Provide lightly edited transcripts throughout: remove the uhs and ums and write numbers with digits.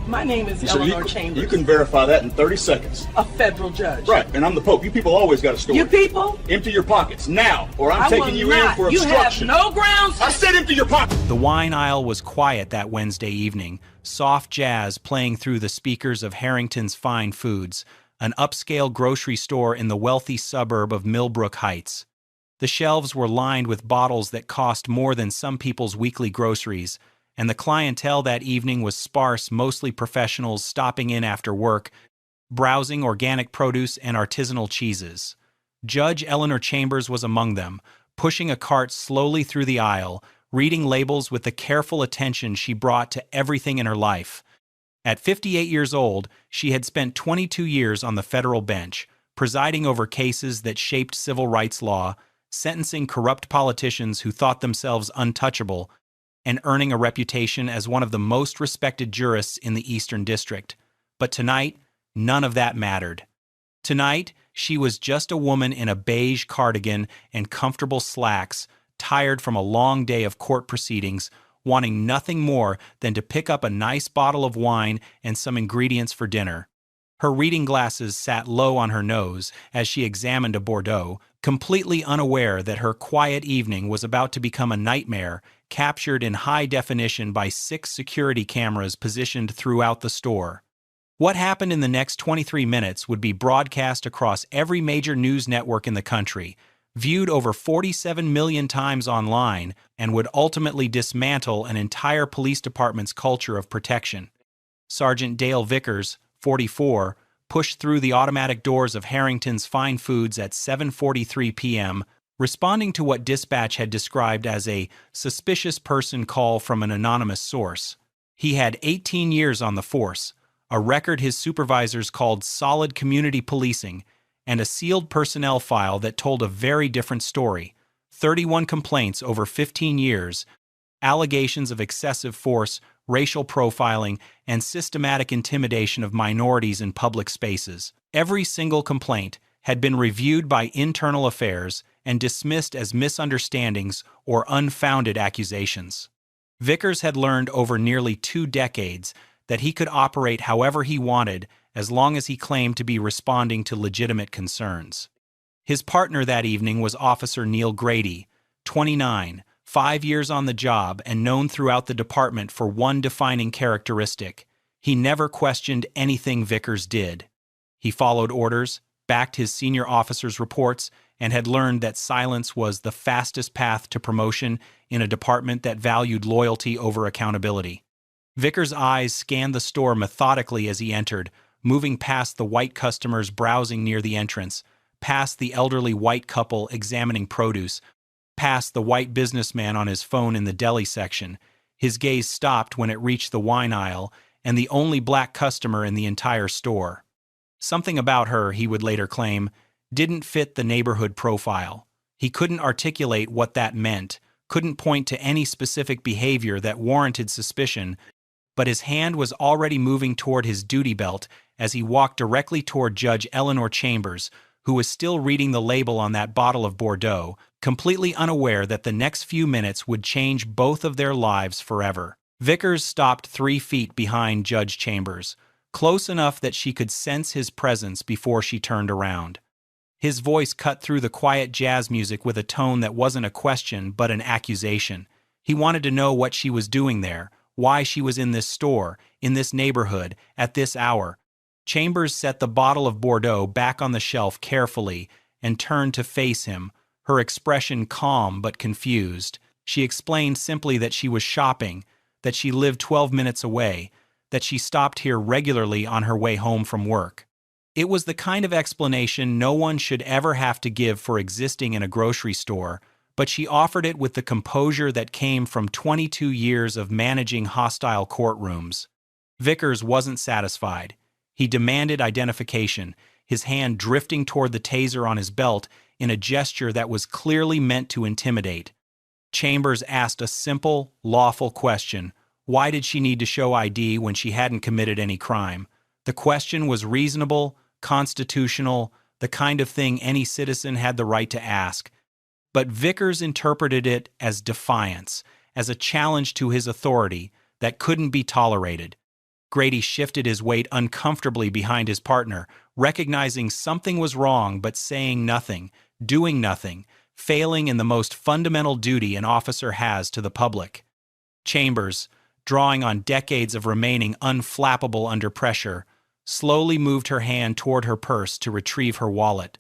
My name is So Eleanor Chambers. you can verify that in 30 seconds. A federal judge. Right, and I'm the Pope. You people always got a story. You people? Empty your pockets now, or I'm I taking will you not. in for You obstruction. have no grounds. I said empty your pockets. The wine aisle was quiet that Wednesday evening, soft jazz playing through the speakers of Harrington's Fine Foods, an upscale grocery store in the wealthy suburb of Millbrook Heights. The shelves were lined with bottles that cost more than some people's weekly groceries, and the clientele that evening was sparse, mostly professionals stopping in after work, browsing organic produce and artisanal cheeses. Judge Eleanor Chambers was among them, pushing a cart slowly through the aisle, reading labels with the careful attention she brought to everything in her life. At 58 years old, she had spent 22 years on the federal bench, presiding over cases that shaped civil rights law, sentencing corrupt politicians who thought themselves untouchable, and earning a reputation as one of the most respected jurists in the Eastern District. But tonight, none of that mattered. Tonight, she was just a woman in a beige cardigan and comfortable slacks, tired from a long day of court proceedings, wanting nothing more than to pick up a nice bottle of wine and some ingredients for dinner. Her reading glasses sat low on her nose as she examined a Bordeaux, completely unaware that her quiet evening was about to become a nightmare, captured in high definition by 6 security cameras positioned throughout the store. What happened in the next 23 minutes would be broadcast across every major news network in the country, viewed over 47 million times online, and would ultimately dismantle an entire police department's culture of protection. Sergeant Dale Vickers, 44, pushed through the automatic doors of Harrington's Fine Foods at 7:43 p.m., responding to what dispatch had described as a suspicious person call from an anonymous source. He had 18 years on the force, a record his supervisors called solid community policing, and a sealed personnel file that told a very different story: 31 complaints over 15 years, allegations of excessive force, racial profiling, and systematic intimidation of minorities in public spaces. Every single complaint had been reviewed by internal affairs and dismissed as misunderstandings or unfounded accusations. Vickers had learned over nearly 2 decades that he could operate however he wanted as long as he claimed to be responding to legitimate concerns. His partner that evening was Officer Neil Grady, 29, 5 years on the job and known throughout the department for one defining characteristic: he never questioned anything Vickers did. He followed orders, backed his senior officers' reports, and had learned that silence was the fastest path to promotion in a department that valued loyalty over accountability. Vickers' eyes scanned the store methodically as he entered, moving past the white customers browsing near the entrance, past the elderly white couple examining produce, past the white businessman on his phone in the deli section. His gaze stopped when it reached the wine aisle and the only black customer in the entire store. Something about her, he would later claim, didn't fit the neighborhood profile. He couldn't articulate what that meant, couldn't point to any specific behavior that warranted suspicion, but his hand was already moving toward his duty belt as he walked directly toward Judge Eleanor Chambers, who was still reading the label on that bottle of Bordeaux, completely unaware that the next few minutes would change both of their lives forever. Vickers stopped 3 feet behind Judge Chambers, close enough that she could sense his presence before she turned around. His voice cut through the quiet jazz music with a tone that wasn't a question but an accusation. He wanted to know what she was doing there, why she was in this store, in this neighborhood, at this hour. Chambers set the bottle of Bordeaux back on the shelf carefully and turned to face him, her expression calm but confused. She explained simply that she was shopping, that she lived 12 minutes away, that she stopped here regularly on her way home from work. It was the kind of explanation no one should ever have to give for existing in a grocery store, but she offered it with the composure that came from 22 years of managing hostile courtrooms. Vickers wasn't satisfied. He demanded identification, his hand drifting toward the taser on his belt in a gesture that was clearly meant to intimidate. Chambers asked a simple, lawful question. Why did she need to show ID when she hadn't committed any crime? The question was reasonable, constitutional, the kind of thing any citizen had the right to ask. But Vickers interpreted it as defiance, as a challenge to his authority that couldn't be tolerated. Grady shifted his weight uncomfortably behind his partner, recognizing something was wrong but saying nothing, doing nothing, failing in the most fundamental duty an officer has to the public. Chambers, drawing on decades of remaining unflappable under pressure, slowly moved her hand toward her purse to retrieve her wallet.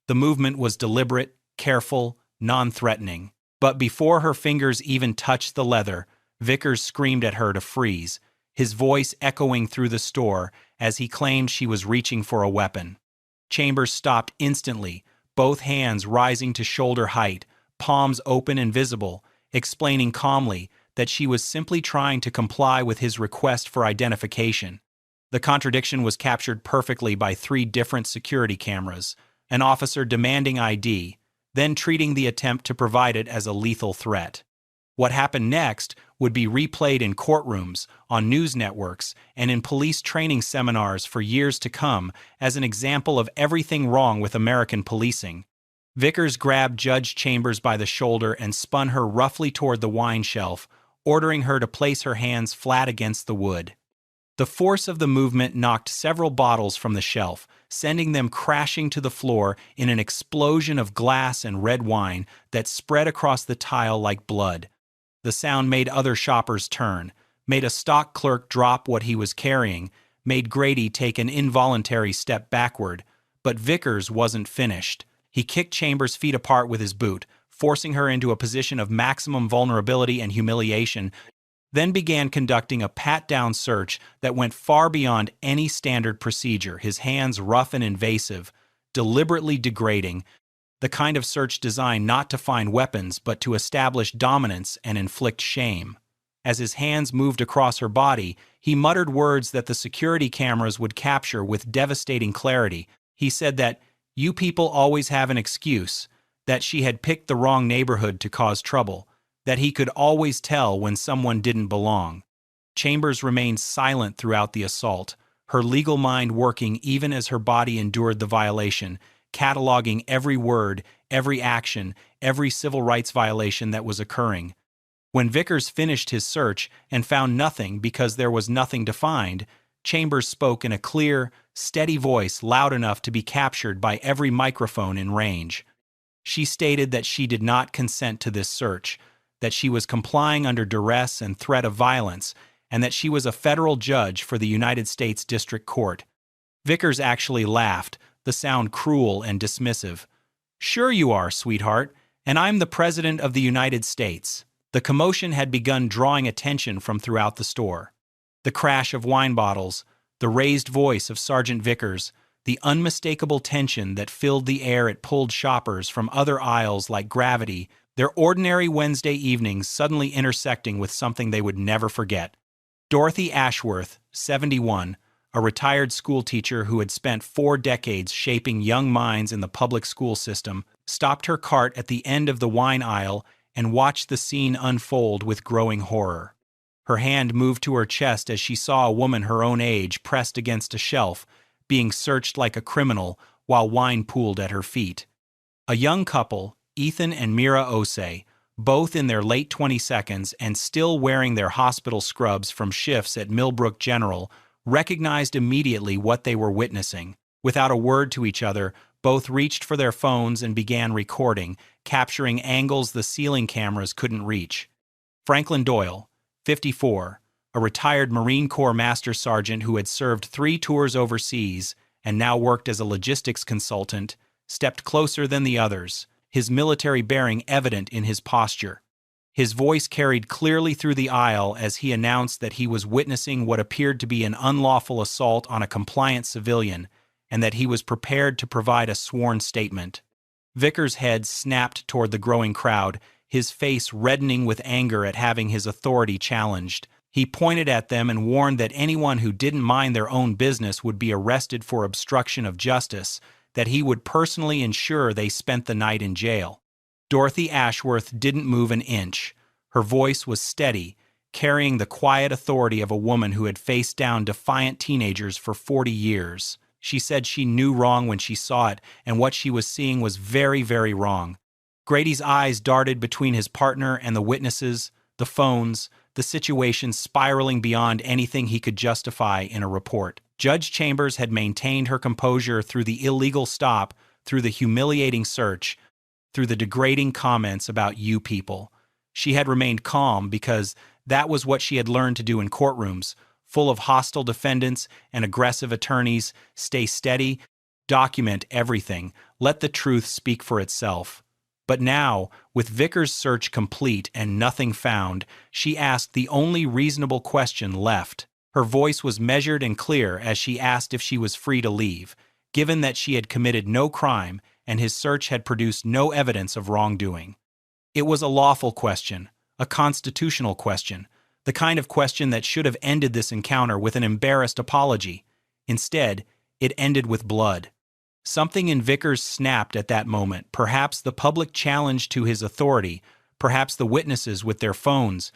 The movement was deliberate, careful, non-threatening. But before her fingers even touched the leather, Vickers screamed at her to freeze, his voice echoing through the store as he claimed she was reaching for a weapon. Chambers stopped instantly, both hands rising to shoulder height, palms open and visible, explaining calmly that she was simply trying to comply with his request for identification. The contradiction was captured perfectly by 3 different security cameras, an officer demanding ID, then treating the attempt to provide it as a lethal threat. What happened next would be replayed in courtrooms, on news networks, and in police training seminars for years to come as an example of everything wrong with American policing. Vickers grabbed Judge Chambers by the shoulder and spun her roughly toward the wine shelf, ordering her to place her hands flat against the wood. The force of the movement knocked several bottles from the shelf, sending them crashing to the floor in an explosion of glass and red wine that spread across the tile like blood. The sound made other shoppers turn, made a stock clerk drop what he was carrying, made Grady take an involuntary step backward. But Vickers wasn't finished. He kicked Chambers' feet apart with his boot, forcing her into a position of maximum vulnerability and humiliation, then began conducting a pat-down search that went far beyond any standard procedure, his hands rough and invasive, deliberately degrading, the kind of search designed not to find weapons but to establish dominance and inflict shame. As his hands moved across her body, he muttered words that the security cameras would capture with devastating clarity. He said that, "You people always have an excuse," that she had picked the wrong neighborhood to cause trouble, that he could always tell when someone didn't belong. Chambers remained silent throughout the assault, her legal mind working even as her body endured the violation, cataloging every word, every action, every civil rights violation that was occurring. When Vickers finished his search and found nothing because there was nothing to find, Chambers spoke in a clear, steady voice loud enough to be captured by every microphone in range. She stated that she did not consent to this search, that she was complying under duress and threat of violence, and that she was a federal judge for the United States District Court. Vickers actually laughed, the sound cruel and dismissive. "Sure you are, sweetheart, and I'm the President of the United States." The commotion had begun drawing attention from throughout the store. The crash of wine bottles, the raised voice of Sergeant Vickers, the unmistakable tension that filled the air it pulled shoppers from other aisles like gravity, their ordinary Wednesday evenings suddenly intersecting with something they would never forget. Dorothy Ashworth, 71, a retired schoolteacher who had spent 4 decades shaping young minds in the public school system, stopped her cart at the end of the wine aisle and watched the scene unfold with growing horror. Her hand moved to her chest as she saw a woman her own age pressed against a shelf, being searched like a criminal while wine pooled at her feet. A young couple, Ethan and Mira Osei, both in their late 22s and still wearing their hospital scrubs from shifts at Millbrook General, recognized immediately what they were witnessing. Without a word to each other, both reached for their phones and began recording, capturing angles the ceiling cameras couldn't reach. Franklin Doyle, 54, a retired Marine Corps Master Sergeant who had served 3 tours overseas and now worked as a logistics consultant, stepped closer than the others, his military bearing evident in his posture. His voice carried clearly through the aisle as he announced that he was witnessing what appeared to be an unlawful assault on a compliant civilian, and that he was prepared to provide a sworn statement. Vickers' head snapped toward the growing crowd, his face reddening with anger at having his authority challenged. He pointed at them and warned that anyone who didn't mind their own business would be arrested for obstruction of justice, that he would personally ensure they spent the night in jail. Dorothy Ashworth didn't move an inch. Her voice was steady, carrying the quiet authority of a woman who had faced down defiant teenagers for 40 years. She said she knew wrong when she saw it, and what she was seeing was very, very wrong. Grady's eyes darted between his partner and the witnesses, the phones, the situation spiraling beyond anything he could justify in a report. Judge Chambers had maintained her composure through the illegal stop, through the humiliating search, through the degrading comments about you people. She had remained calm because that was what she had learned to do in courtrooms, full of hostile defendants and aggressive attorneys. Stay steady, document everything, let the truth speak for itself. But now, with Vickers' search complete and nothing found, she asked the only reasonable question left. Her voice was measured and clear as she asked if she was free to leave, given that she had committed no crime and his search had produced no evidence of wrongdoing. It was a lawful question, a constitutional question, the kind of question that should have ended this encounter with an embarrassed apology. Instead, it ended with blood. Something in Vickers snapped at that moment, perhaps the public challenge to his authority, perhaps the witnesses with their phones,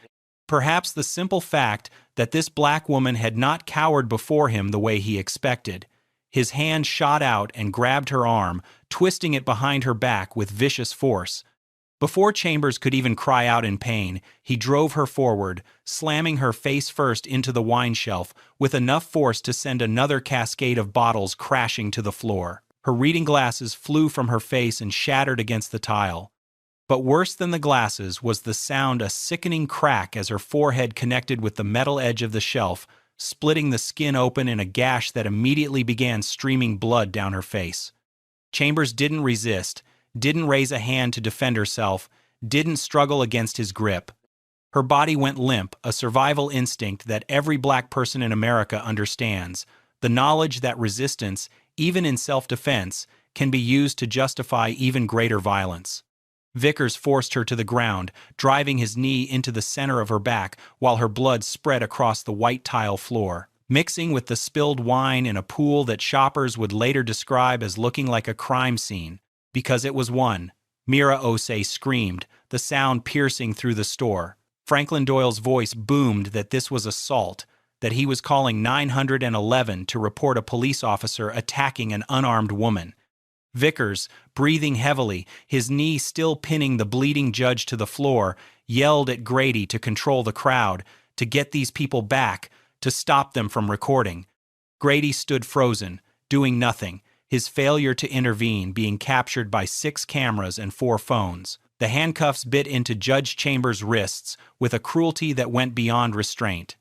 perhaps the simple fact that this black woman had not cowered before him the way he expected. His hand shot out and grabbed her arm, twisting it behind her back with vicious force. Before Chambers could even cry out in pain, he drove her forward, slamming her face first into the wine shelf with enough force to send another cascade of bottles crashing to the floor. Her reading glasses flew from her face and shattered against the tile. But worse than the glasses was the sound, a sickening crack as her forehead connected with the metal edge of the shelf, splitting the skin open in a gash that immediately began streaming blood down her face. Chambers didn't resist, didn't raise a hand to defend herself, didn't struggle against his grip. Her body went limp, a survival instinct that every black person in America understands, the knowledge that resistance, even in self-defense, can be used to justify even greater violence. Vickers forced her to the ground, driving his knee into the center of her back while her blood spread across the white tile floor, mixing with the spilled wine in a pool that shoppers would later describe as looking like a crime scene. Because it was one. Mira Osei screamed, the sound piercing through the store. Franklin Doyle's voice boomed that this was assault, that he was calling 911 to report a police officer attacking an unarmed woman. Vickers, breathing heavily, his knee still pinning the bleeding judge to the floor, yelled at Grady to control the crowd, to get these people back, to stop them from recording. Grady stood frozen, doing nothing, his failure to intervene being captured by 6 cameras and 4 phones. The handcuffs bit into Judge Chambers' wrists with a cruelty that went beyond restraint.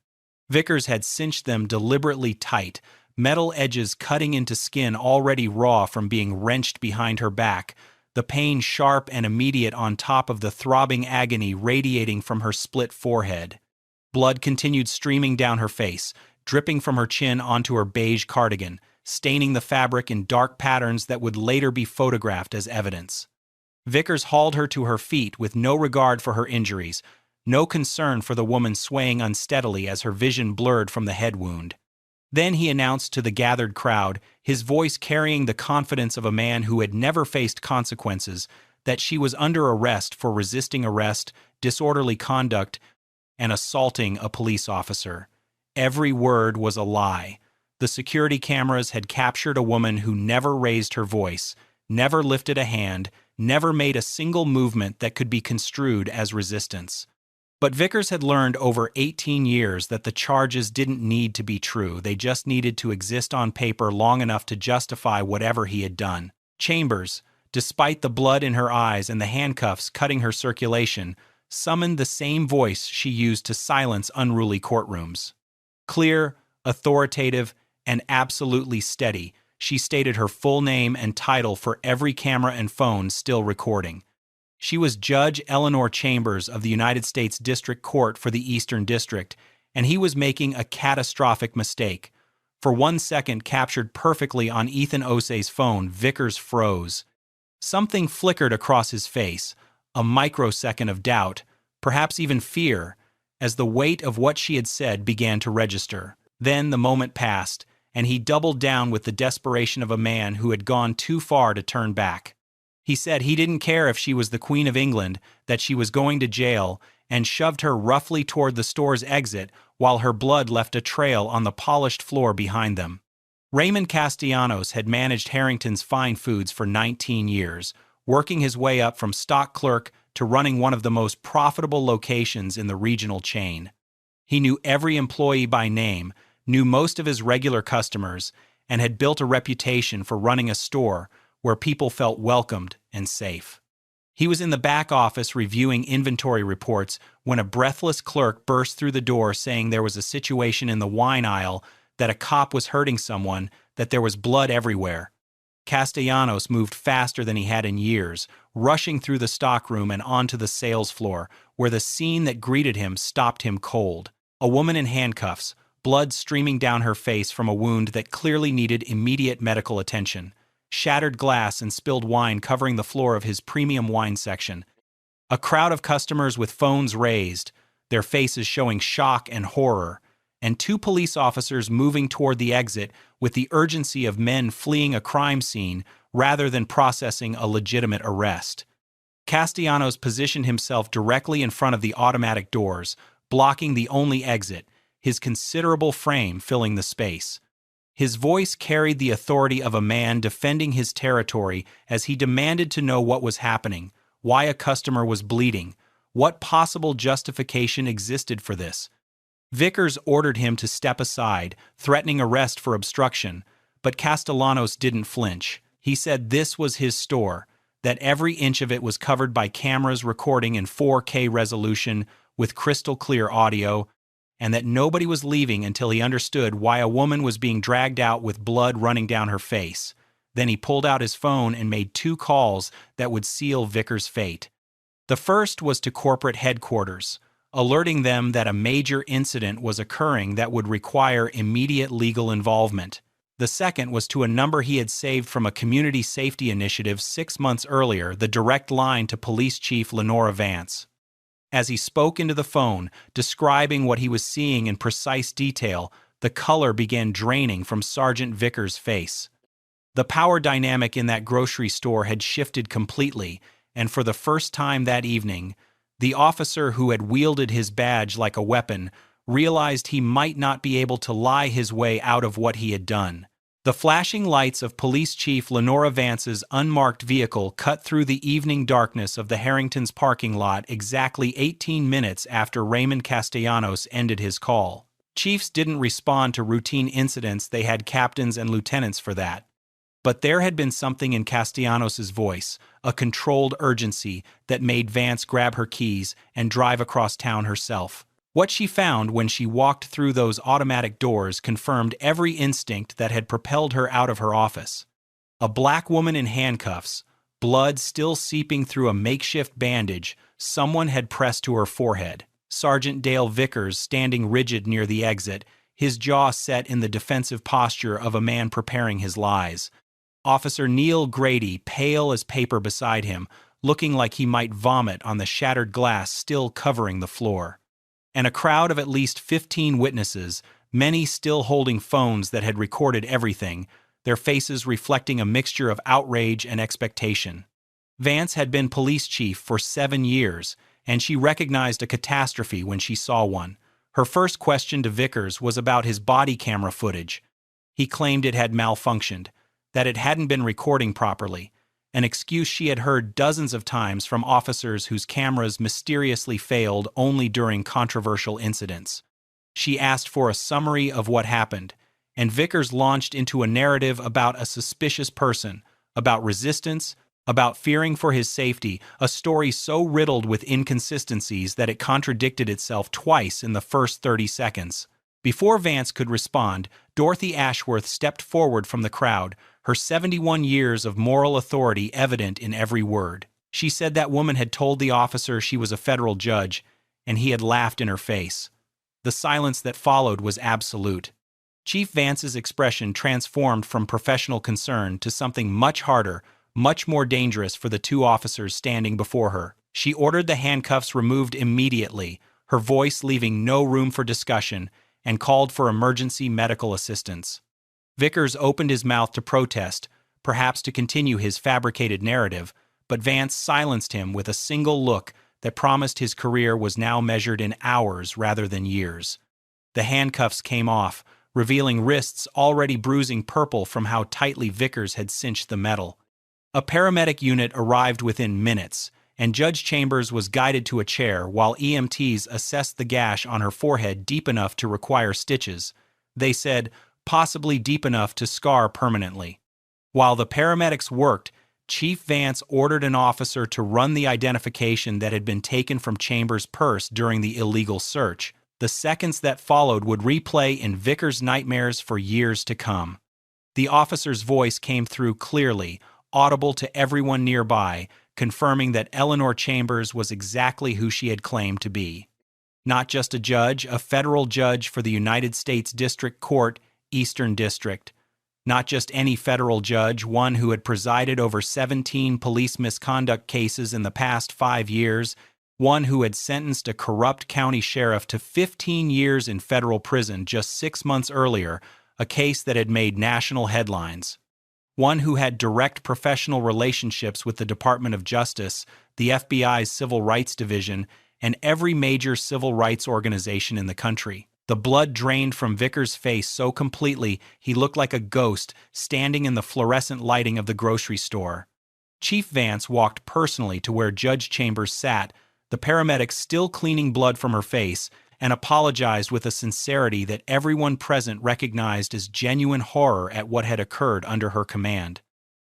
Vickers had cinched them deliberately tight, metal edges cutting into skin already raw from being wrenched behind her back, the pain sharp and immediate on top of the throbbing agony radiating from her split forehead. Blood continued streaming down her face, dripping from her chin onto her beige cardigan, staining the fabric in dark patterns that would later be photographed as evidence. Vickers hauled her to her feet with no regard for her injuries, no concern for the woman swaying unsteadily as her vision blurred from the head wound. Then he announced to the gathered crowd, his voice carrying the confidence of a man who had never faced consequences, that she was under arrest for resisting arrest, disorderly conduct, and assaulting a police officer. Every word was a lie. The security cameras had captured a woman who never raised her voice, never lifted a hand, never made a single movement that could be construed as resistance. But Vickers had learned over 18 years that the charges didn't need to be true. They just needed to exist on paper long enough to justify whatever he had done. Chambers, despite the blood in her eyes and the handcuffs cutting her circulation, summoned the same voice she used to silence unruly courtrooms. Clear, authoritative, and absolutely steady, she stated her full name and title for every camera and phone still recording. She was Judge Eleanor Chambers of the United States District Court for the Eastern District, and he was making a catastrophic mistake. For 1 second captured perfectly on Ethan Osei's phone, Vickers froze. Something flickered across his face, a microsecond of doubt, perhaps even fear, as the weight of what she had said began to register. Then the moment passed, and he doubled down with the desperation of a man who had gone too far to turn back. He said he didn't care if she was the Queen of England, that she was going to jail, and shoved her roughly toward the store's exit while her blood left a trail on the polished floor behind them. Raymond Castellanos had managed Harrington's Fine Foods for 19 years, working his way up from stock clerk to running one of the most profitable locations in the regional chain. He knew every employee by name, knew most of his regular customers, and had built a reputation for running a store where people felt welcomed and safe. He was in the back office reviewing inventory reports when a breathless clerk burst through the door saying there was a situation in the wine aisle, that a cop was hurting someone, that there was blood everywhere. Castellanos moved faster than he had in years, rushing through the stockroom and onto the sales floor, where the scene that greeted him stopped him cold. A woman in handcuffs, blood streaming down her face from a wound that clearly needed immediate medical attention. Shattered glass and spilled wine covering the floor of his premium wine section. A crowd of customers with phones raised, their faces showing shock and horror, and two police officers moving toward the exit with the urgency of men fleeing a crime scene rather than processing a legitimate arrest. Castellanos positioned himself directly in front of the automatic doors, blocking the only exit, his considerable frame filling the space. His voice carried the authority of a man defending his territory as he demanded to know what was happening, why a customer was bleeding, what possible justification existed for this. Vickers ordered him to step aside, threatening arrest for obstruction, but Castellanos didn't flinch. He said this was his store, that every inch of it was covered by cameras recording in 4K resolution with crystal clear audio, and that nobody was leaving until he understood why a woman was being dragged out with blood running down her face. Then he pulled out his phone and made 2 calls that would seal Vickers' fate. The first was to corporate headquarters, alerting them that a major incident was occurring that would require immediate legal involvement. The second was to a number he had saved from a community safety initiative 6 months earlier, the direct line to Police Chief Lenora Vance. As he spoke into the phone, describing what he was seeing in precise detail, the color began draining from Sergeant Vickers' face. The power dynamic in that grocery store had shifted completely, and for the first time that evening, the officer who had wielded his badge like a weapon realized he might not be able to lie his way out of what he had done. The flashing lights of Police Chief Lenora Vance's unmarked vehicle cut through the evening darkness of the Harrington's parking lot exactly 18 minutes after Raymond Castellanos ended his call. Chiefs didn't respond to routine incidents, they had captains and lieutenants for that. But there had been something in Castellanos' voice, a controlled urgency that made Vance grab her keys and drive across town herself. What she found when she walked through those automatic doors confirmed every instinct that had propelled her out of her office. A black woman in handcuffs, blood still seeping through a makeshift bandage someone had pressed to her forehead. Sergeant Dale Vickers standing rigid near the exit, his jaw set in the defensive posture of a man preparing his lies. Officer Neil Grady, pale as paper beside him, looking like he might vomit on the shattered glass still covering the floor. And a crowd of at least 15 witnesses, many still holding phones that had recorded everything, their faces reflecting a mixture of outrage and expectation. Vance had been police chief for 7 years, and she recognized a catastrophe when she saw one. Her first question to Vickers was about his body camera footage. He claimed it had malfunctioned, that it hadn't been recording properly, an excuse she had heard dozens of times from officers whose cameras mysteriously failed only during controversial incidents. She asked for a summary of what happened, and Vickers launched into a narrative about a suspicious person, about resistance, about fearing for his safety, a story so riddled with inconsistencies that it contradicted itself twice in the first 30 seconds. Before Vance could respond, Dorothy Ashworth stepped forward from the crowd, her 71 years of moral authority evident in every word. She said that woman had told the officer she was a federal judge, and he had laughed in her face. The silence that followed was absolute. Chief Vance's expression transformed from professional concern to something much harder, much more dangerous for the 2 officers standing before her. She ordered the handcuffs removed immediately, her voice leaving no room for discussion, and called for emergency medical assistance. Vickers opened his mouth to protest, perhaps to continue his fabricated narrative, but Vance silenced him with a single look that promised his career was now measured in hours rather than years. The handcuffs came off, revealing wrists already bruising purple from how tightly Vickers had cinched the metal. A paramedic unit arrived within minutes, and Judge Chambers was guided to a chair while EMTs assessed the gash on her forehead deep enough to require stitches. They said, possibly deep enough to scar permanently. While the paramedics worked, Chief Vance ordered an officer to run the identification that had been taken from Chambers' purse during the illegal search. The seconds that followed would replay in Vickers' nightmares for years to come. The officer's voice came through clearly, audible to everyone nearby, confirming that Eleanor Chambers was exactly who she had claimed to be. Not just a judge, a federal judge for the United States District Court, Eastern District. Not just any federal judge, one who had presided over 17 police misconduct cases in the past 5 years, one who had sentenced a corrupt county sheriff to 15 years in federal prison just 6 months earlier, a case that had made national headlines. One who had direct professional relationships with the Department of Justice, the FBI's Civil Rights Division, and every major civil rights organization in the country. The blood drained from Vickers' face so completely he looked like a ghost standing in the fluorescent lighting of the grocery store. Chief Vance walked personally to where Judge Chambers sat, the paramedic still cleaning blood from her face, and apologized with a sincerity that everyone present recognized as genuine horror at what had occurred under her command.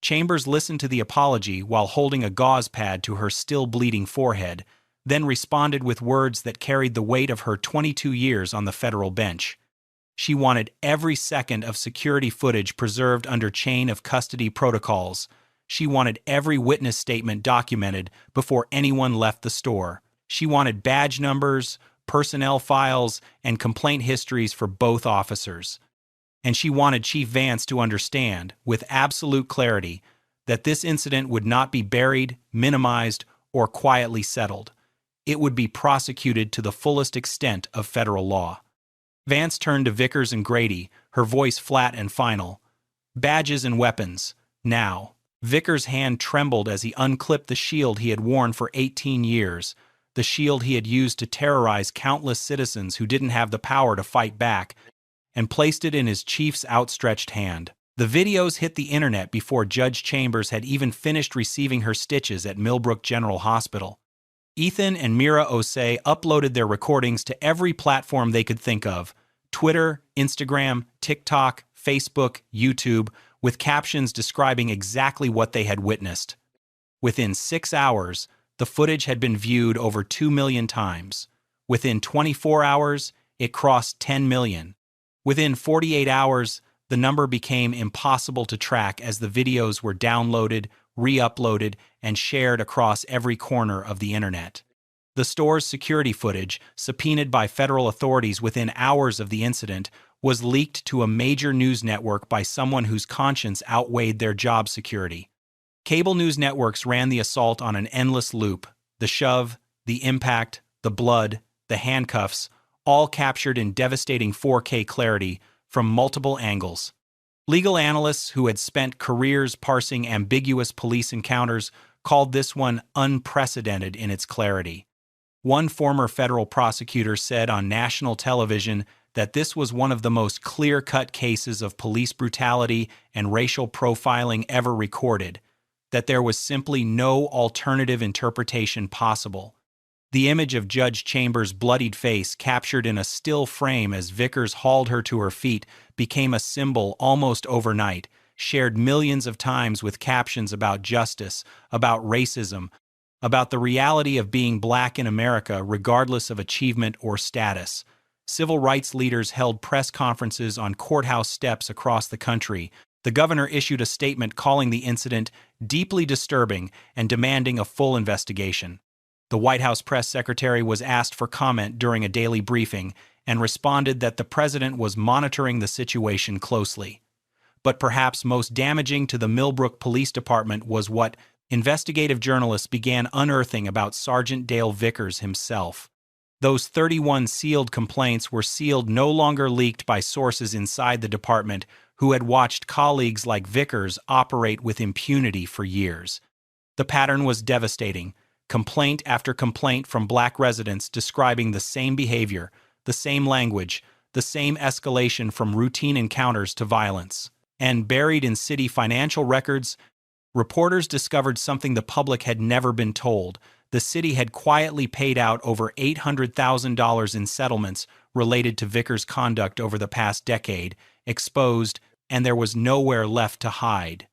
Chambers listened to the apology while holding a gauze pad to her still bleeding forehead, then responded with words that carried the weight of her 22 years on the federal bench. She wanted every second of security footage preserved under chain of custody protocols. She wanted every witness statement documented before anyone left the store. She wanted badge numbers, personnel files, and complaint histories for both officers. And she wanted Chief Vance to understand, with absolute clarity, that this incident would not be buried, minimized, or quietly settled. It would be prosecuted to the fullest extent of federal law. Vance turned to Vickers and Grady, her voice flat and final. Badges and weapons, now. Vickers' hand trembled as he unclipped the shield he had worn for 18 years, the shield he had used to terrorize countless citizens who didn't have the power to fight back, and placed it in his chief's outstretched hand. The videos hit the internet before Judge Chambers had even finished receiving her stitches at Millbrook General Hospital. Ethan and Mira Osei uploaded their recordings to every platform they could think of: Twitter, Instagram, TikTok, Facebook, YouTube, with captions describing exactly what they had witnessed. Within 6 hours, the footage had been viewed over 2 million times. Within 24 hours, it crossed 10 million. Within 48 hours, the number became impossible to track as the videos were downloaded, re-uploaded, and shared across every corner of the internet. The store's security footage, subpoenaed by federal authorities within hours of the incident, was leaked to a major news network by someone whose conscience outweighed their job security. Cable news networks ran the assault on an endless loop: the shove, the impact, the blood, the handcuffs, all captured in devastating 4K clarity from multiple angles. Legal analysts who had spent careers parsing ambiguous police encounters called this one unprecedented in its clarity. One former federal prosecutor said on national television that this was one of the most clear-cut cases of police brutality and racial profiling ever recorded, that there was simply no alternative interpretation possible. The image of Judge Chambers' bloodied face captured in a still frame as Vickers hauled her to her feet became a symbol almost overnight, shared millions of times with captions about justice, about racism, about the reality of being black in America regardless of achievement or status. Civil rights leaders held press conferences on courthouse steps across the country. The governor issued a statement calling the incident deeply disturbing and demanding a full investigation. The White House press secretary was asked for comment during a daily briefing and responded that the president was monitoring the situation closely. But perhaps most damaging to the Millbrook Police Department was what investigative journalists began unearthing about Sergeant Dale Vickers himself. Those 31 sealed complaints were sealed no longer leaked by sources inside the department who had watched colleagues like Vickers operate with impunity for years. The pattern was devastating. Complaint after complaint from black residents describing the same behavior, the same language, the same escalation from routine encounters to violence. And buried in city financial records, reporters discovered something the public had never been told: the city had quietly paid out over $800,000 in settlements related to Vickers' conduct over the past decade, exposed, and there was nowhere left to hide.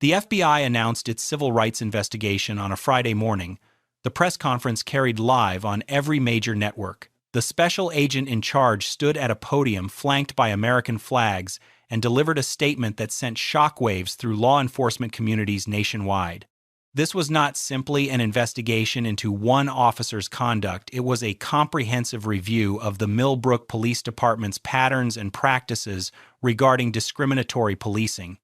The FBI announced its civil rights investigation on a Friday morning. The press conference carried live on every major network. The special agent in charge stood at a podium flanked by American flags and delivered a statement that sent shockwaves through law enforcement communities nationwide. This was not simply an investigation into one officer's conduct, it was a comprehensive review of the Millbrook Police Department's patterns and practices regarding discriminatory policing.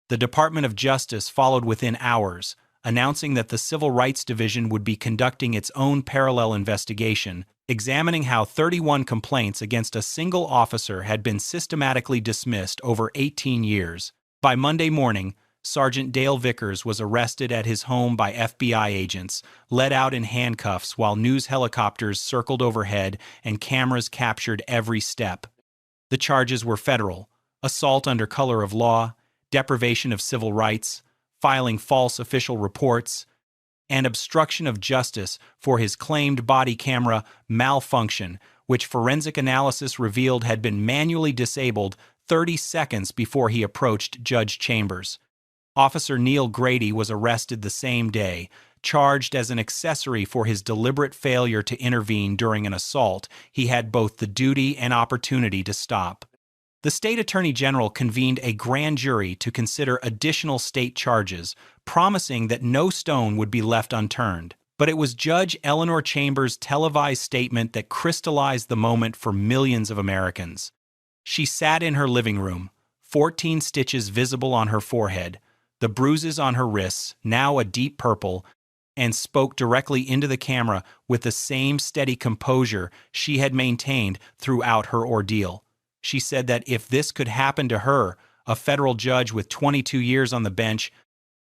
The Department of Justice followed within hours, announcing that the Civil Rights Division would be conducting its own parallel investigation, examining how 31 complaints against a single officer had been systematically dismissed over 18 years. By Monday morning, Sergeant Dale Vickers was arrested at his home by FBI agents, led out in handcuffs while news helicopters circled overhead and cameras captured every step. The charges were federal: assault under color of law, deprivation of civil rights, filing false official reports, and obstruction of justice for his claimed body camera malfunction, which forensic analysis revealed had been manually disabled 30 seconds before he approached Judge Chambers. Officer Neil Grady was arrested the same day, charged as an accessory for his deliberate failure to intervene during an assault he had both the duty and opportunity to stop. The state attorney general convened a grand jury to consider additional state charges, promising that no stone would be left unturned. But it was Judge Eleanor Chambers' televised statement that crystallized the moment for millions of Americans. She sat in her living room, 14 stitches visible on her forehead, the bruises on her wrists, now a deep purple, and spoke directly into the camera with the same steady composure she had maintained throughout her ordeal. She said that if this could happen to her, a federal judge with 22 years on the bench,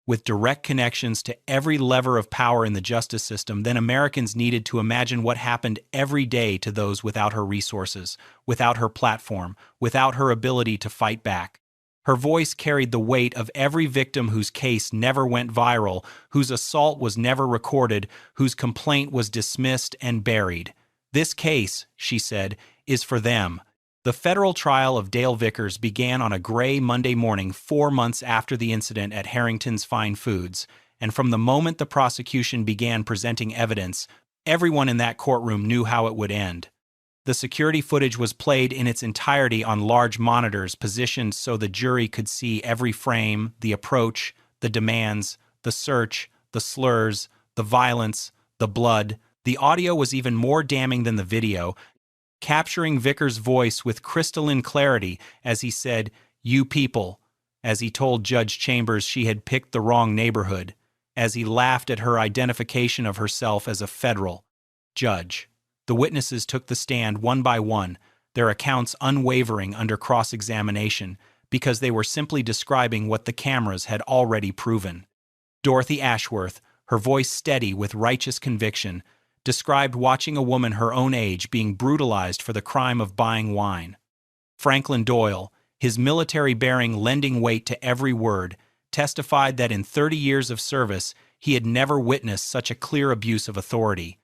with direct connections to every lever of power in the justice system, then Americans needed to imagine what happened every day to those without her resources, without her platform, without her ability to fight back. Her voice carried the weight of every victim whose case never went viral, whose assault was never recorded, whose complaint was dismissed and buried. This case, she said, is for them. The federal trial of Dale Vickers began on a gray Monday morning 4 months after the incident at Harrington's Fine Foods, and from the moment the prosecution began presenting evidence, everyone in that courtroom knew how it would end. The security footage was played in its entirety on large monitors positioned so the jury could see every frame, the approach, the demands, the search, the slurs, the violence, the blood. The audio was even more damning than the video, capturing Vickers' voice with crystalline clarity as he said, "You people," as he told Judge Chambers she had picked the wrong neighborhood, as he laughed at her identification of herself as a federal judge. The witnesses took the stand one by one, their accounts unwavering under cross-examination, because they were simply describing what the cameras had already proven. Dorothy Ashworth, her voice steady with righteous conviction, described watching a woman her own age being brutalized for the crime of buying wine. Franklin Doyle, his military bearing lending weight to every word, testified that in 30 years of service he had never witnessed such a clear abuse of authority.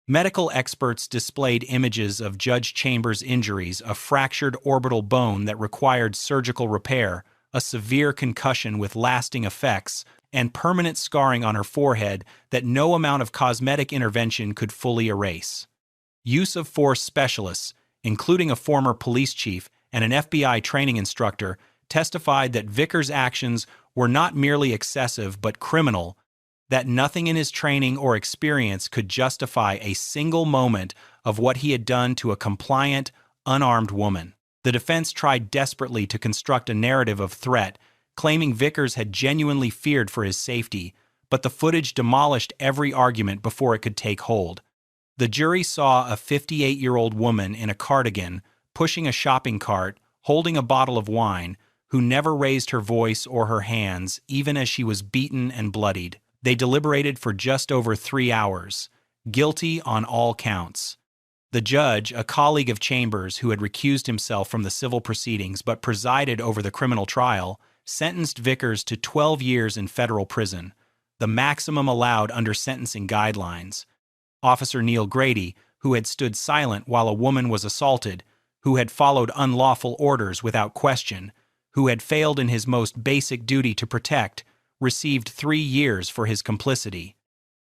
Medical experts displayed images of Judge Chambers' injuries, a fractured orbital bone that required surgical repair, a severe concussion with lasting effects, and permanent scarring on her forehead that no amount of cosmetic intervention could fully erase. Use of force specialists, including a former police chief and an FBI training instructor, testified that Vickers' actions were not merely excessive but criminal, that nothing in his training or experience could justify a single moment of what he had done to a compliant, unarmed woman. The defense tried desperately to construct a narrative of threat, claiming Vickers had genuinely feared for his safety, but the footage demolished every argument before it could take hold. The jury saw a 58-year-old woman in a cardigan, pushing a shopping cart, holding a bottle of wine, who never raised her voice or her hands, even as she was beaten and bloodied. They deliberated for just over 3 hours, guilty on all counts. The judge, a colleague of Chambers who had recused himself from the civil proceedings but presided over the criminal trial, sentenced Vickers to 12 years in federal prison, the maximum allowed under sentencing guidelines. Officer Neil Grady, who had stood silent while a woman was assaulted, who had followed unlawful orders without question, who had failed in his most basic duty to protect, received 3 years for his complicity.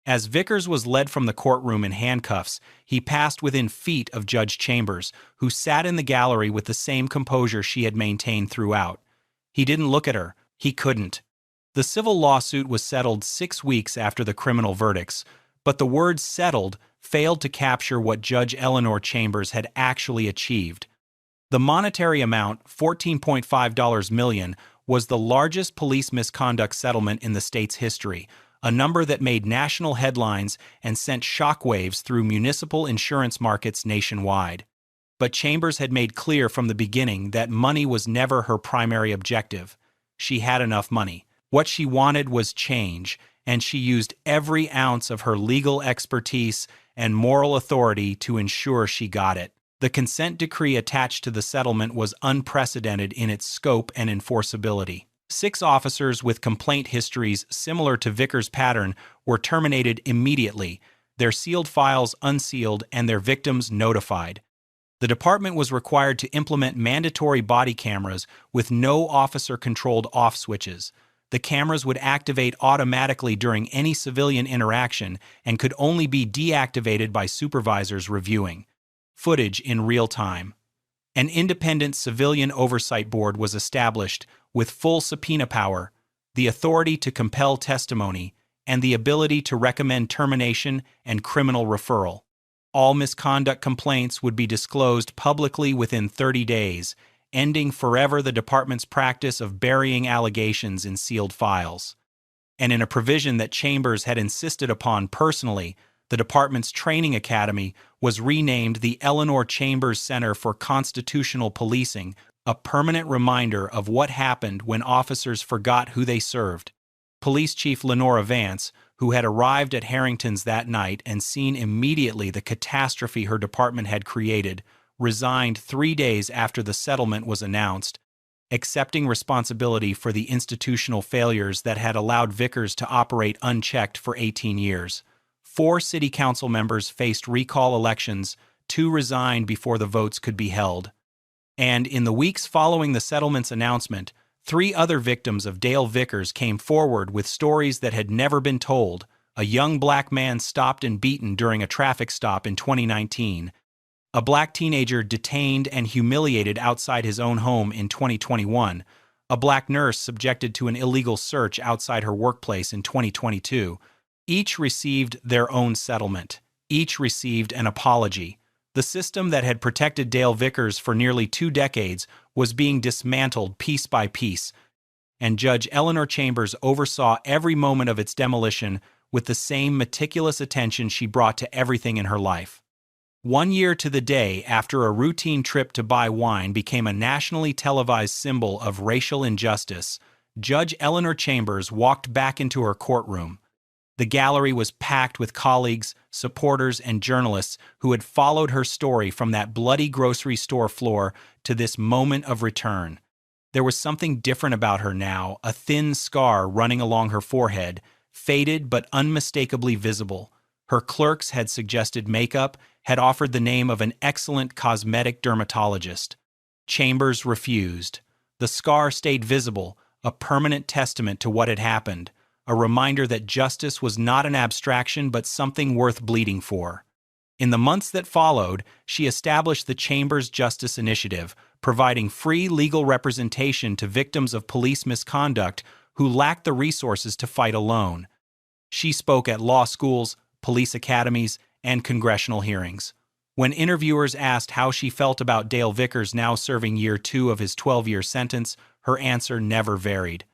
As Vickers was led from the courtroom in handcuffs, he passed within feet of Judge Chambers, who sat in the gallery with the same composure she had maintained throughout. He didn't look at her. He couldn't. The civil lawsuit was settled 6 weeks after the criminal verdicts, but the word settled failed to capture what Judge Eleanor Chambers had actually achieved. The monetary amount, $14.5 million, was the largest police misconduct settlement in the state's history, a number that made national headlines and sent shockwaves through municipal insurance markets nationwide. But Chambers had made clear from the beginning that money was never her primary objective. She had enough money. What she wanted was change, and she used every ounce of her legal expertise and moral authority to ensure she got it. The consent decree attached to the settlement was unprecedented in its scope and enforceability. 6 officers with complaint histories similar to Vickers' pattern were terminated immediately, their sealed files unsealed, and their victims notified. The department was required to implement mandatory body cameras with no officer-controlled off switches. The cameras would activate automatically during any civilian interaction and could only be deactivated by supervisors reviewing footage in real time. An independent civilian oversight board was established with full subpoena power, the authority to compel testimony, and the ability to recommend termination and criminal referral. All misconduct complaints would be disclosed publicly within 30 days, ending forever the department's practice of burying allegations in sealed files. And in a provision that Chambers had insisted upon personally, the department's training academy was renamed the Eleanor Chambers Center for Constitutional Policing, a permanent reminder of what happened when officers forgot who they served. Police Chief Lenora Vance, who had arrived at Harrington's that night and seen immediately the catastrophe her department had created, resigned 3 days after the settlement was announced, accepting responsibility for the institutional failures that had allowed Vickers to operate unchecked for 18 years. 4 city council members faced recall elections, 2 resigned before the votes could be held. And in the weeks following the settlement's announcement, 3 other victims of Dale Vickers came forward with stories that had never been told. A young black man stopped and beaten during a traffic stop in 2019. A black teenager detained and humiliated outside his own home in 2021. A black nurse subjected to an illegal search outside her workplace in 2022. Each received their own settlement. Each received an apology. The system that had protected Dale Vickers for nearly 2 decades was being dismantled piece by piece, and Judge Eleanor Chambers oversaw every moment of its demolition with the same meticulous attention she brought to everything in her life. 1 year to the day after a routine trip to buy wine became a nationally televised symbol of racial injustice, Judge Eleanor Chambers walked back into her courtroom. The gallery was packed with colleagues, supporters, and journalists who had followed her story from that bloody grocery store floor to this moment of return. There was something different about her now, a thin scar running along her forehead, faded but unmistakably visible. Her clerks had suggested makeup, had offered the name of an excellent cosmetic dermatologist. Chambers refused. The scar stayed visible, a permanent testament to what had happened. A reminder that justice was not an abstraction but something worth bleeding for. In the months that followed, she established the Chambers Justice Initiative, providing free legal representation to victims of police misconduct who lacked the resources to fight alone. She spoke at law schools, police academies, and congressional hearings. When interviewers asked how she felt about Dale Vickers now serving year 2 of his 12-year sentence, her answer never varied.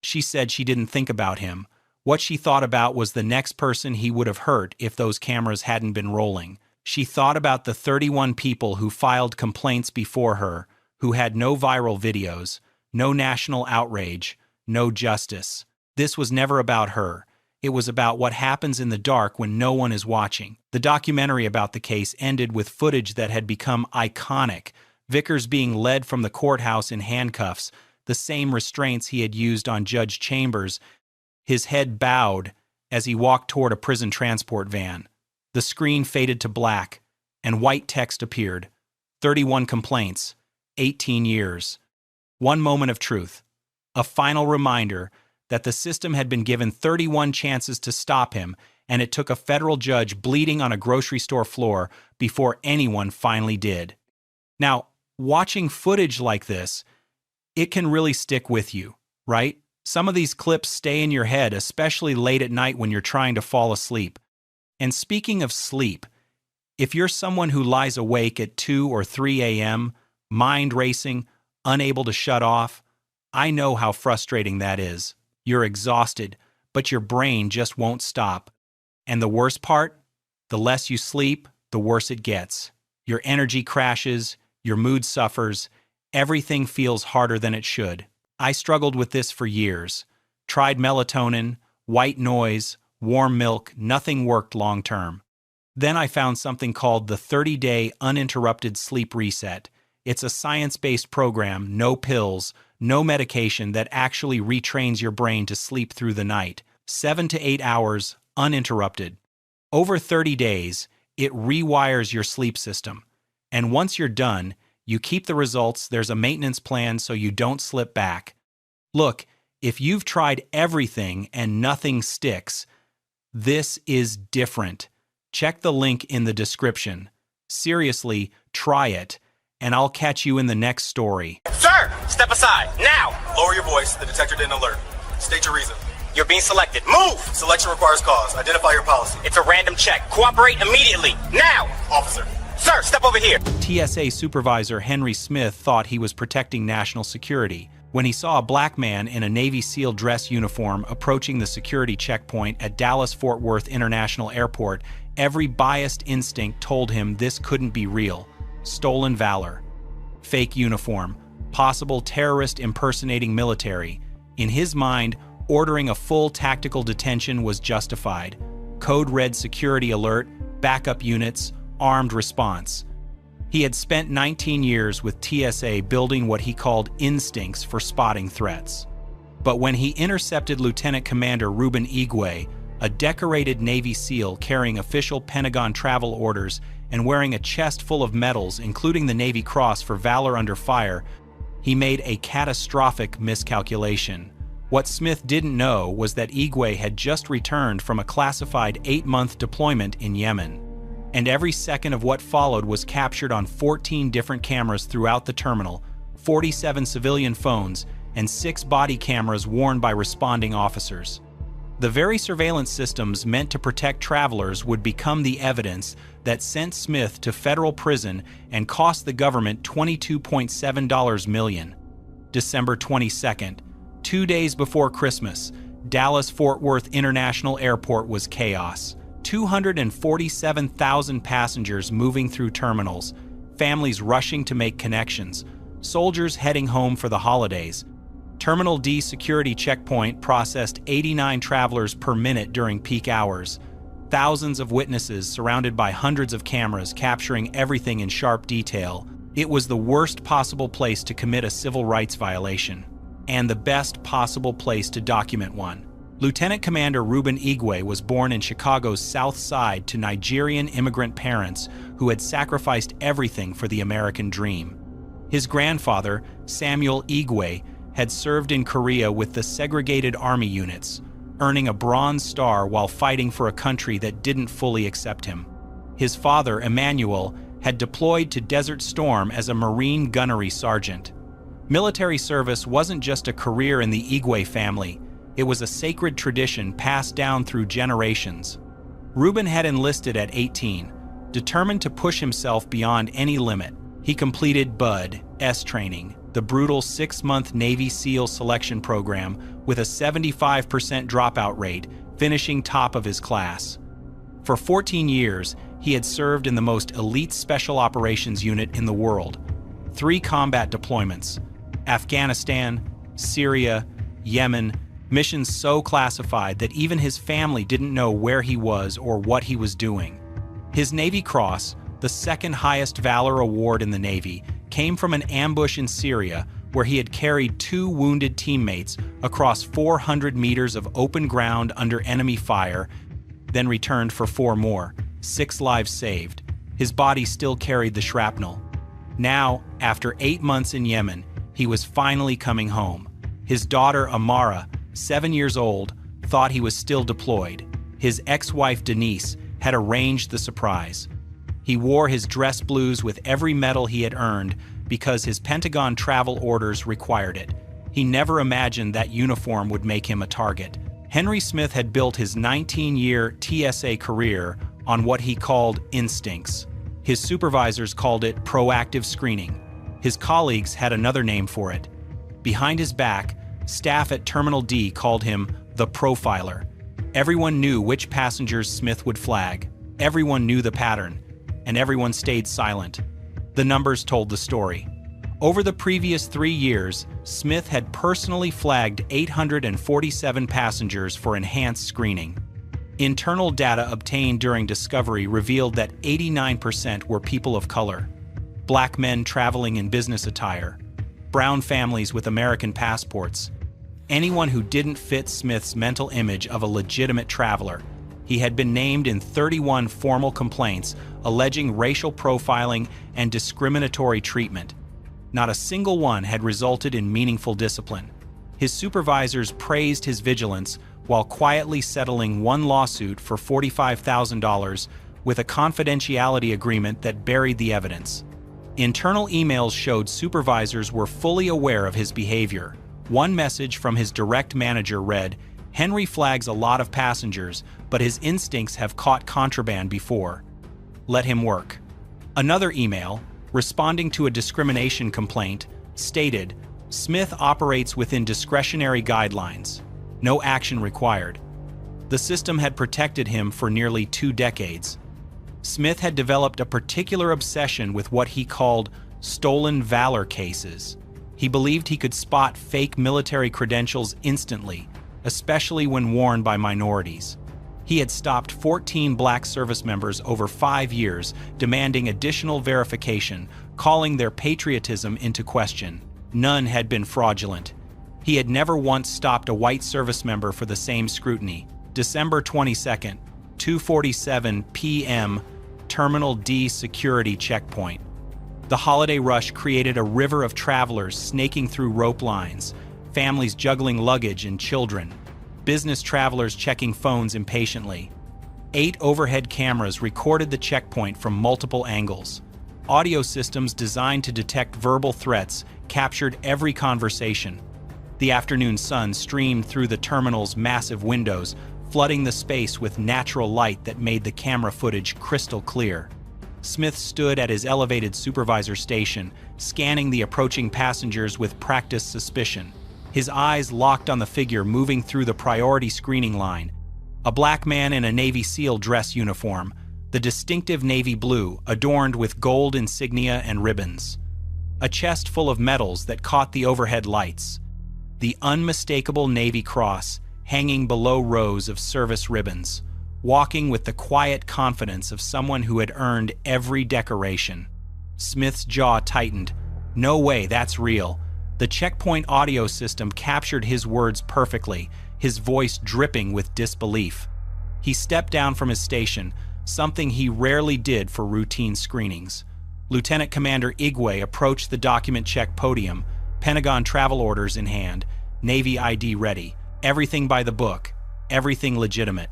She said she didn't think about him. What she thought about was the next person he would have hurt if those cameras hadn't been rolling. She thought about the 31 people who filed complaints before her, who had no viral videos, no national outrage, no justice. This was never about her. It was about what happens in the dark when no one is watching. The documentary about the case ended with footage that had become iconic. Vickers being led from the courthouse in handcuffs, the same restraints he had used on Judge Chambers, his head bowed as he walked toward a prison transport van. The screen faded to black, and white text appeared. 31 complaints, 18 years. One moment of truth. A final reminder that the system had been given 31 chances to stop him, and it took a federal judge bleeding on a grocery store floor before anyone finally did. Now, watching footage like this, it can really stick with you, right? Some of these clips stay in your head, especially late at night when you're trying to fall asleep. And speaking of sleep, if you're someone who lies awake at 2 or 3 a.m., mind racing, unable to shut off, I know how frustrating that is. You're exhausted, but your brain just won't stop. And the worst part? The less you sleep, the worse it gets. Your energy crashes, your mood suffers, everything feels harder than it should. I struggled with this for years. Tried melatonin, white noise, warm milk, nothing worked long term. Then I found something called the 30-Day Uninterrupted Sleep Reset. It's a science-based program, no pills, no medication, that actually retrains your brain to sleep through the night. 7 to 8 hours, uninterrupted. Over 30 days, it rewires your sleep system. And once you're done, you keep the results. There's a maintenance plan so you don't slip back. Look, if you've tried everything and nothing sticks, this is different. Check the link in the description. Seriously, try it, and I'll catch you in the next story. Sir, step aside, now! Lower your voice. The detector didn't alert. State your reason. You're being selected. Move! Selection requires cause. Identify your policy. It's a random check. Cooperate immediately, now! Officer. Sir, step over here. TSA Supervisor Henry Smith thought he was protecting national security when he saw a black man in a Navy SEAL dress uniform approaching the security checkpoint at Dallas-Fort Worth International Airport. Every biased instinct told him this couldn't be real. Stolen valor. Fake uniform. Possible terrorist impersonating military. In his mind, ordering a full tactical detention was justified. Code red security alert, backup units, armed response. He had spent 19 years with TSA building what he called instincts for spotting threats. But when he intercepted Lieutenant Commander Ruben Igwe, a decorated Navy SEAL carrying official Pentagon travel orders and wearing a chest full of medals, including the Navy Cross for valor under fire, he made a catastrophic miscalculation. What Smith didn't know was that Igwe had just returned from a classified 8-month deployment in Yemen. And every second of what followed was captured on 14 different cameras throughout the terminal, 47 civilian phones, and 6 body cameras worn by responding officers. The very surveillance systems meant to protect travelers would become the evidence that sent Smith to federal prison and cost the government $22.7 million. December 22nd, 2 days before Christmas, Dallas-Fort Worth International Airport was chaos. 247,000 passengers moving through terminals, families rushing to make connections, soldiers heading home for the holidays. Terminal D security checkpoint processed 89 travelers per minute during peak hours. Thousands of witnesses surrounded by hundreds of cameras capturing everything in sharp detail. It was the worst possible place to commit a civil rights violation, and the best possible place to document one. Lieutenant Commander Ruben Igwe was born in Chicago's South Side to Nigerian immigrant parents who had sacrificed everything for the American dream. His grandfather, Samuel Igwe, had served in Korea with the segregated army units, earning a Bronze Star while fighting for a country that didn't fully accept him. His father, Emmanuel, had deployed to Desert Storm as a Marine gunnery sergeant. Military service wasn't just a career in the Igwe family. It was a sacred tradition passed down through generations. Ruben had enlisted at 18, determined to push himself beyond any limit. He completed BUD/S training, the brutal 6-month Navy SEAL selection program with a 75% dropout rate, finishing top of his class. For 14 years, he had served in the most elite special operations unit in the world. 3 combat deployments: Afghanistan, Syria, Yemen, missions so classified that even his family didn't know where he was or what he was doing. His Navy Cross, the second highest valor award in the Navy, came from an ambush in Syria where he had carried 2 wounded teammates across 400 meters of open ground under enemy fire, then returned for 4 more. 6 lives saved. His body still carried the shrapnel. Now, after 8 months in Yemen, he was finally coming home. His daughter, Amara, 7 years old, thought he was still deployed. His ex-wife, Denise, had arranged the surprise. He wore his dress blues with every medal he had earned because his Pentagon travel orders required it. He never imagined that uniform would make him a target. Henry Smith had built his 19-year TSA career on what he called instincts. His supervisors called it proactive screening. His colleagues had another name for it. Behind his back, staff at Terminal D called him the profiler. Everyone knew which passengers Smith would flag. Everyone knew the pattern, and everyone stayed silent. The numbers told the story. Over the previous 3 years, Smith had personally flagged 847 passengers for enhanced screening. Internal data obtained during discovery revealed that 89% were people of color, black men traveling in business attire, brown families with American passports, anyone who didn't fit Smith's mental image of a legitimate traveler. He had been named in 31 formal complaints alleging racial profiling and discriminatory treatment. Not a single one had resulted in meaningful discipline. His supervisors praised his vigilance while quietly settling one lawsuit for $45,000 with a confidentiality agreement that buried the evidence. Internal emails showed supervisors were fully aware of his behavior. One message from his direct manager read, "Henry flags a lot of passengers, but his instincts have caught contraband before. Let him work." Another email, responding to a discrimination complaint, stated, "Smith operates within discretionary guidelines. No action required." The system had protected him for nearly 2 decades. Smith had developed a particular obsession with what he called stolen valor cases. He believed he could spot fake military credentials instantly, especially when worn by minorities. He had stopped 14 black service members over 5 years, demanding additional verification, calling their patriotism into question. None had been fraudulent. He had never once stopped a white service member for the same scrutiny. December 22nd, 2:47 p.m., Terminal D security checkpoint. The holiday rush created a river of travelers snaking through rope lines, families juggling luggage and children, business travelers checking phones impatiently. 8 overhead cameras recorded the checkpoint from multiple angles. Audio systems designed to detect verbal threats captured every conversation. The afternoon sun streamed through the terminal's massive windows, flooding the space with natural light that made the camera footage crystal clear. Smith stood at his elevated supervisor station, scanning the approaching passengers with practiced suspicion. His eyes locked on the figure moving through the priority screening line. A black man in a Navy SEAL dress uniform, the distinctive navy blue adorned with gold insignia and ribbons. A chest full of medals that caught the overhead lights. The unmistakable Navy cross hanging below rows of service ribbons, walking with the quiet confidence of someone who had earned every decoration. Smith's jaw tightened. No way, that's real. The checkpoint audio system captured his words perfectly, his voice dripping with disbelief. He stepped down from his station, something he rarely did for routine screenings. Lieutenant Commander Igwe approached the document check podium, Pentagon travel orders in hand, Navy ID ready, everything by the book, everything legitimate.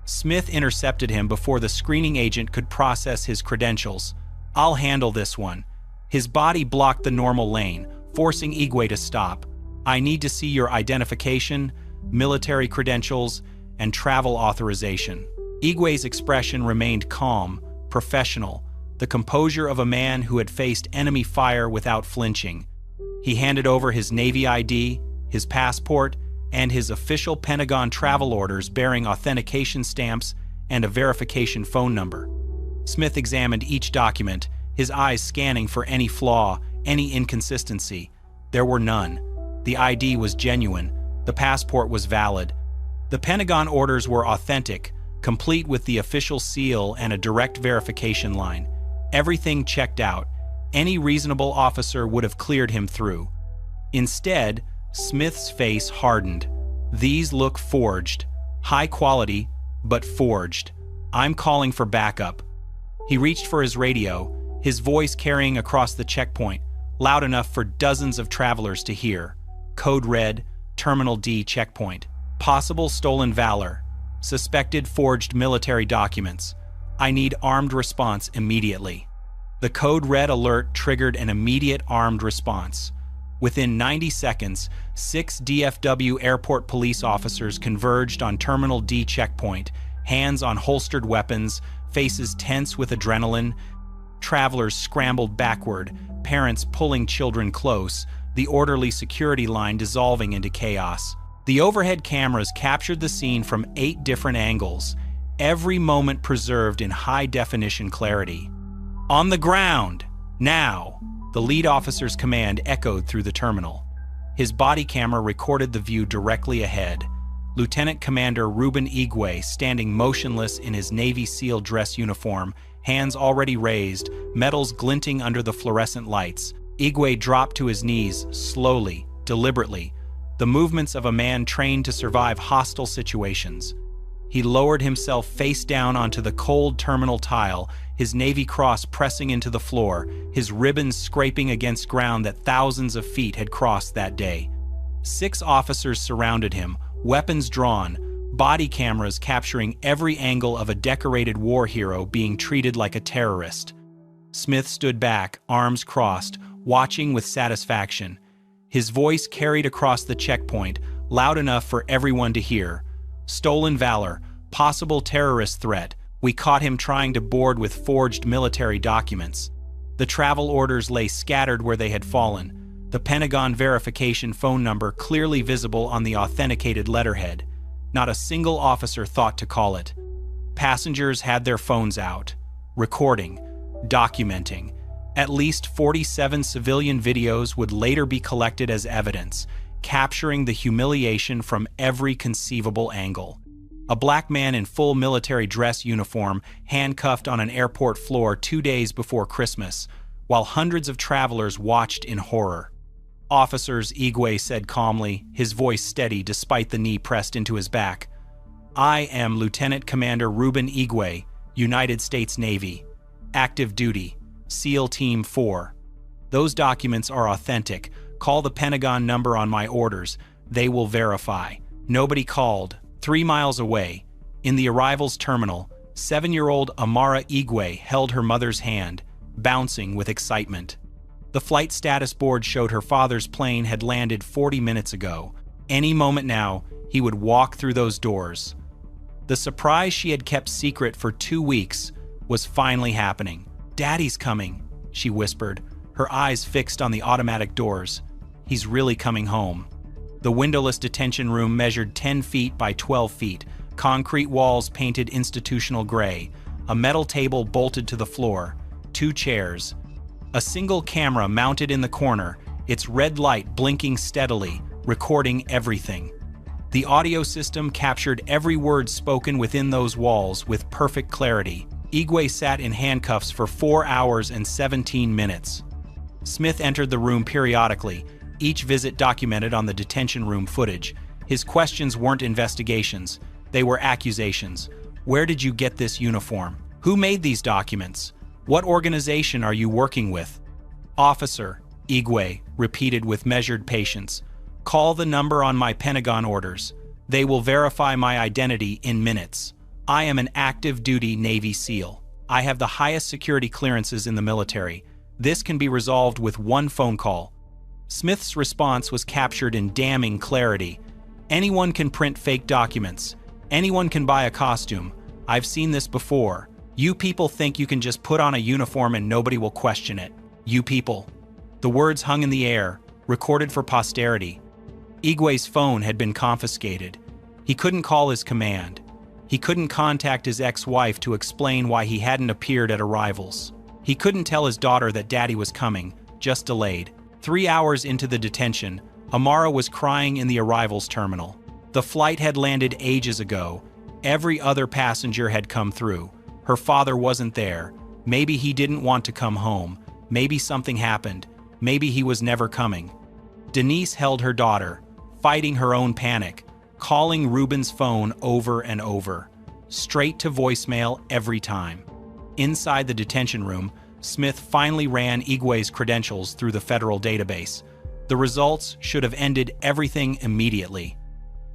Smith intercepted him before the screening agent could process his credentials. "I'll handle this one." His body blocked the normal lane, forcing Igwe to stop. "I need to see your identification, military credentials, and travel authorization." Igwe's expression remained calm, professional, the composure of a man who had faced enemy fire without flinching. He handed over his Navy ID, his passport, and his official Pentagon travel orders bearing authentication stamps and a verification phone number. Smith examined each document, his eyes scanning for any flaw, any inconsistency. There were none. The ID was genuine. The passport was valid. The Pentagon orders were authentic, complete with the official seal and a direct verification line. Everything checked out. Any reasonable officer would have cleared him through. Instead, Smith's face hardened. "These look forged. High quality, but forged. I'm calling for backup. He reached for his radio, his voice carrying across the checkpoint, loud enough for dozens of travelers to hear. Code red, Terminal D checkpoint. Possible stolen valor. Suspected forged military documents. I need armed response immediately. The code red alert triggered an immediate armed response. Within 90 seconds, 6 DFW airport police officers converged on Terminal D checkpoint, hands on holstered weapons, faces tense with adrenaline. Travelers scrambled backward, parents pulling children close, the orderly security line dissolving into chaos. The overhead cameras captured the scene from 8 different angles, every moment preserved in high-definition clarity. On the ground! Now! The lead officer's command echoed through the terminal. His body camera recorded the view directly ahead. Lieutenant Commander Ruben Igwe, standing motionless in his Navy SEAL dress uniform, hands already raised, metals glinting under the fluorescent lights. Igwe dropped to his knees, slowly, deliberately, the movements of a man trained to survive hostile situations. He lowered himself face down onto the cold terminal tile, his Navy cross pressing into the floor, his ribbons scraping against ground that thousands of feet had crossed that day. 6 officers surrounded him, weapons drawn, body cameras capturing every angle of a decorated war hero being treated like a terrorist. Smith stood back, arms crossed, watching with satisfaction. His voice carried across the checkpoint, loud enough for everyone to hear. Stolen valor, possible terrorist threat. We caught him trying to board with forged military documents. The travel orders lay scattered where they had fallen, the Pentagon verification phone number clearly visible on the authenticated letterhead. Not a single officer thought to call it. Passengers had their phones out, recording, documenting. At least 47 civilian videos would later be collected as evidence, capturing the humiliation from every conceivable angle. A black man in full military dress uniform handcuffed on an airport floor 2 days before Christmas, while hundreds of travelers watched in horror. Officers, Igwe said calmly, his voice steady despite the knee pressed into his back. I am Lieutenant Commander Ruben Igwe, United States Navy. Active duty. SEAL Team 4. Those documents are authentic. Call the Pentagon number on my orders. They will verify. Nobody called. 3 miles away, in the arrivals terminal, 7-year-old Amara Igwe held her mother's hand, bouncing with excitement. The flight status board showed her father's plane had landed 40 minutes ago. Any moment now, he would walk through those doors. The surprise she had kept secret for 2 weeks was finally happening. Daddy's coming, she whispered, her eyes fixed on the automatic doors. He's really coming home. The windowless detention room measured 10 feet by 12 feet, concrete walls painted institutional gray, a metal table bolted to the floor, 2 chairs, a single camera mounted in the corner, its red light blinking steadily, recording everything. The audio system captured every word spoken within those walls with perfect clarity. Igwe sat in handcuffs for 4 hours and 17 minutes. Smith entered the room periodically, each visit documented on the detention room footage. His questions weren't investigations, they were accusations. Where did you get this uniform? Who made these documents? What organization are you working with? Officer, Igwe repeated with measured patience. Call the number on my Pentagon orders. They will verify my identity in minutes. I am an active duty Navy SEAL. I have the highest security clearances in the military. This can be resolved with 1 phone call. Smith's response was captured in damning clarity. Anyone can print fake documents. Anyone can buy a costume. I've seen this before. You people think you can just put on a uniform and nobody will question it. You people. The words hung in the air, recorded for posterity. Igwe's phone had been confiscated. He couldn't call his command. He couldn't contact his ex-wife to explain why he hadn't appeared at arrivals. He couldn't tell his daughter that Daddy was coming, just delayed. 3 hours into the detention, Amara was crying in the arrivals terminal. The flight had landed ages ago. Every other passenger had come through. Her father wasn't there. Maybe he didn't want to come home. Maybe something happened. Maybe he was never coming. Denise held her daughter, fighting her own panic, calling Ruben's phone over and over. straight to voicemail every time. Inside the detention room, Smith finally ran Igwe's credentials through the federal database. The results should have ended everything immediately.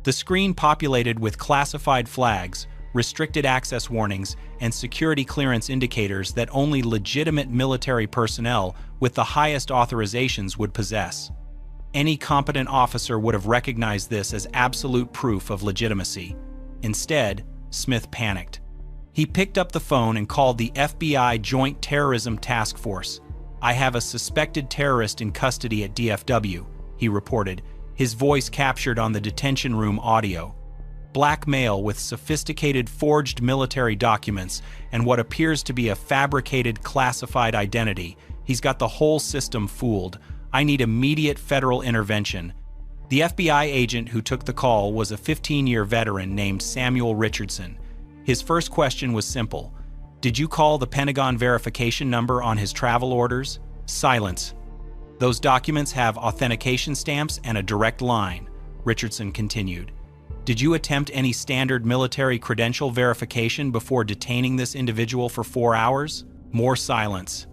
The screen populated with classified flags, restricted access warnings, and security clearance indicators that only legitimate military personnel with the highest authorizations would possess. Any competent officer would have recognized this as absolute proof of legitimacy. Instead, Smith panicked. He picked up the phone and called the FBI Joint Terrorism Task Force. "I have a suspected terrorist in custody at DFW," he reported, his voice captured on the detention room audio. Black male with sophisticated forged military documents and what appears to be a fabricated classified identity. He's got the whole system fooled. I need immediate federal intervention. The FBI agent who took the call was a 15-year veteran named Samuel Richardson. His first question was simple. "Did you call the Pentagon verification number on his travel orders?" Silence. "Those documents have authentication stamps and a direct line," Richardson continued. "Did you attempt any standard military credential verification before detaining this individual for 4 hours?" More silence.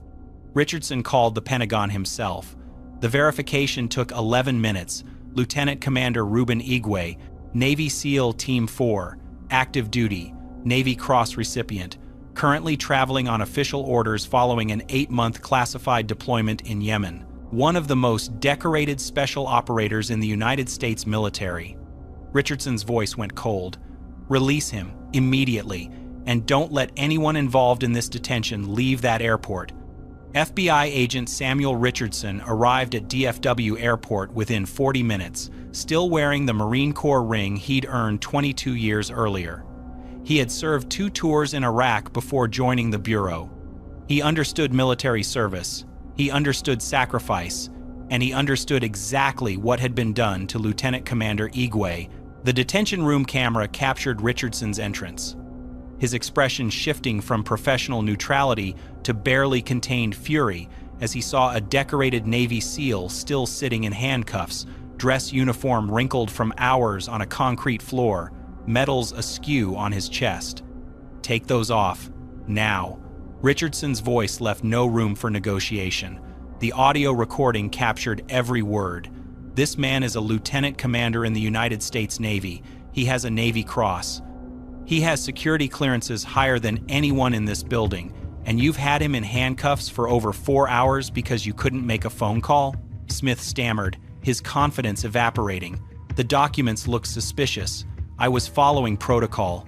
Richardson called the Pentagon himself. The verification took 11 minutes. Lieutenant Commander Reuben Igwe, Navy SEAL Team 4, active duty, Navy Cross recipient, currently traveling on official orders following an 8-month classified deployment in Yemen. One of the most decorated special operators in the United States military. Richardson's voice went cold. "Release him, immediately, and don't let anyone involved in this detention leave that airport." FBI agent Samuel Richardson arrived at DFW Airport within 40 minutes, still wearing the Marine Corps ring he'd earned 22 years earlier. He had served 2 tours in Iraq before joining the Bureau. He understood military service, he understood sacrifice, and he understood exactly what had been done to Lieutenant Commander Igwe. The detention room camera captured Richardson's entrance, his expression shifting from professional neutrality to barely contained fury as he saw a decorated Navy SEAL still sitting in handcuffs, dress uniform wrinkled from hours on a concrete floor, medals askew on his chest. "Take those off, now." Richardson's voice left no room for negotiation. The audio recording captured every word. "This man is a lieutenant commander in the United States Navy. He has a Navy Cross. He has security clearances higher than anyone in this building, and you've had him in handcuffs for over 4 hours because you couldn't make a phone call?" Smith stammered, his confidence evaporating. "The documents look suspicious. I was following protocol."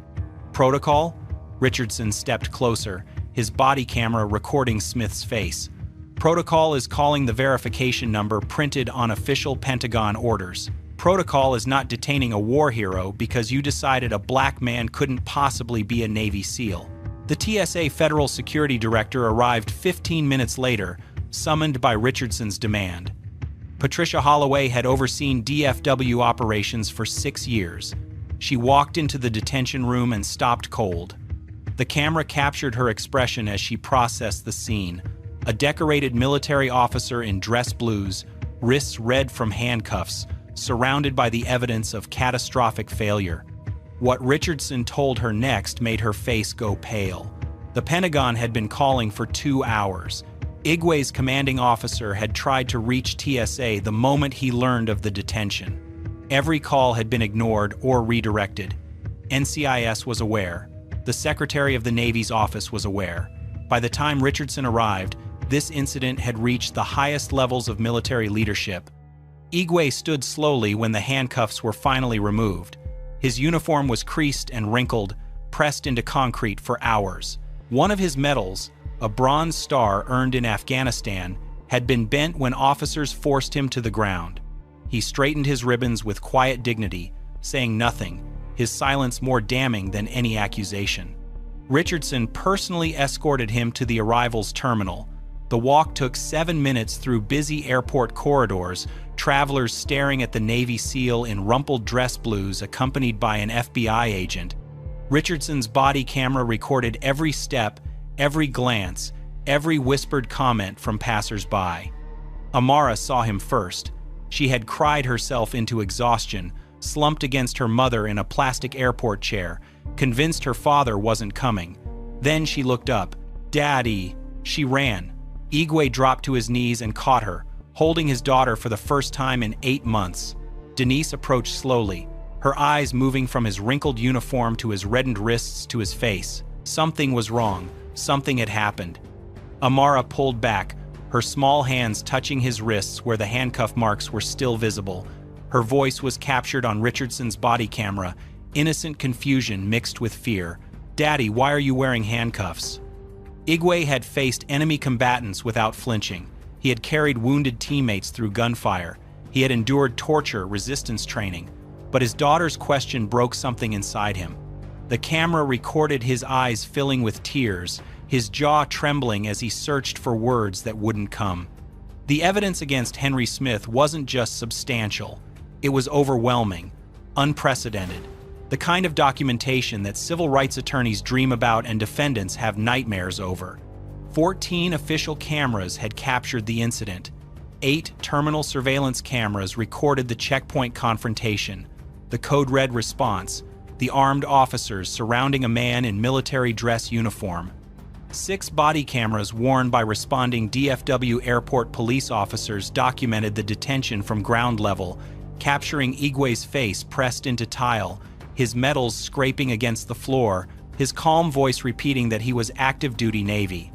"Protocol?" Richardson stepped closer, his body camera recording Smith's face. "Protocol is calling the verification number printed on official Pentagon orders. Protocol is not detaining a war hero because you decided a black man couldn't possibly be a Navy SEAL." The TSA Federal Security Director arrived 15 minutes later, summoned by Richardson's demand. Patricia Holloway had overseen DFW operations for 6 years. She walked into the detention room and stopped cold. The camera captured her expression as she processed the scene. A decorated military officer in dress blues, wrists red from handcuffs, surrounded by the evidence of catastrophic failure. What Richardson told her next made her face go pale. The Pentagon had been calling for 2 hours. Igwe's commanding officer had tried to reach TSA the moment he learned of the detention. Every call had been ignored or redirected. NCIS was aware. The Secretary of the Navy's office was aware. By the time Richardson arrived, this incident had reached the highest levels of military leadership. Igwe stood slowly when the handcuffs were finally removed. His uniform was creased and wrinkled, pressed into concrete for hours. One of his medals, a Bronze Star earned in Afghanistan, had been bent when officers forced him to the ground. He straightened his ribbons with quiet dignity, saying nothing, his silence more damning than any accusation. Richardson personally escorted him to the arrivals terminal. The walk took 7 minutes through busy airport corridors, travelers staring at the Navy SEAL in rumpled dress blues accompanied by an FBI agent. Richardson's body camera recorded every step, every glance, every whispered comment from passers-by. Amara saw him first. She had cried herself into exhaustion, slumped against her mother in a plastic airport chair, convinced her father wasn't coming. Then she looked up. "Daddy!" She ran. Igwe dropped to his knees and caught her, holding his daughter for the first time in 8 months. Denise approached slowly, her eyes moving from his wrinkled uniform to his reddened wrists to his face. Something was wrong. Something had happened. Amara pulled back, her small hands touching his wrists where the handcuff marks were still visible. Her voice was captured on Richardson's body camera, innocent confusion mixed with fear. "Daddy, why are you wearing handcuffs?" Igwe had faced enemy combatants without flinching. He had carried wounded teammates through gunfire. He had endured torture, resistance training. But his daughter's question broke something inside him. The camera recorded his eyes filling with tears, his jaw trembling as he searched for words that wouldn't come. The evidence against Henry Smith wasn't just substantial. It was overwhelming, unprecedented. The kind of documentation that civil rights attorneys dream about and defendants have nightmares over. 14 official cameras had captured the incident. 8 terminal surveillance cameras recorded the checkpoint confrontation, the code red response, the armed officers surrounding a man in military dress uniform. 6 body cameras worn by responding DFW airport police officers documented the detention from ground level, capturing Igwe's face pressed into tile, his medals scraping against the floor, his calm voice repeating that he was active duty Navy.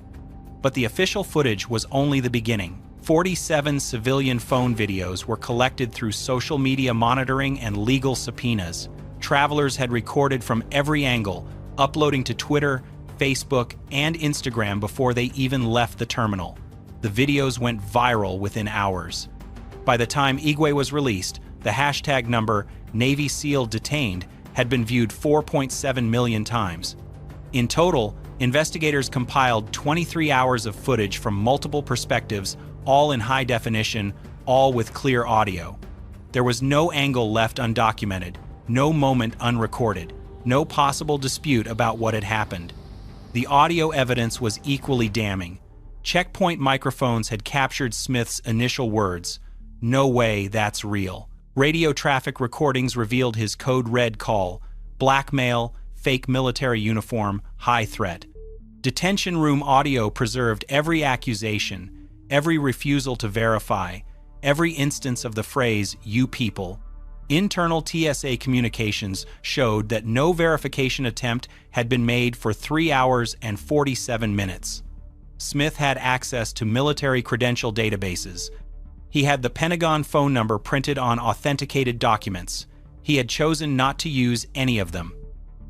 But the official footage was only the beginning. 47 civilian phone videos were collected through social media monitoring and legal subpoenas. Travelers had recorded from every angle, uploading to Twitter, Facebook, and Instagram before they even left the terminal. The videos went viral within hours. By the time Igwe was released, the hashtag number Navy SEAL detained had been viewed 4.7 million times. In total, investigators compiled 23 hours of footage from multiple perspectives, all in high definition, all with clear audio. There was no angle left undocumented, no moment unrecorded, no possible dispute about what had happened. The audio evidence was equally damning. Checkpoint microphones had captured Smith's initial words, "No way, that's real." Radio traffic recordings revealed his code red call, blackmail, fake military uniform, high threat. Detention room audio preserved every accusation, every refusal to verify, every instance of the phrase, "you people." Internal TSA communications showed that no verification attempt had been made for 3 hours and 47 minutes. Smith had access to military credential databases. He had the Pentagon phone number printed on authenticated documents. He had chosen not to use any of them.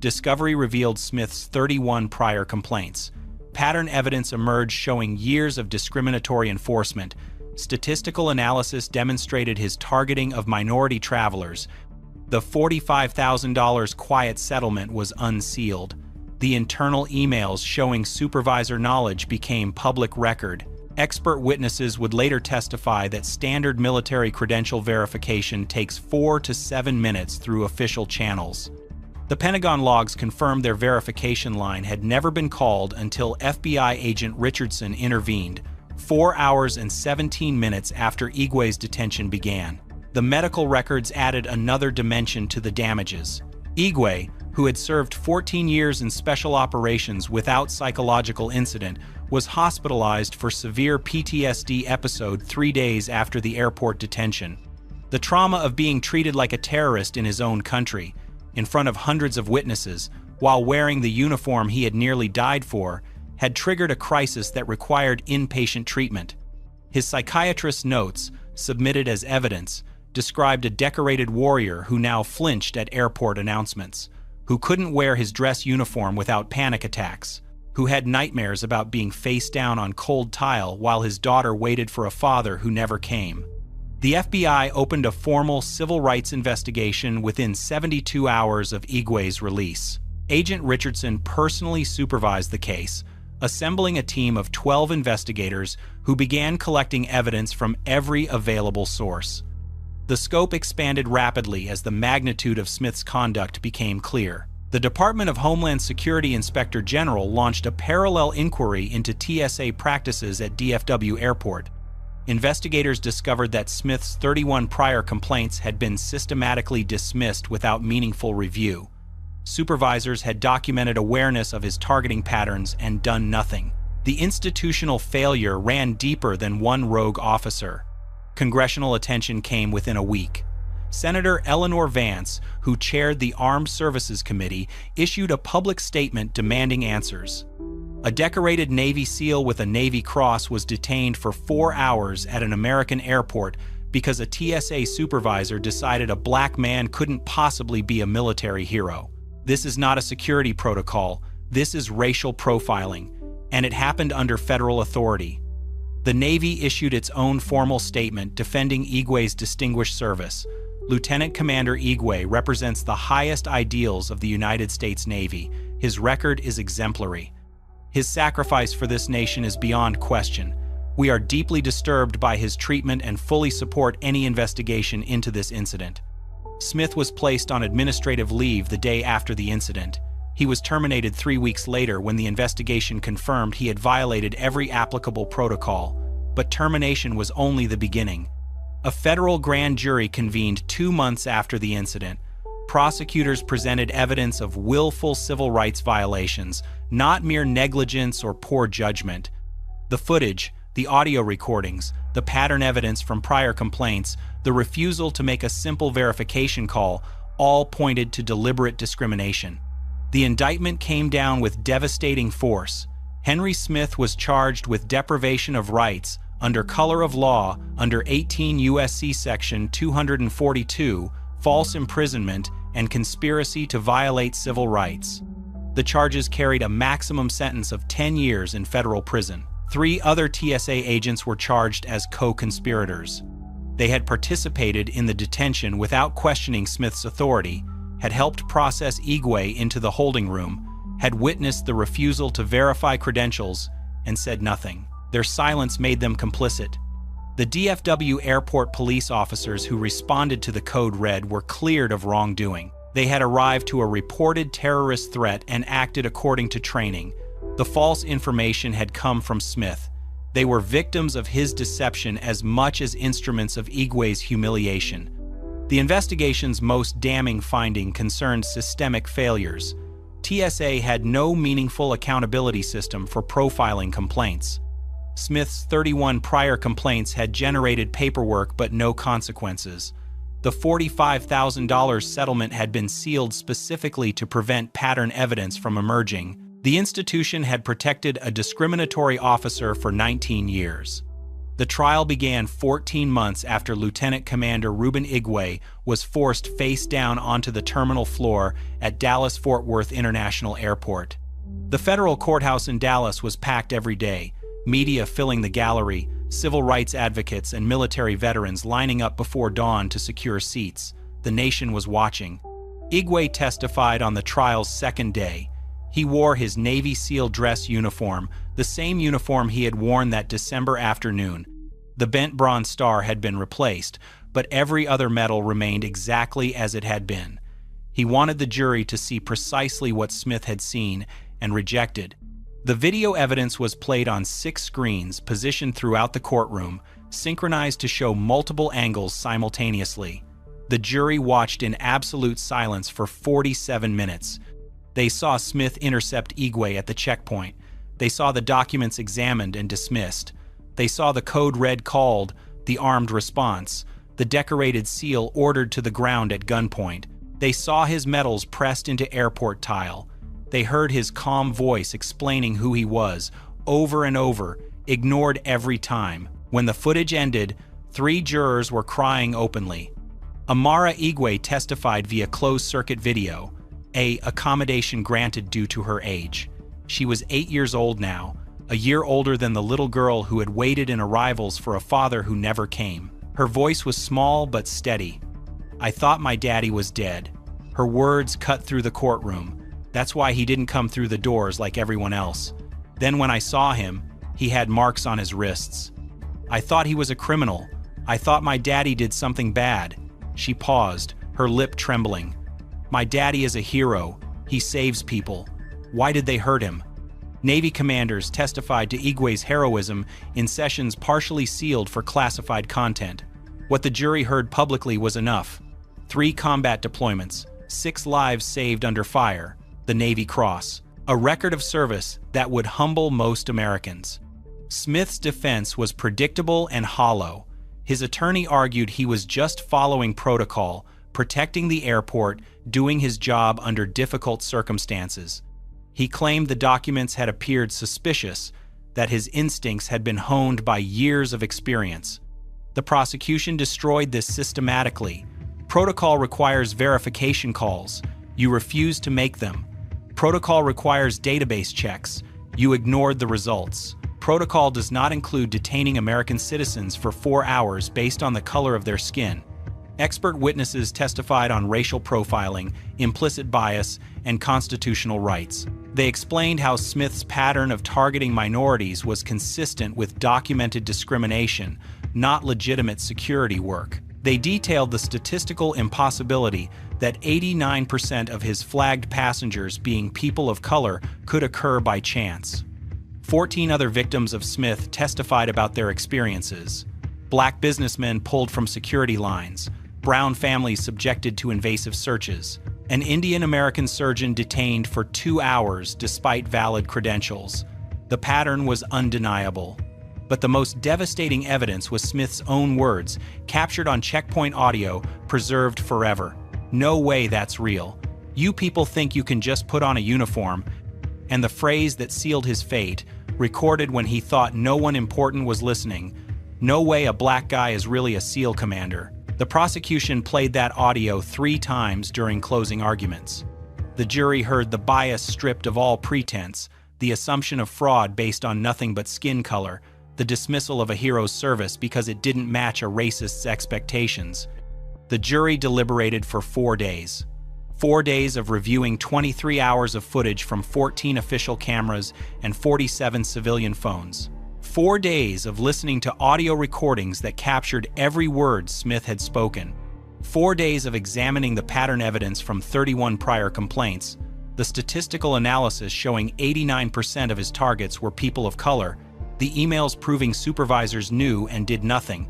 Discovery revealed Smith's 31 prior complaints. Pattern evidence emerged showing years of discriminatory enforcement. Statistical analysis demonstrated his targeting of minority travelers. The $45,000 quiet settlement was unsealed. The internal emails showing supervisor knowledge became public record. Expert witnesses would later testify that standard military credential verification takes 4 to 7 minutes through official channels. The Pentagon logs confirmed their verification line had never been called until FBI agent Richardson intervened, 4 hours and 17 minutes after Igwe's detention began. The medical records added another dimension to the damages. Igwe, who had served 14 years in special operations without psychological incident, was hospitalized for severe PTSD episode 3 days after the airport detention. The trauma of being treated like a terrorist in his own country, in front of hundreds of witnesses, while wearing the uniform he had nearly died for, had triggered a crisis that required inpatient treatment. His psychiatrist's notes, submitted as evidence, described a decorated warrior who now flinched at airport announcements, who couldn't wear his dress uniform without panic attacks, who had nightmares about being face down on cold tile while his daughter waited for a father who never came. The FBI opened a formal civil rights investigation within 72 hours of Igwe's release. Agent Richardson personally supervised the case, assembling a team of 12 investigators who began collecting evidence from every available source. The scope expanded rapidly as the magnitude of Smith's conduct became clear. The Department of Homeland Security Inspector General launched a parallel inquiry into TSA practices at DFW Airport. investigators discovered that Smith's 31 prior complaints had been systematically dismissed without meaningful review. Supervisors had documented awareness of his targeting patterns and done nothing. The institutional failure ran deeper than one rogue officer. Congressional attention came within a week. Senator Eleanor Vance, who chaired the Armed Services Committee, issued a public statement demanding answers. A decorated Navy SEAL with a Navy Cross was detained for 4 hours at an American airport because a TSA supervisor decided a black man couldn't possibly be a military hero. This is not a security protocol, this is racial profiling, and it happened under federal authority. The Navy issued its own formal statement defending Igwe's distinguished service. Lieutenant Commander Igwe represents the highest ideals of the United States Navy. His record is exemplary. His sacrifice for this nation is beyond question. We are deeply disturbed by his treatment and fully support any investigation into this incident. Smith was placed on administrative leave the day after the incident. He was terminated 3 weeks later when the investigation confirmed he had violated every applicable protocol. But termination was only the beginning. A federal grand jury convened 2 months after the incident. Prosecutors presented evidence of willful civil rights violations, not mere negligence or poor judgment. The footage, the audio recordings, the pattern evidence from prior complaints, the refusal to make a simple verification call, all pointed to deliberate discrimination. The indictment came down with devastating force. Henry Smith was charged with deprivation of rights under color of law under 18 U.S.C. Section 242, false imprisonment, and conspiracy to violate civil rights. The charges carried a maximum sentence of 10 years in federal prison. 3 other TSA agents were charged as co-conspirators. They had participated in the detention without questioning Smith's authority, had helped process Igwe into the holding room, had witnessed the refusal to verify credentials, and said nothing. Their silence made them complicit. The DFW airport police officers who responded to the code red were cleared of wrongdoing. They had arrived to a reported terrorist threat and acted according to training. The false information had come from Smith. They were victims of his deception as much as instruments of Igwe's humiliation. The investigation's most damning finding concerned systemic failures. TSA had no meaningful accountability system for profiling complaints. Smith's 31 prior complaints had generated paperwork but no consequences. The $45,000 settlement had been sealed specifically to prevent pattern evidence from emerging. The institution had protected a discriminatory officer for 19 years. The trial began 14 months after Lieutenant Commander Reuben Igwe was forced face down onto the terminal floor at Dallas-Fort Worth International Airport. The federal courthouse in Dallas was packed every day, media filling the gallery, civil rights advocates and military veterans lining up before dawn to secure seats. The nation was watching. Igwe testified on the trial's second day. He wore his Navy SEAL dress uniform, the same uniform he had worn that December afternoon. The bent Bronze Star had been replaced, but every other medal remained exactly as it had been. He wanted the jury to see precisely what Smith had seen and rejected. The video evidence was played on 6 screens positioned throughout the courtroom, synchronized to show multiple angles simultaneously. The jury watched in absolute silence for 47 minutes. They saw Smith intercept Igwe at the checkpoint. They saw the documents examined and dismissed. They saw the code red called, the armed response, the decorated SEAL ordered to the ground at gunpoint. They saw his medals pressed into airport tile. They heard his calm voice explaining who he was, over and over, ignored every time. When the footage ended, 3 jurors were crying openly. Amara Igwe testified via closed-circuit video, an accommodation granted due to her age. She was 8 years old now, a year older than the little girl who had waited in arrivals for a father who never came. Her voice was small but steady. "I thought my daddy was dead." Her words cut through the courtroom. That's why he didn't come through the doors like everyone else. Then when I saw him, he had marks on his wrists. "I thought he was a criminal. I thought my daddy did something bad." She paused, her lip trembling. "My daddy is a hero. He saves people. Why did they hurt him?" Navy commanders testified to Igwe's heroism in sessions partially sealed for classified content. What the jury heard publicly was enough. 3 combat deployments, 6 lives saved under fire, the Navy Cross, a record of service that would humble most Americans. Smith's defense was predictable and hollow. His attorney argued he was just following protocol, protecting the airport, doing his job under difficult circumstances. He claimed the documents had appeared suspicious, that his instincts had been honed by years of experience. The prosecution destroyed this systematically. Protocol requires verification calls. You refused to make them. Protocol requires database checks. You ignored the results. Protocol does not include detaining American citizens for 4 hours based on the color of their skin. Expert witnesses testified on racial profiling, implicit bias, and constitutional rights. They explained how Smith's pattern of targeting minorities was consistent with documented discrimination, not legitimate security work. They detailed the statistical impossibility that 89% of his flagged passengers being people of color could occur by chance. 14 other victims of Smith testified about their experiences. Black businessmen pulled from security lines, brown families subjected to invasive searches, an Indian-American surgeon detained for 2 hours despite valid credentials. The pattern was undeniable. But the most devastating evidence was Smith's own words, captured on checkpoint audio, preserved forever. "No way that's real. You people think you can just put on a uniform," and the phrase that sealed his fate, recorded when he thought no one important was listening, "No way a black guy is really a SEAL commander." The prosecution played that audio 3 times during closing arguments. The jury heard the bias stripped of all pretense, the assumption of fraud based on nothing but skin color, the dismissal of a hero's service because it didn't match a racist's expectations. The jury deliberated for 4 days. 4 days of reviewing 23 hours of footage from 14 official cameras and 47 civilian phones. 4 days of listening to audio recordings that captured every word Smith had spoken. 4 days of examining the pattern evidence from 31 prior complaints, the statistical analysis showing 89% of his targets were people of color, the emails proving supervisors knew and did nothing.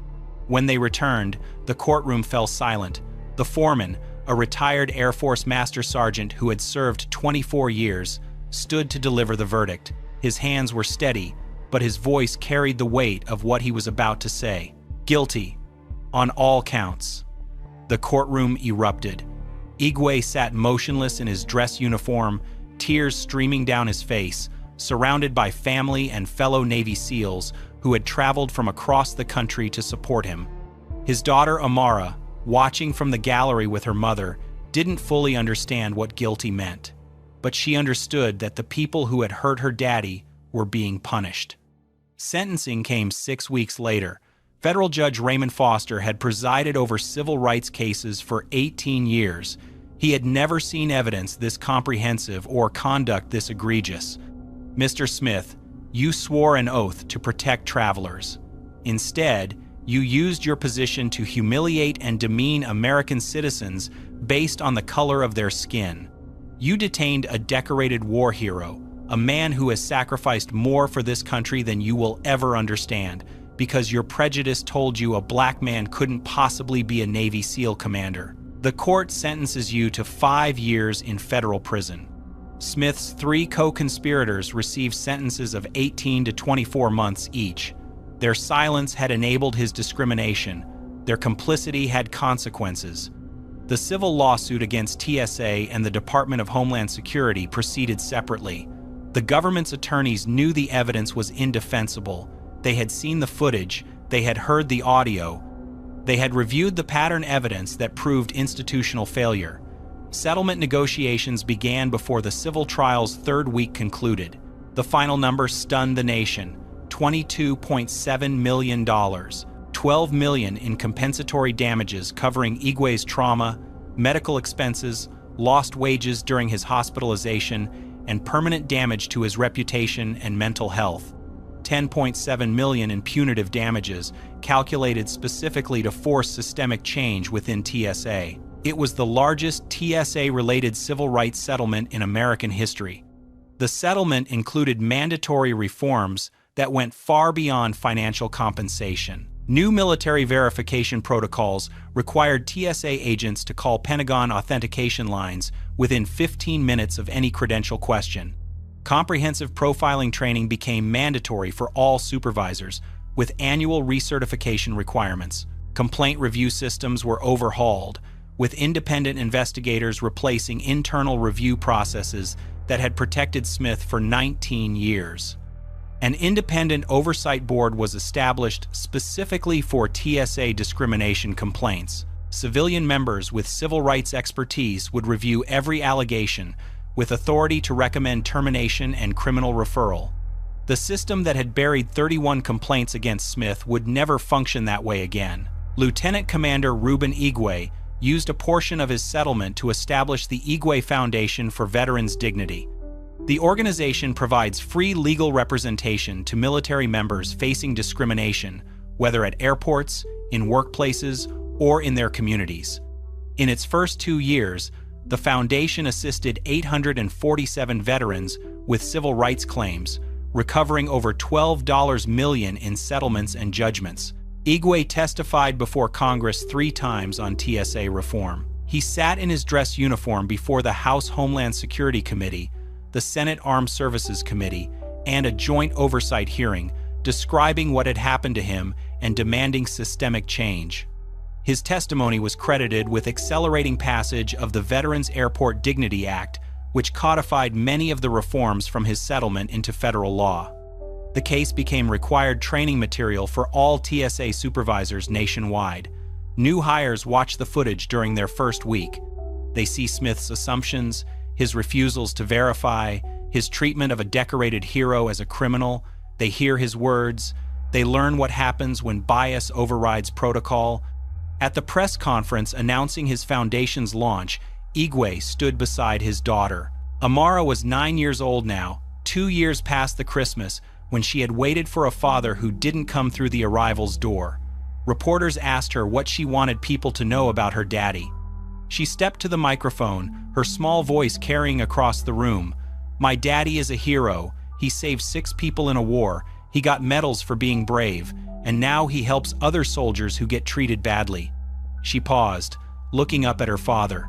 When they returned, the courtroom fell silent. The foreman, a retired Air Force Master Sergeant who had served 24 years, stood to deliver the verdict. His hands were steady, but his voice carried the weight of what he was about to say. Guilty. On all counts. The courtroom erupted. Igwe sat motionless in his dress uniform, tears streaming down his face, surrounded by family and fellow Navy SEALs who had traveled from across the country to support him. His daughter Amara, watching from the gallery with her mother, didn't fully understand what guilty meant, but she understood that the people who had hurt her daddy were being punished. Sentencing came 6 weeks later. Federal Judge Raymond Foster had presided over civil rights cases for 18 years. He had never seen evidence this comprehensive or conduct this egregious. "Mr. Smith, you swore an oath to protect travelers. Instead, you used your position to humiliate and demean American citizens based on the color of their skin. You detained a decorated war hero, a man who has sacrificed more for this country than you will ever understand, because your prejudice told you a black man couldn't possibly be a Navy SEAL commander. The court sentences you to 5 years in federal prison." Smith's 3 co-conspirators received sentences of 18 to 24 months each. Their silence had enabled his discrimination. Their complicity had consequences. The civil lawsuit against TSA and the Department of Homeland Security proceeded separately. The government's attorneys knew the evidence was indefensible. They had seen the footage, they had heard the audio, they had reviewed the pattern evidence that proved institutional failure. Settlement negotiations began before the civil trial's 3rd week concluded. The final number stunned the nation: $22.7 million, $12 million in compensatory damages covering Igwe's trauma, medical expenses, lost wages during his hospitalization, and permanent damage to his reputation and mental health. $10.7 million in punitive damages, calculated specifically to force systemic change within TSA. It was the largest TSA-related civil rights settlement in American history. The settlement included mandatory reforms that went far beyond financial compensation. New military verification protocols required TSA agents to call Pentagon authentication lines within 15 minutes of any credential question. Comprehensive profiling training became mandatory for all supervisors, with annual recertification requirements. Complaint review systems were overhauled, with independent investigators replacing internal review processes that had protected Smith for 19 years. An independent oversight board was established specifically for TSA discrimination complaints. Civilian members with civil rights expertise would review every allegation, with authority to recommend termination and criminal referral. The system that had buried 31 complaints against Smith would never function that way again. Lieutenant Commander Ruben Igwe used a portion of his settlement to establish the Igwe Foundation for Veterans Dignity. The organization provides free legal representation to military members facing discrimination, whether at airports, in workplaces, or in their communities. In its first 2 years, the foundation assisted 847 veterans with civil rights claims, recovering over $12 million in settlements and judgments. Igwe testified before Congress 3 times on TSA reform. He sat in his dress uniform before the House Homeland Security Committee, the Senate Armed Services Committee, and a joint oversight hearing, describing what had happened to him and demanding systemic change. His testimony was credited with accelerating passage of the Veterans Airport Dignity Act, which codified many of the reforms from his settlement into federal law. The case became required training material for all TSA supervisors nationwide. New hires watch the footage during their first week. They see Smith's assumptions, his refusals to verify, his treatment of a decorated hero as a criminal. They hear his words. They learn what happens when bias overrides protocol. At the press conference announcing his foundation's launch, Igwe stood beside his daughter. Amara was 9 years old now, 2 years past the Christmas when she had waited for a father who didn't come through the arrival's door. Reporters asked her what she wanted people to know about her daddy. She stepped to the microphone, her small voice carrying across the room. "My daddy is a hero. He saved 6 people in a war. He got medals for being brave, and now he helps other soldiers who get treated badly." She paused, looking up at her father.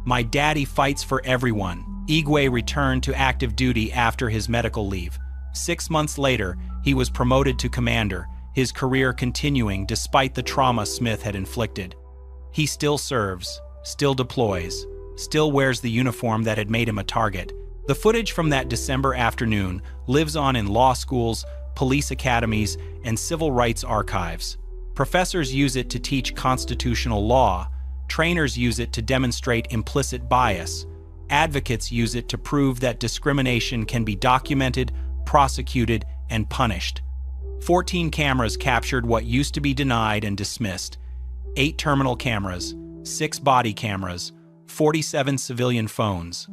"My daddy fights for everyone." Igwe returned to active duty after his medical leave. 6 months later, he was promoted to commander, his career continuing despite the trauma Smith had inflicted. He still serves, still deploys, still wears the uniform that had made him a target. The footage from that December afternoon lives on in law schools, police academies, and civil rights archives. Professors use it to teach constitutional law. Trainers use it to demonstrate implicit bias. Advocates use it to prove that discrimination can be documented, prosecuted, and punished. 14 cameras captured what used to be denied and dismissed. 8 terminal cameras, 6 body cameras, 47 civilian phones.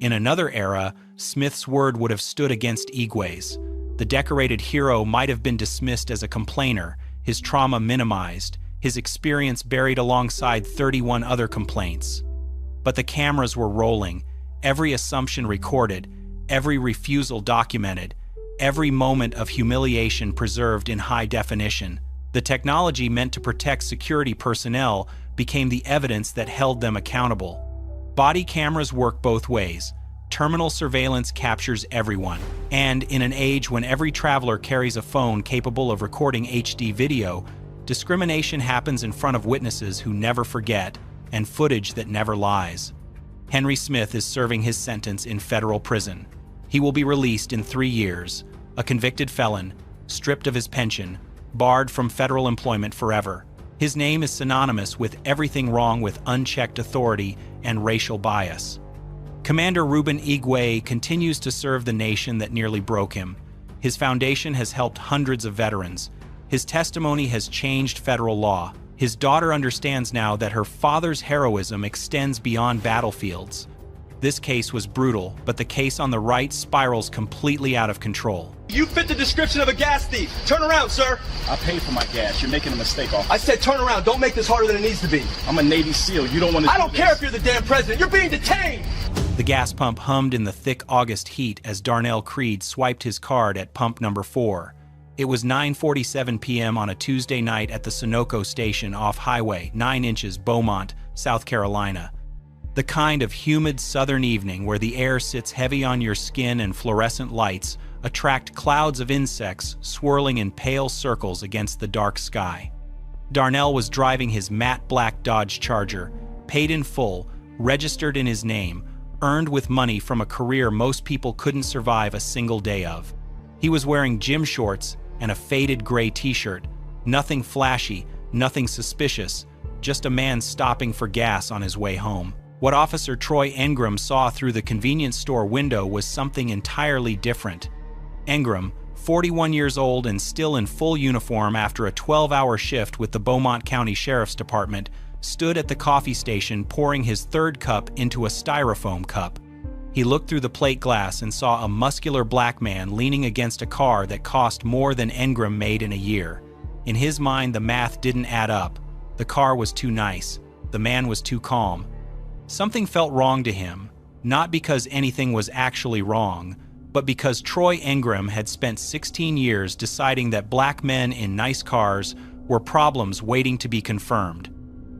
In another era, Smith's word would have stood against Igwe's. The decorated hero might have been dismissed as a complainer, his trauma minimized, his experience buried alongside 31 other complaints. But the cameras were rolling, every assumption recorded, every refusal documented, every moment of humiliation preserved in high definition. The technology meant to protect security personnel became the evidence that held them accountable. Body cameras work both ways. Terminal surveillance captures everyone. And in an age when every traveler carries a phone capable of recording HD video, discrimination happens in front of witnesses who never forget and footage that never lies. Henry Smith is serving his sentence in federal prison. He will be released in 3 years, a convicted felon, stripped of his pension, barred from federal employment forever. His name is synonymous with everything wrong with unchecked authority and racial bias. Commander Ruben Igwe continues to serve the nation that nearly broke him. His foundation has helped hundreds of veterans. His testimony has changed federal law. His daughter understands now that her father's heroism extends beyond battlefields. This case was brutal, but the case on the right spirals completely out of control. You fit the description of a gas thief. Turn around, sir. I paid for my gas. You're making a mistake, officer. I said turn around. Don't make this harder than it needs to be. I'm a Navy SEAL. You don't want to I don't care if you're the damn president. You're being detained. The gas pump hummed in the thick August heat as Darnell Creed swiped his card at pump number 4. It was 9:47 p.m. on a Tuesday night at the Sunoco station off Highway 9 inches, Beaumont, South Carolina. The kind of humid southern evening where the air sits heavy on your skin and fluorescent lights attract clouds of insects swirling in pale circles against the dark sky. Darnell was driving his matte black Dodge Charger, paid in full, registered in his name, earned with money from a career most people couldn't survive a single day of. He was wearing gym shorts and a faded gray t-shirt. Nothing flashy, nothing suspicious, just a man stopping for gas on his way home. What Officer Troy Engram saw through the convenience store window was something entirely different. Engram, 41 years old and still in full uniform after a 12-hour shift with the Beaumont County Sheriff's Department, stood at the coffee station pouring his third cup into a styrofoam cup. He looked through the plate glass and saw a muscular black man leaning against a car that cost more than Engram made in a year. In his mind, the math didn't add up. The car was too nice. The man was too calm. Something felt wrong to him, not because anything was actually wrong, but because Troy Engram had spent 16 years deciding that black men in nice cars were problems waiting to be confirmed.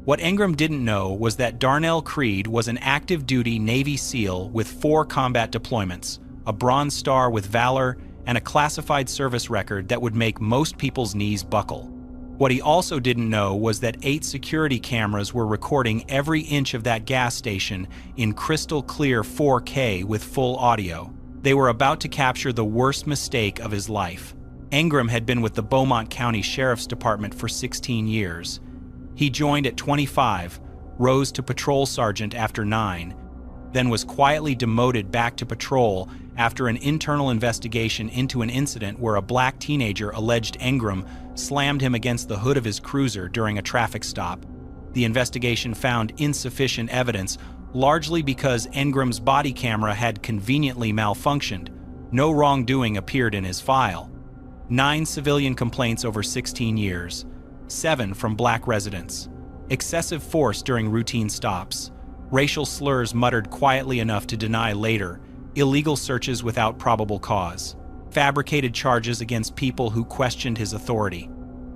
What Engram didn't know was that Darnell Creed was an active-duty Navy SEAL with 4 combat deployments, a Bronze Star with Valor, and a classified service record that would make most people's knees buckle. What he also didn't know was that 8 security cameras were recording every inch of that gas station in crystal clear 4K with full audio. They were about to capture the worst mistake of his life. Engram had been with the Beaumont County Sheriff's Department for 16 years. He joined at 25, rose to patrol sergeant after 9, then was quietly demoted back to patrol after an internal investigation into an incident where a black teenager alleged Engram slammed him against the hood of his cruiser during a traffic stop. The investigation found insufficient evidence, largely because Engram's body camera had conveniently malfunctioned. No wrongdoing appeared in his file. 9 civilian complaints over 16 years, 7 from black residents. Excessive force during routine stops. Racial slurs muttered quietly enough to deny later. Illegal searches without probable cause. Fabricated charges against people who questioned his authority.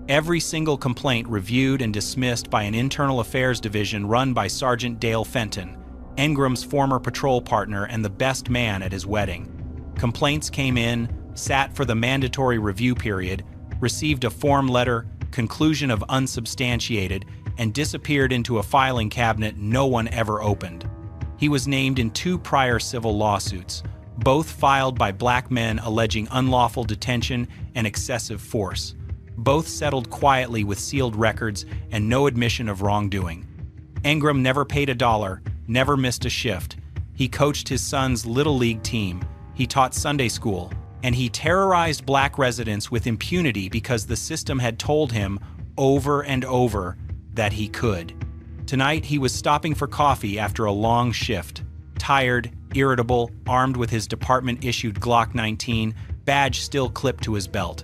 Every single complaint reviewed and dismissed by an internal affairs division run by Sergeant Dale Fenton, Engram's former patrol partner and the best man at his wedding. Complaints came in, sat for the mandatory review period, received a form letter, conclusion of unsubstantiated, and disappeared into a filing cabinet no one ever opened. He was named in 2 prior civil lawsuits, both filed by black men alleging unlawful detention and excessive force. Both settled quietly with sealed records and no admission of wrongdoing. Engram never paid a dollar, never missed a shift. He coached his son's Little League team, he taught Sunday school, and he terrorized black residents with impunity because the system had told him over and over that he could. Tonight, he was stopping for coffee after a long shift. Tired, irritable, armed with his department-issued Glock 19, badge still clipped to his belt.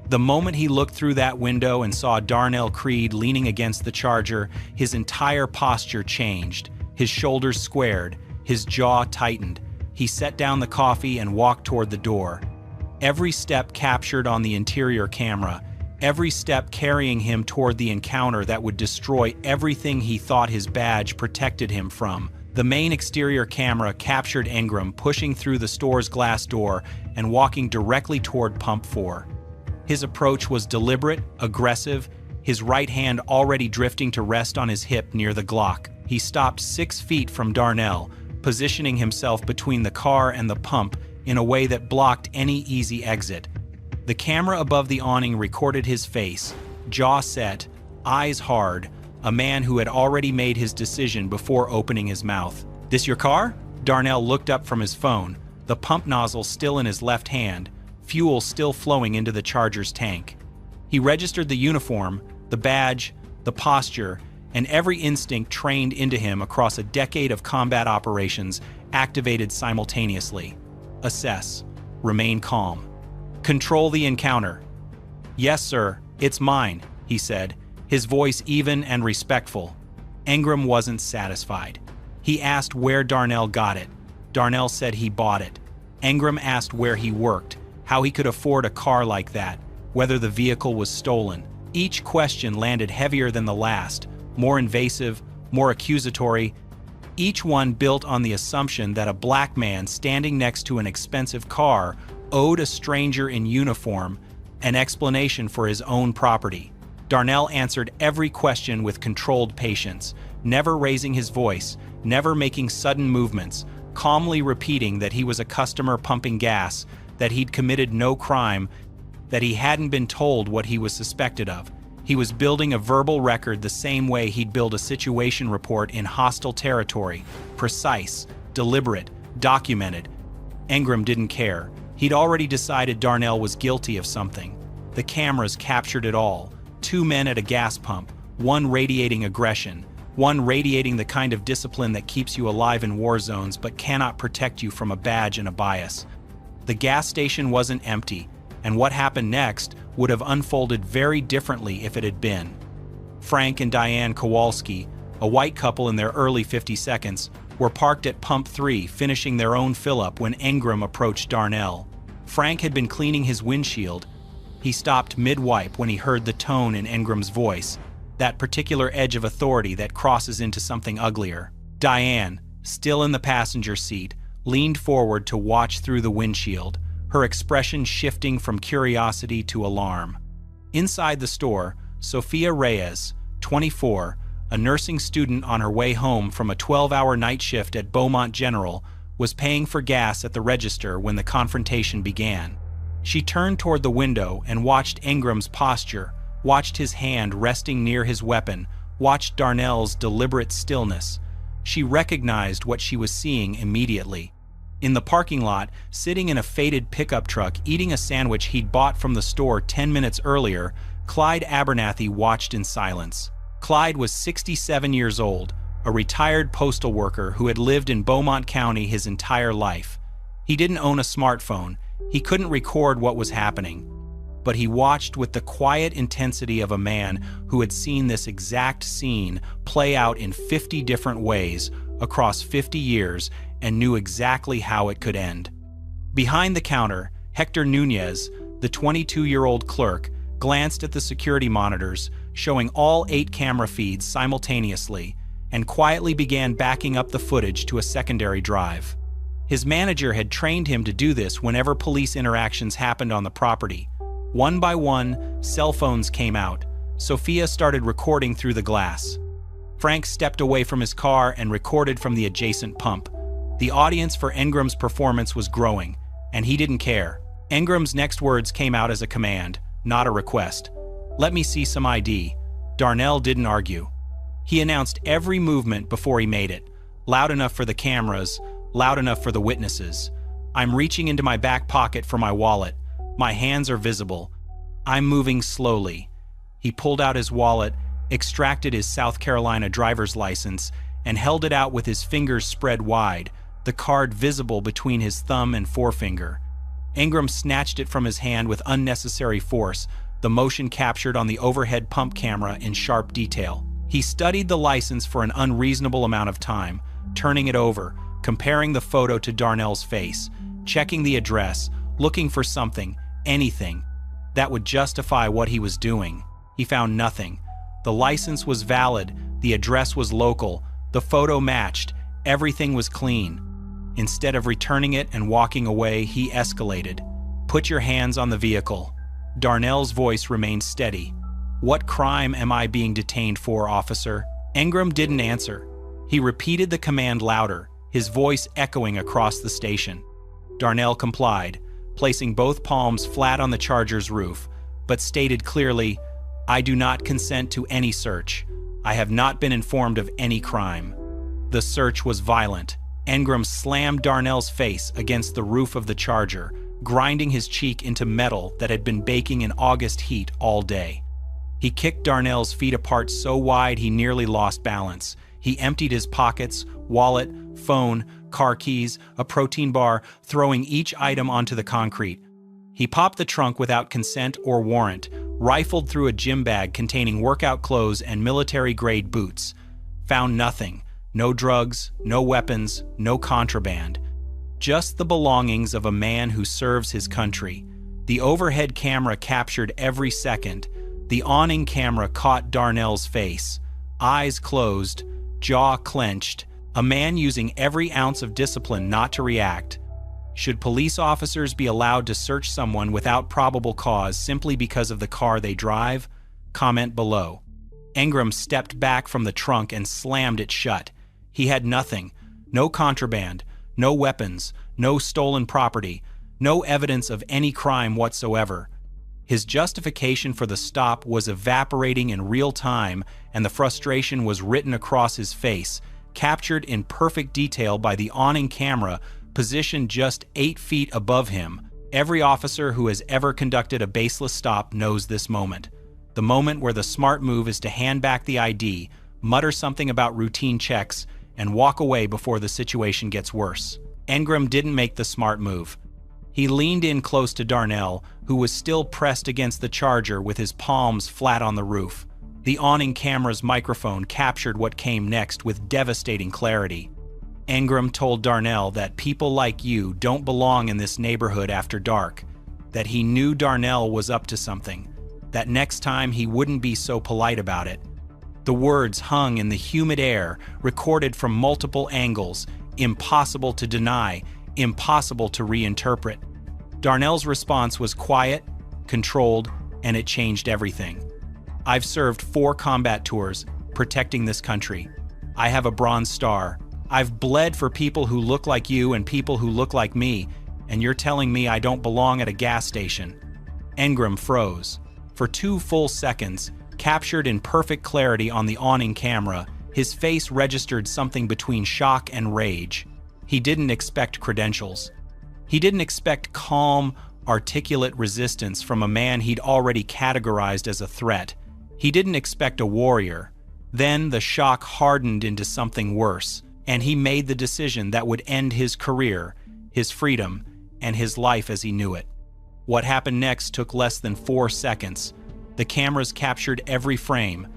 The moment he looked through that window and saw Darnell Creed leaning against the Charger, his entire posture changed. His shoulders squared, his jaw tightened. He set down the coffee and walked toward the door. Every step captured on the interior camera, every step carrying him toward the encounter that would destroy everything he thought his badge protected him from. The main exterior camera captured Engram pushing through the store's glass door and walking directly toward Pump 4. His approach was deliberate, aggressive, his right hand already drifting to rest on his hip near the Glock. He stopped 6 feet from Darnell, positioning himself between the car and the pump in a way that blocked any easy exit. The camera above the awning recorded his face, jaw set, eyes hard, a man who had already made his decision before opening his mouth. "This your car?" Darnell looked up from his phone, the pump nozzle still in his left hand, fuel still flowing into the Charger's tank. He registered the uniform, the badge, the posture, and every instinct trained into him across a decade of combat operations activated simultaneously. Assess. Remain calm. Control the encounter. "Yes, sir, it's mine," he said, his voice even and respectful. Engram wasn't satisfied. He asked where Darnell got it. Darnell said he bought it. Engram asked where he worked, how he could afford a car like that, whether the vehicle was stolen. Each question landed heavier than the last, more invasive, more accusatory, each one built on the assumption that a black man standing next to an expensive car owed a stranger in uniform an explanation for his own property. Darnell answered every question with controlled patience, never raising his voice, never making sudden movements, calmly repeating that he was a customer pumping gas, that he'd committed no crime, that he hadn't been told what he was suspected of. He was building a verbal record the same way he'd build a situation report in hostile territory, precise, deliberate, documented. Engram didn't care. He'd already decided Darnell was guilty of something. The cameras captured it all. 2 men at a gas pump, one radiating aggression, one radiating the kind of discipline that keeps you alive in war zones but cannot protect you from a badge and a bias. The gas station wasn't empty, and what happened next would have unfolded very differently if it had been. Frank and Diane Kowalski, a white couple in their early 52nds, were parked at Pump 3 finishing their own fill-up when Engram approached Darnell. Frank had been cleaning his windshield. He stopped mid-wipe when he heard the tone in Engram's voice, that particular edge of authority that crosses into something uglier. Diane, still in the passenger seat, leaned forward to watch through the windshield, her expression shifting from curiosity to alarm. Inside the store, Sophia Reyes, 24, a nursing student on her way home from a 12-hour night shift at Beaumont General, was paying for gas at the register when the confrontation began. She turned toward the window and watched Engram's posture, watched his hand resting near his weapon, watched Darnell's deliberate stillness. She recognized what she was seeing immediately. In the parking lot, sitting in a faded pickup truck eating a sandwich he'd bought from the store 10 minutes earlier, Clyde Abernathy watched in silence. Clyde was 67 years old, a retired postal worker who had lived in Beaumont County his entire life. He didn't own a smartphone. He couldn't record what was happening. But he watched with the quiet intensity of a man who had seen this exact scene play out in 50 different ways across 50 years and knew exactly how it could end. Behind the counter, Hector Nunez, the 22-year-old clerk, glanced at the security monitors, showing all 8 camera feeds simultaneously, and quietly began backing up the footage to a secondary drive. His manager had trained him to do this whenever police interactions happened on the property. One by one, cell phones came out. Sophia started recording through the glass. Frank stepped away from his car and recorded from the adjacent pump. The audience for Engram's performance was growing, and he didn't care. Engram's next words came out as a command, not a request. "Let me see some ID." Darnell didn't argue. He announced every movement before he made it, loud enough for the cameras, loud enough for the witnesses. "I'm reaching into my back pocket for my wallet. My hands are visible. I'm moving slowly." He pulled out his wallet, extracted his South Carolina driver's license, and held it out with his fingers spread wide, the card visible between his thumb and forefinger. Engram snatched it from his hand with unnecessary force, the motion captured on the overhead pump camera in sharp detail. He studied the license for an unreasonable amount of time, turning it over, comparing the photo to Darnell's face, checking the address, looking for something, anything, that would justify what he was doing. He found nothing. The license was valid, the address was local, the photo matched, everything was clean. Instead of returning it and walking away, he escalated. "Put your hands on the vehicle." Darnell's voice remained steady. "What crime am I being detained for, officer?" Engram didn't answer. He repeated the command louder, his voice echoing across the station. Darnell complied, placing both palms flat on the Charger's roof, but stated clearly, "I do not consent to any search. I have not been informed of any crime." The search was violent. Engram slammed Darnell's face against the roof of the Charger, grinding his cheek into metal that had been baking in August heat all day. He kicked Darnell's feet apart so wide he nearly lost balance. He emptied his pockets, wallet, phone, car keys, a protein bar, throwing each item onto the concrete. He popped the trunk without consent or warrant, rifled through a gym bag containing workout clothes and military-grade boots. Found nothing. No drugs, no weapons, no contraband. just the belongings of a man who serves his country. The overhead camera captured every second. The awning camera caught Darnell's face. Eyes closed, jaw clenched, a man using every ounce of discipline not to react. Should police officers be allowed to search someone without probable cause simply because of the car they drive? Comment below. Ingram stepped back from the trunk and slammed it shut. He had nothing. No contraband, no weapons, no stolen property, no evidence of any crime whatsoever. His justification for the stop was evaporating in real time, and the frustration was written across his face, captured in perfect detail by the awning camera positioned just 8 feet above him. Every officer who has ever conducted a baseless stop knows this moment. The moment where the smart move is to hand back the ID, mutter something about routine checks, and walk away before the situation gets worse. Ingram didn't make the smart move. He leaned in close to Darnell, who was still pressed against the Charger with his palms flat on the roof. The awning camera's microphone captured what came next with devastating clarity. Ingram told Darnell that people like you don't belong in this neighborhood after dark, that he knew Darnell was up to something, that next time he wouldn't be so polite about it. The words hung in the humid air, recorded from multiple angles, impossible to deny, impossible to reinterpret. Darnell's response was quiet, controlled, and it changed everything. I've served 4 combat tours, protecting this country. I have a Bronze Star. I've bled for people who look like you and people who look like me, and you're telling me I don't belong at a gas station. Ingram froze. For 2 full seconds, captured in perfect clarity on the awning camera, his face registered something between shock and rage. He didn't expect credentials. He didn't expect calm, articulate resistance from a man he'd already categorized as a threat. He didn't expect a warrior. Then the shock hardened into something worse, and he made the decision that would end his career, his freedom, and his life as he knew it. What happened next took less than 4 seconds. The cameras captured every frame.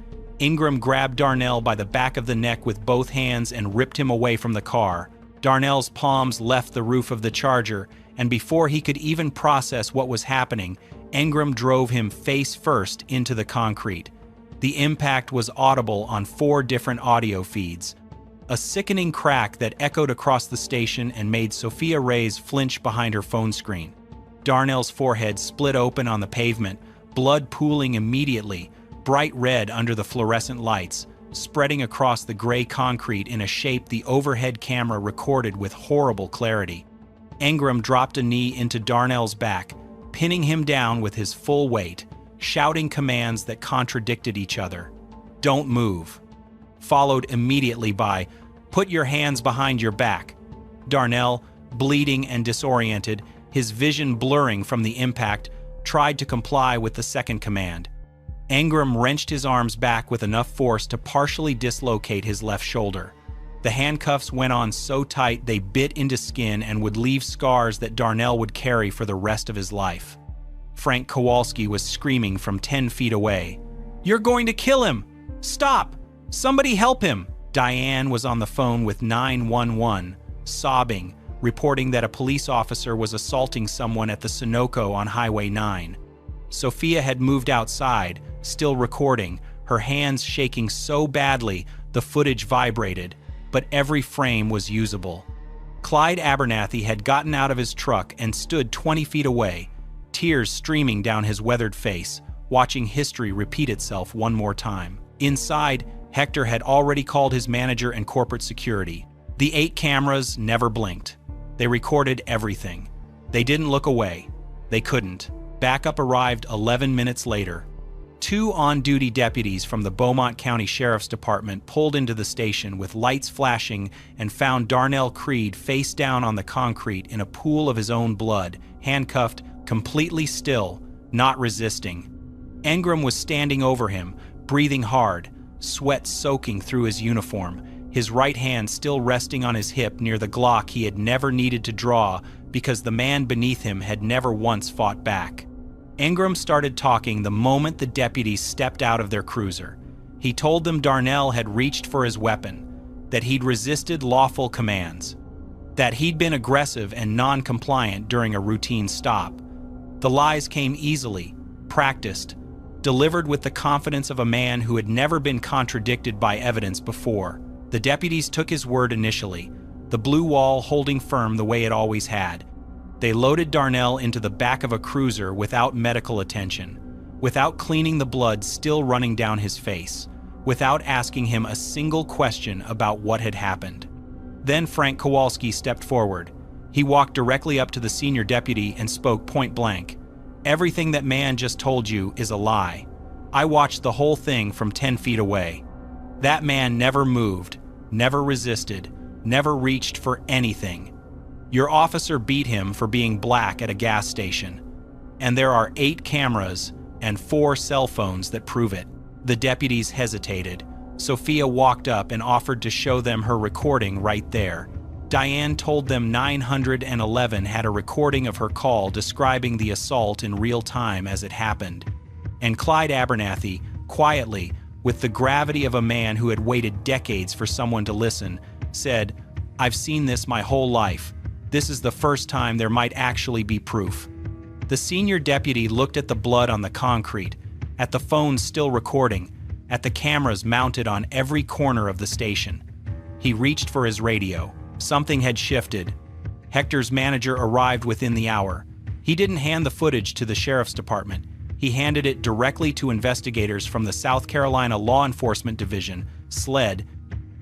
Ingram grabbed Darnell by the back of the neck with both hands and ripped him away from the car. Darnell's palms left the roof of the Charger, and before he could even process what was happening, Ingram drove him face first into the concrete. The impact was audible on 4 different audio feeds. A sickening crack that echoed across the station and made Sophia Reyes flinch behind her phone screen. Darnell's forehead split open on the pavement, blood pooling immediately, bright red under the fluorescent lights, spreading across the gray concrete in a shape the overhead camera recorded with horrible clarity. Ingram dropped a knee into Darnell's back, pinning him down with his full weight, shouting commands that contradicted each other. "Don't move," followed immediately by, "Put your hands behind your back." Darnell, bleeding and disoriented, his vision blurring from the impact, tried to comply with the second command. Ingram wrenched his arms back with enough force to partially dislocate his left shoulder. The handcuffs went on so tight they bit into skin and would leave scars that Darnell would carry for the rest of his life. Frank Kowalski was screaming from 10 feet away. "You're going to kill him! Stop! Somebody help him!" Diane was on the phone with 911, sobbing, reporting that a police officer was assaulting someone at the Sunoco on Highway 9. Sophia had moved outside, still recording, her hands shaking so badly the footage vibrated, but every frame was usable. Clyde Abernathy had gotten out of his truck and stood 20 feet away, tears streaming down his weathered face, watching history repeat itself one more time. Inside, Hector had already called his manager and corporate security. The 8 cameras never blinked. They recorded everything. They didn't look away. They couldn't. Backup arrived 11 minutes later. 2 on-duty deputies from the Beaumont County Sheriff's Department pulled into the station with lights flashing and found Darnell Creed face down on the concrete in a pool of his own blood, handcuffed, completely still, not resisting. Ingram was standing over him, breathing hard, sweat soaking through his uniform, his right hand still resting on his hip near the Glock he had never needed to draw because the man beneath him had never once fought back. Ingram started talking the moment the deputies stepped out of their cruiser. He told them Darnell had reached for his weapon, that he'd resisted lawful commands. that he'd been aggressive and non-compliant during a routine stop. The lies came easily, practiced, delivered with the confidence of a man who had never been contradicted by evidence before. The deputies took his word initially, the blue wall holding firm the way it always had. They loaded Darnell into the back of a cruiser without medical attention, without cleaning the blood still running down his face, without asking him a single question about what had happened. Then Frank Kowalski stepped forward. He walked directly up to the senior deputy and spoke point blank. "Everything that man just told you is a lie. I watched the whole thing from 10 feet away. That man never moved, never resisted, never reached for anything. Your officer beat him for being black at a gas station. And there are 8 cameras and 4 cell phones that prove it." The deputies hesitated. Sophia walked up and offered to show them her recording right there. Diane told them 911 had a recording of her call describing the assault in real time as it happened. And Clyde Abernathy, quietly, with the gravity of a man who had waited decades for someone to listen, said, "I've seen this my whole life. This is the first time there might actually be proof." The senior deputy looked at the blood on the concrete, at the phones still recording, at the cameras mounted on every corner of the station. He reached for his radio. Something had shifted. Hector's manager arrived within the hour. He didn't hand the footage to the sheriff's department. He handed it directly to investigators from the South Carolina Law Enforcement Division, SLED,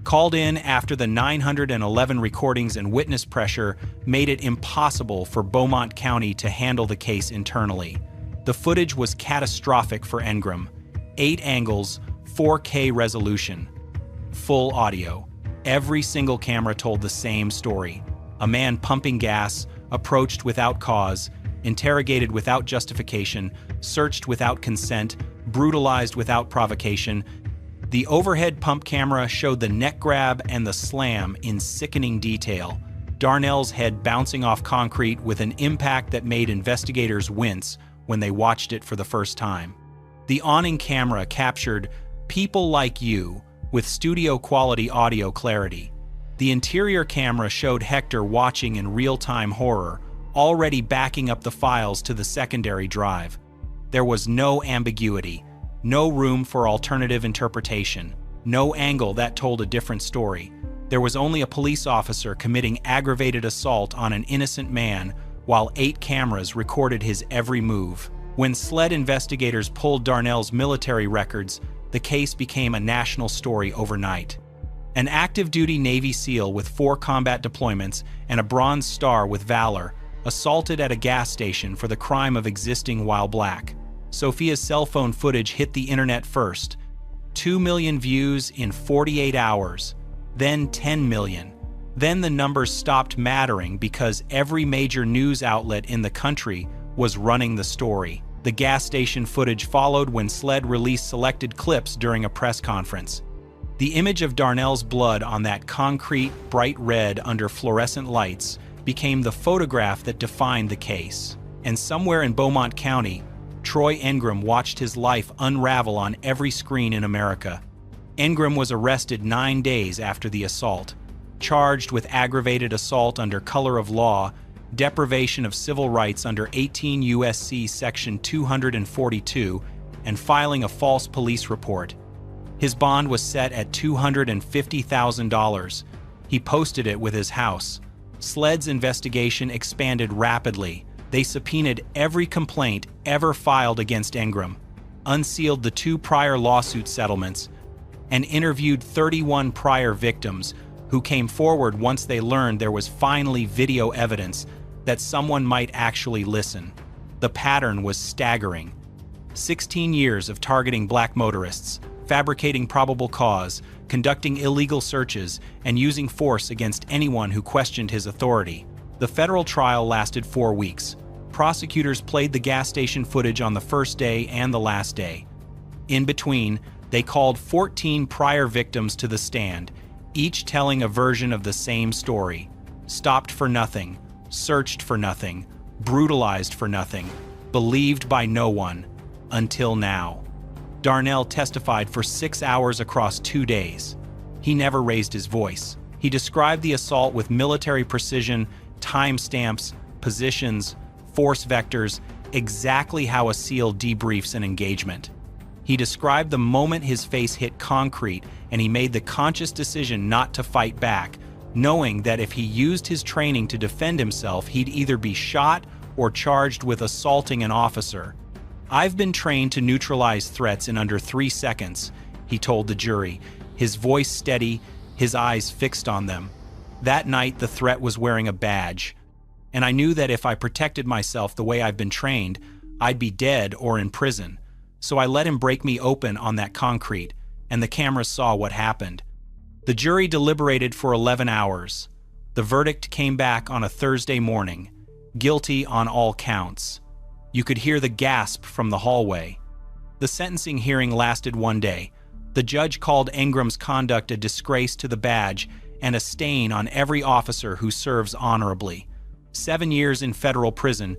called in after the 911 recordings and witness pressure made it impossible for Beaumont County to handle the case internally. The footage was catastrophic for Engram. 8 angles, 4K resolution, full audio. Every single camera told the same story. A man pumping gas, approached without cause, interrogated without justification, searched without consent, brutalized without provocation. The overhead pump camera showed the neck grab and the slam in sickening detail. Darnell's head bouncing off concrete with an impact that made investigators wince when they watched it for the first time. The awning camera captured "people like you" with studio-quality audio clarity. The interior camera showed Hector watching in real-time horror, already backing up the files to the secondary drive. There was no ambiguity, no room for alternative interpretation, no angle that told a different story. There was only a police officer committing aggravated assault on an innocent man, while 8 cameras recorded his every move. When SLED investigators pulled Darnell's military records, the case became a national story overnight. An active-duty Navy SEAL with 4 combat deployments and a Bronze Star with Valor assaulted at a gas station for the crime of existing while black. Sophia's cell phone footage hit the internet first. 2 million views in 48 hours, then 10 million. Then the numbers stopped mattering because every major news outlet in the country was running the story. The gas station footage followed when SLED released selected clips during a press conference. The image of Darnell's blood on that concrete, bright red under fluorescent lights became the photograph that defined the case. And somewhere in Beaumont County, Troy Engram watched his life unravel on every screen in America. Engram was arrested 9 days after the assault, charged with aggravated assault under color of law, deprivation of civil rights under 18 U.S.C. Section 242, and filing a false police report. His bond was set at $250,000. He posted it with his house. SLED's investigation expanded rapidly. They subpoenaed every complaint ever filed against Engram, unsealed the 2 prior lawsuit settlements, and interviewed 31 prior victims who came forward once they learned there was finally video evidence that someone might actually listen. The pattern was staggering. 16 years of targeting black motorists, fabricating probable cause, conducting illegal searches, and using force against anyone who questioned his authority. The federal trial lasted 4 weeks. Prosecutors played the gas station footage on the first day and the last day. In between, they called 14 prior victims to the stand, each telling a version of the same story. Stopped for nothing, searched for nothing, brutalized for nothing, believed by no one, until now. Darnell testified for 6 hours across 2 days. He never raised his voice. He described the assault with military precision, timestamps, positions, force vectors, exactly how a SEAL debriefs an engagement. He described the moment his face hit concrete and he made the conscious decision not to fight back, knowing that if he used his training to defend himself, he'd either be shot or charged with assaulting an officer. "I've been trained to neutralize threats in under 3 seconds," he told the jury, his voice steady, his eyes fixed on them. "That night, the threat was wearing a badge, and I knew that if I protected myself the way I've been trained, I'd be dead or in prison. So I let him break me open on that concrete, and the cameras saw what happened." The jury deliberated for 11 hours. The verdict came back on a Thursday morning, guilty on all counts. You could hear the gasp from the hallway. The sentencing hearing lasted 1 day. The judge called Engram's conduct a disgrace to the badge and a stain on every officer who serves honorably. 7 years in federal prison,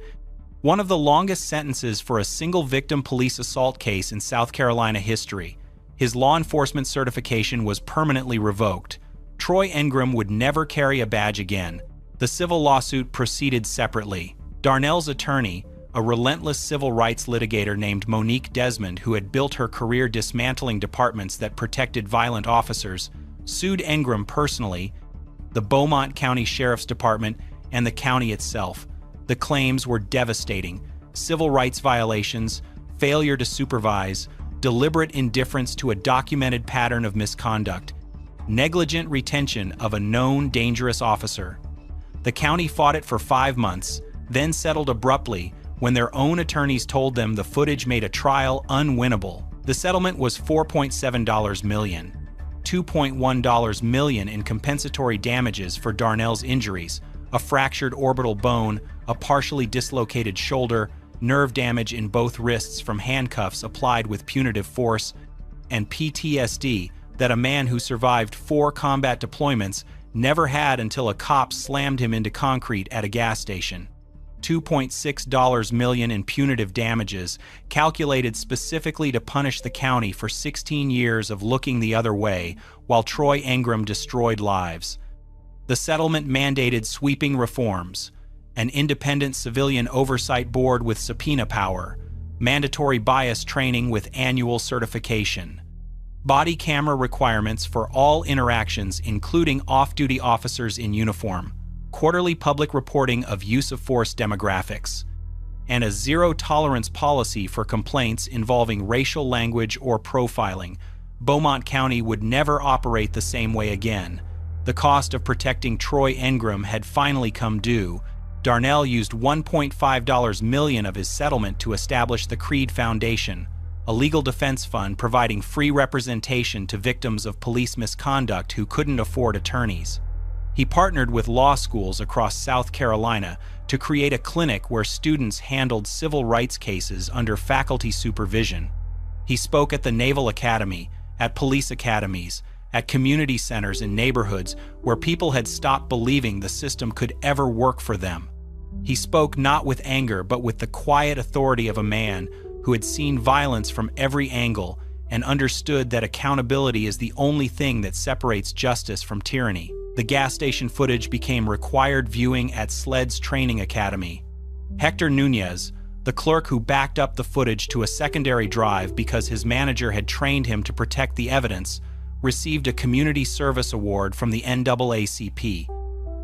one of the longest sentences for a single victim police assault case in South Carolina history. His law enforcement certification was permanently revoked. Troy Engram would never carry a badge again. The civil lawsuit proceeded separately. Darnell's attorney, a relentless civil rights litigator named Monique Desmond, who had built her career dismantling departments that protected violent officers, sued Engram personally, the Beaumont County Sheriff's Department, and the county itself. The claims were devastating: civil rights violations, failure to supervise, deliberate indifference to a documented pattern of misconduct, negligent retention of a known dangerous officer. The county fought it for 5 months, then settled abruptly when their own attorneys told them the footage made a trial unwinnable. The settlement was $4.7 million, $2.1 million in compensatory damages for Darnell's injuries, a fractured orbital bone, a partially dislocated shoulder, nerve damage in both wrists from handcuffs applied with punitive force, and PTSD that a man who survived 4 combat deployments never had until a cop slammed him into concrete at a gas station. $2.6 million in punitive damages, calculated specifically to punish the county for 16 years of looking the other way while Troy Engram destroyed lives. The settlement mandated sweeping reforms: an independent civilian oversight board with subpoena power, mandatory bias training with annual certification, body camera requirements for all interactions including off-duty officers in uniform, quarterly public reporting of use of force demographics, and a zero-tolerance policy for complaints involving racial language or profiling. Beaumont County would never operate the same way again. The cost of protecting Troy Engram had finally come due. Darnell used $1.5 million of his settlement to establish the Creed Foundation, a legal defense fund providing free representation to victims of police misconduct who couldn't afford attorneys. He partnered with law schools across South Carolina to create a clinic where students handled civil rights cases under faculty supervision. He spoke at the Naval Academy, at police academies, at community centers in neighborhoods where people had stopped believing the system could ever work for them. He spoke not with anger but with the quiet authority of a man who had seen violence from every angle and understood that accountability is the only thing that separates justice from tyranny. The gas station footage became required viewing at SLED's training academy. Hector Nunez, the clerk who backed up the footage to a secondary drive because his manager had trained him to protect the evidence, received a Community Service Award from the NAACP.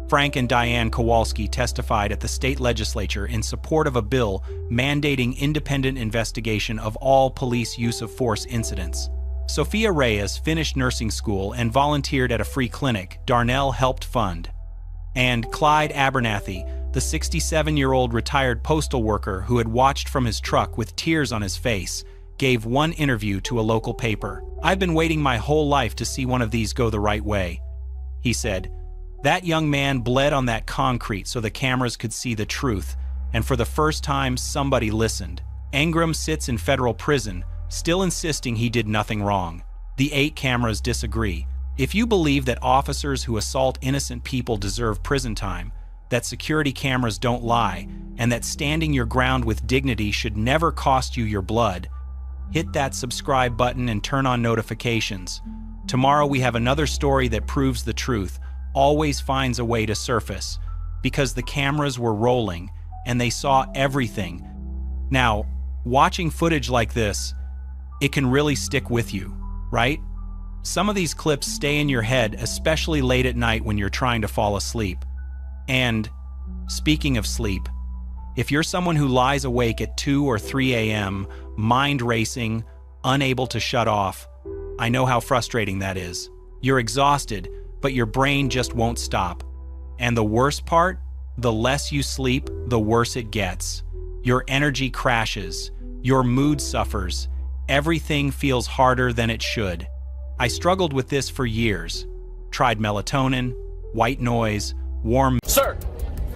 Frank and Diane Kowalski testified at the state legislature in support of a bill mandating independent investigation of all police use of force incidents. Sophia Reyes finished nursing school and volunteered at a free clinic Darnell helped fund. And Clyde Abernathy, the 67-year-old retired postal worker who had watched from his truck with tears on his face, gave one interview to a local paper. "I've been waiting my whole life to see one of these go the right way," he said. "That young man bled on that concrete so the cameras could see the truth, and for the first time somebody listened." Engram sits in federal prison, still insisting he did nothing wrong. The 8 cameras disagree. If you believe that officers who assault innocent people deserve prison time, that security cameras don't lie, and that standing your ground with dignity should never cost you your blood, hit that subscribe button and turn on notifications. Tomorrow we have another story that proves the truth, always finds a way to surface, because the cameras were rolling and they saw everything. Now, watching footage like this, it can really stick with you, right? Some of these clips stay in your head, especially late at night when you're trying to fall asleep. And speaking of sleep, if you're someone who lies awake at 2 or 3 a.m., mind racing, unable to shut off, I know how frustrating that is. You're exhausted, but your brain just won't stop. And the worst part? The less you sleep, the worse it gets. Your energy crashes. Your mood suffers. Everything feels harder than it should. I struggled with this for years. Tried melatonin, white noise, warm... Sir,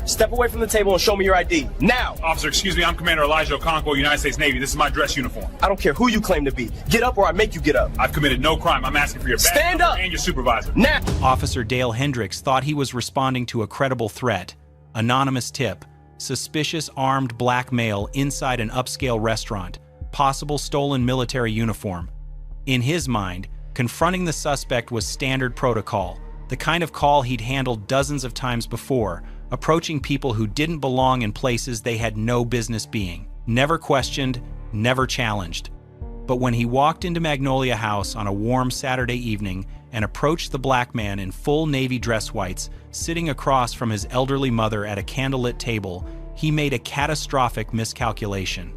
step away from the table and show me your ID. Now! Officer, excuse me, I'm Commander Elijah Okonkwo, United States Navy. This is my dress uniform. I don't care who you claim to be. Get up or I make you get up. I've committed no crime. I'm asking for your badge Stand up! and your supervisor. Now! Officer Dale Hendricks thought he was responding to a credible threat. Anonymous tip. Suspicious armed black male inside an upscale restaurant. Possible stolen military uniform. In his mind, confronting the suspect was standard protocol, the kind of call he'd handled dozens of times before, approaching people who didn't belong in places they had no business being. Never questioned, never challenged. But when he walked into Magnolia House on a warm Saturday evening and approached the black man in full Navy dress whites, sitting across from his elderly mother at a candlelit table, he made a catastrophic miscalculation.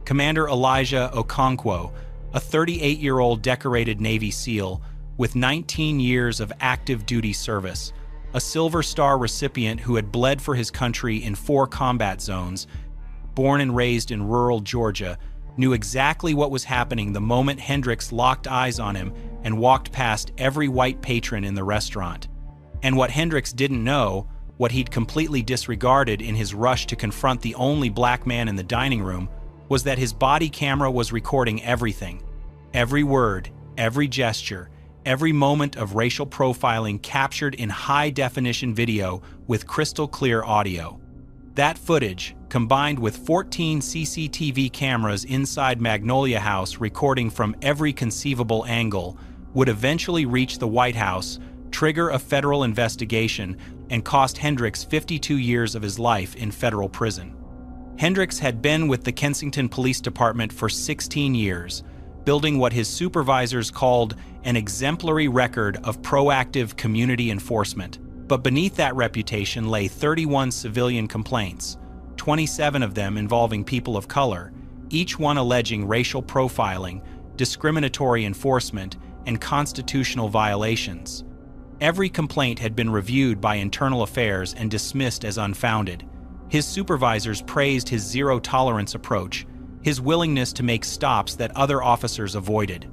Commander Elijah Okonkwo, a 38-year-old decorated Navy SEAL with 19 years of active duty service, a Silver Star recipient who had bled for his country in 4 combat zones, born and raised in rural Georgia, knew exactly what was happening the moment Hendricks locked eyes on him and walked past every white patron in the restaurant. And what Hendricks didn't know, what he'd completely disregarded in his rush to confront the only black man in the dining room, was that his body camera was recording everything. Every word, every gesture, every moment of racial profiling captured in high-definition video with crystal-clear audio. That footage, combined with 14 CCTV cameras inside Magnolia House recording from every conceivable angle, would eventually reach the White House, trigger a federal investigation, and cost Hendricks 52 years of his life in federal prison. Hendricks had been with the Kensington Police Department for 16 years, building what his supervisors called an exemplary record of proactive community enforcement. But beneath that reputation lay 31 civilian complaints, 27 of them involving people of color, each one alleging racial profiling, discriminatory enforcement, and constitutional violations. Every complaint had been reviewed by Internal Affairs and dismissed as unfounded. His supervisors praised his zero-tolerance approach, his willingness to make stops that other officers avoided.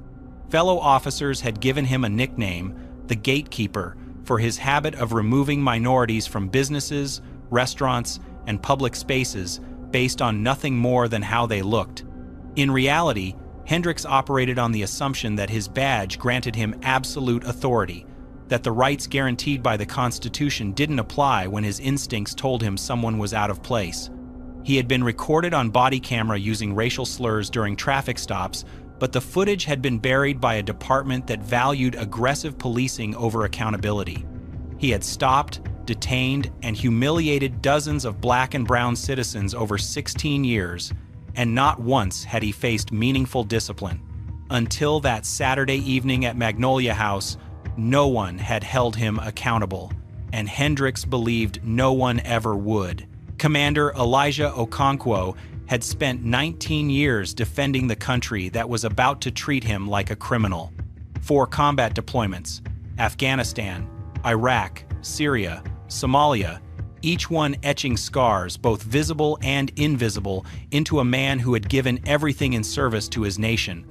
Fellow officers had given him a nickname, the Gatekeeper, for his habit of removing minorities from businesses, restaurants, and public spaces based on nothing more than how they looked. In reality, Hendricks operated on the assumption that his badge granted him absolute authority, that the rights guaranteed by the Constitution didn't apply when his instincts told him someone was out of place. He had been recorded on body camera using racial slurs during traffic stops, but the footage had been buried by a department that valued aggressive policing over accountability. He had stopped, detained, and humiliated dozens of black and brown citizens over 16 years, and not once had he faced meaningful discipline. Until that Saturday evening at Magnolia House, no one had held him accountable, and Hendricks believed no one ever would. Commander Elijah Okonkwo had spent 19 years defending the country that was about to treat him like a criminal. 4 combat deployments: Afghanistan, Iraq, Syria, Somalia, each one etching scars, both visible and invisible, into a man who had given everything in service to his nation.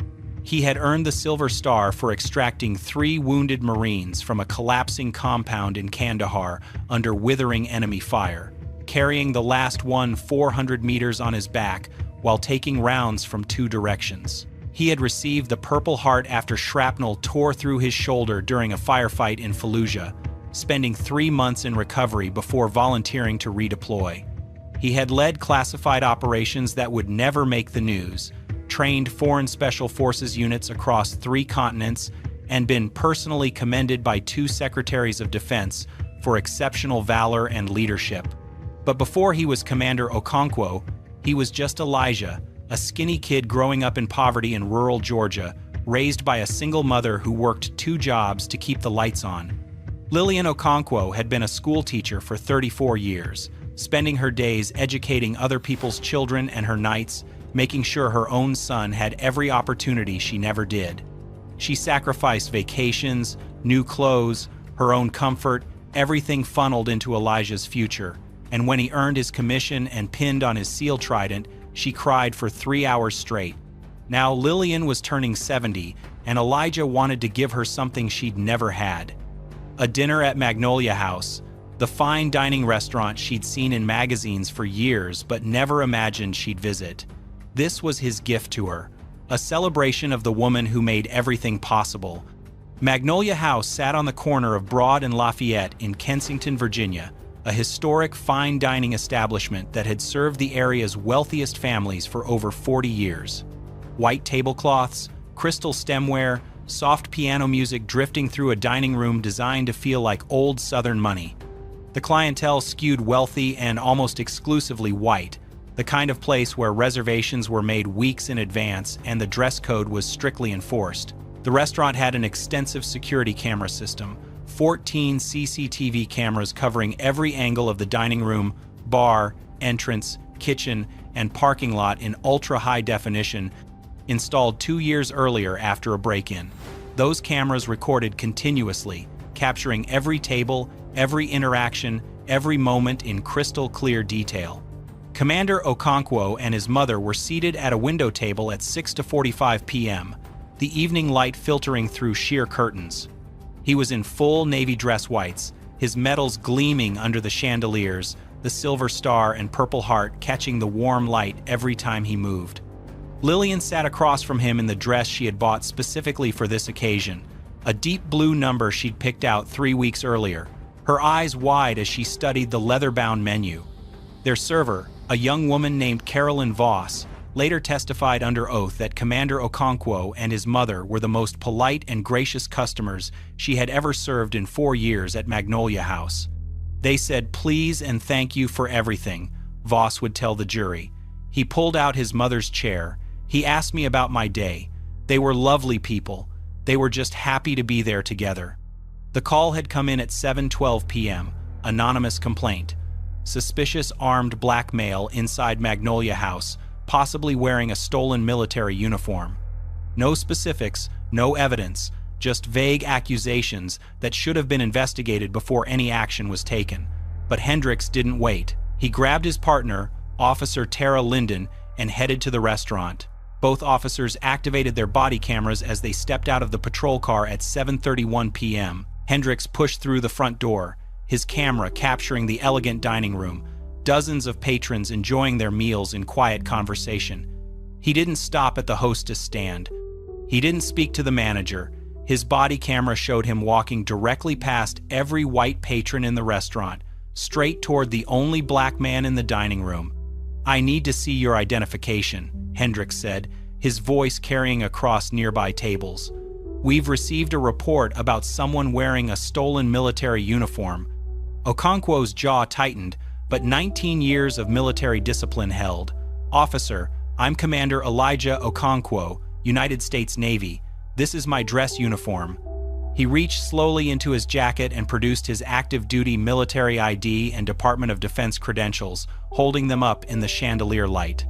He had earned the Silver Star for extracting 3 wounded Marines from a collapsing compound in Kandahar under withering enemy fire, carrying the last one 400 meters on his back while taking rounds from 2 directions. He had received the Purple Heart after shrapnel tore through his shoulder during a firefight in Fallujah, spending 3 months in recovery before volunteering to redeploy. He had led classified operations that would never make the news, trained foreign special forces units across 3 continents, and been personally commended by 2 secretaries of defense for exceptional valor and leadership. But before he was Commander Okonkwo, he was just Elijah, a skinny kid growing up in poverty in rural Georgia, raised by a single mother who worked 2 jobs to keep the lights on. Lillian Okonkwo had been a school teacher for 34 years, spending her days educating other people's children and her nights making sure her own son had every opportunity she never did. She sacrificed vacations, new clothes, her own comfort, everything funneled into Elijah's future. And when he earned his commission and pinned on his SEAL trident, she cried for 3 hours straight. Now Lillian was turning 70, and Elijah wanted to give her something she'd never had. A dinner at Magnolia House, the fine dining restaurant she'd seen in magazines for years but never imagined she'd visit. This was his gift to her, a celebration of the woman who made everything possible. Magnolia House sat on the corner of Broad and Lafayette in Kensington, Virginia, a historic fine dining establishment that had served the area's wealthiest families for over 40 years. White tablecloths, crystal stemware, soft piano music drifting through a dining room designed to feel like old Southern money. The clientele skewed wealthy and almost exclusively white, the kind of place where reservations were made weeks in advance and the dress code was strictly enforced. The restaurant had an extensive security camera system, 14 CCTV cameras covering every angle of the dining room, bar, entrance, kitchen, and parking lot in ultra-high definition, installed 2 years earlier after a break-in. Those cameras recorded continuously, capturing every table, every interaction, every moment in crystal-clear detail. Commander Okonkwo and his mother were seated at a window table at 6:45 p.m., the evening light filtering through sheer curtains. He was in full navy dress whites, his medals gleaming under the chandeliers, the silver star and purple heart catching the warm light every time he moved. Lillian sat across from him in the dress she had bought specifically for this occasion, a deep blue number she'd picked out 3 weeks earlier, her eyes wide as she studied the leather-bound menu. Their server, a young woman named Carolyn Voss, later testified under oath that Commander Okonkwo and his mother were the most polite and gracious customers she had ever served in 4 years at Magnolia House. They said please and thank you for everything, Voss would tell the jury. He pulled out his mother's chair. He asked me about my day. They were lovely people. They were just happy to be there together. The call had come in at 7:12 p.m., anonymous complaint. Suspicious armed black male inside Magnolia House, possibly wearing a stolen military uniform. No specifics, no evidence, just vague accusations that should have been investigated before any action was taken. But Hendricks didn't wait. He grabbed his partner, Officer Tara Linden, and headed to the restaurant. Both officers activated their body cameras as they stepped out of the patrol car at 7:31 p.m. Hendricks pushed through the front door, his camera capturing the elegant dining room, dozens of patrons enjoying their meals in quiet conversation. He didn't stop at the hostess stand. He didn't speak to the manager. His body camera showed him walking directly past every white patron in the restaurant, straight toward the only black man in the dining room. "I need to see your identification," Hendricks said, his voice carrying across nearby tables. "We've received a report about someone wearing a stolen military uniform." Okonkwo's jaw tightened, but 19 years of military discipline held. "Officer, I'm Commander Elijah Okonkwo, United States Navy. This is my dress uniform." He reached slowly into his jacket and produced his active duty military ID and Department of Defense credentials, holding them up in the chandelier light.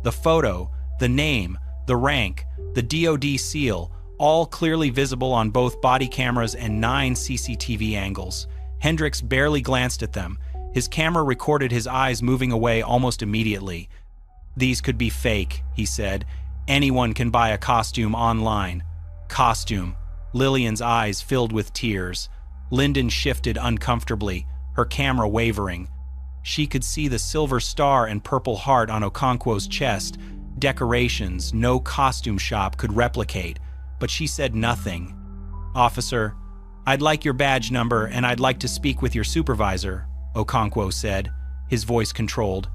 The photo, the name, the rank, the DoD seal, all clearly visible on both body cameras and 9 CCTV angles. Hendricks barely glanced at them. His camera recorded his eyes moving away almost immediately. "These could be fake," he said. "Anyone can buy a costume online." Costume. Lillian's eyes filled with tears. Linden shifted uncomfortably, her camera wavering. She could see the silver star and purple heart on Okonkwo's chest, decorations no costume shop could replicate, but she said nothing. "Officer, I'd like your badge number and I'd like to speak with your supervisor," Okonkwo said, his voice controlled.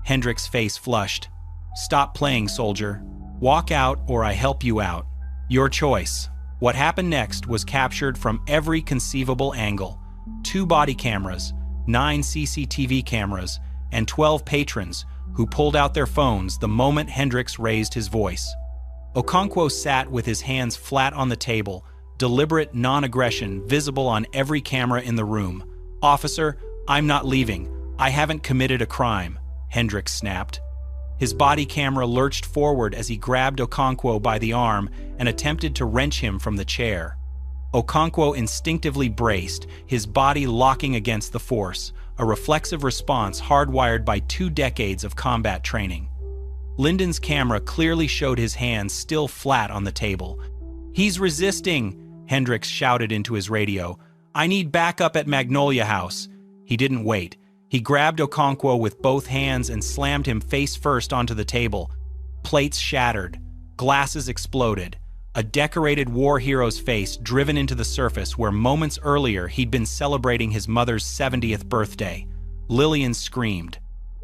Hendricks' face flushed. "Stop playing, soldier. Walk out or I help you out. Your choice." What happened next was captured from every conceivable angle. 2 body cameras, 9 CCTV cameras, and 12 patrons who pulled out their phones the moment Hendricks raised his voice. Okonkwo sat with his hands flat on the table, deliberate non-aggression visible on every camera in the room. "Officer, I'm not leaving. I haven't committed a crime," Hendricks snapped. His body camera lurched forward as he grabbed Okonkwo by the arm and attempted to wrench him from the chair. Okonkwo instinctively braced, his body locking against the force, a reflexive response hardwired by 2 decades of combat training. Lyndon's camera clearly showed his hands still flat on the table. "He's resisting," Hendricks shouted into his radio. "I need backup at Magnolia House." He didn't wait. He grabbed Okonkwo with both hands and slammed him face first onto the table. Plates shattered. Glasses exploded. A decorated war hero's face driven into the surface where moments earlier he'd been celebrating his mother's 70th birthday. Lillian screamed.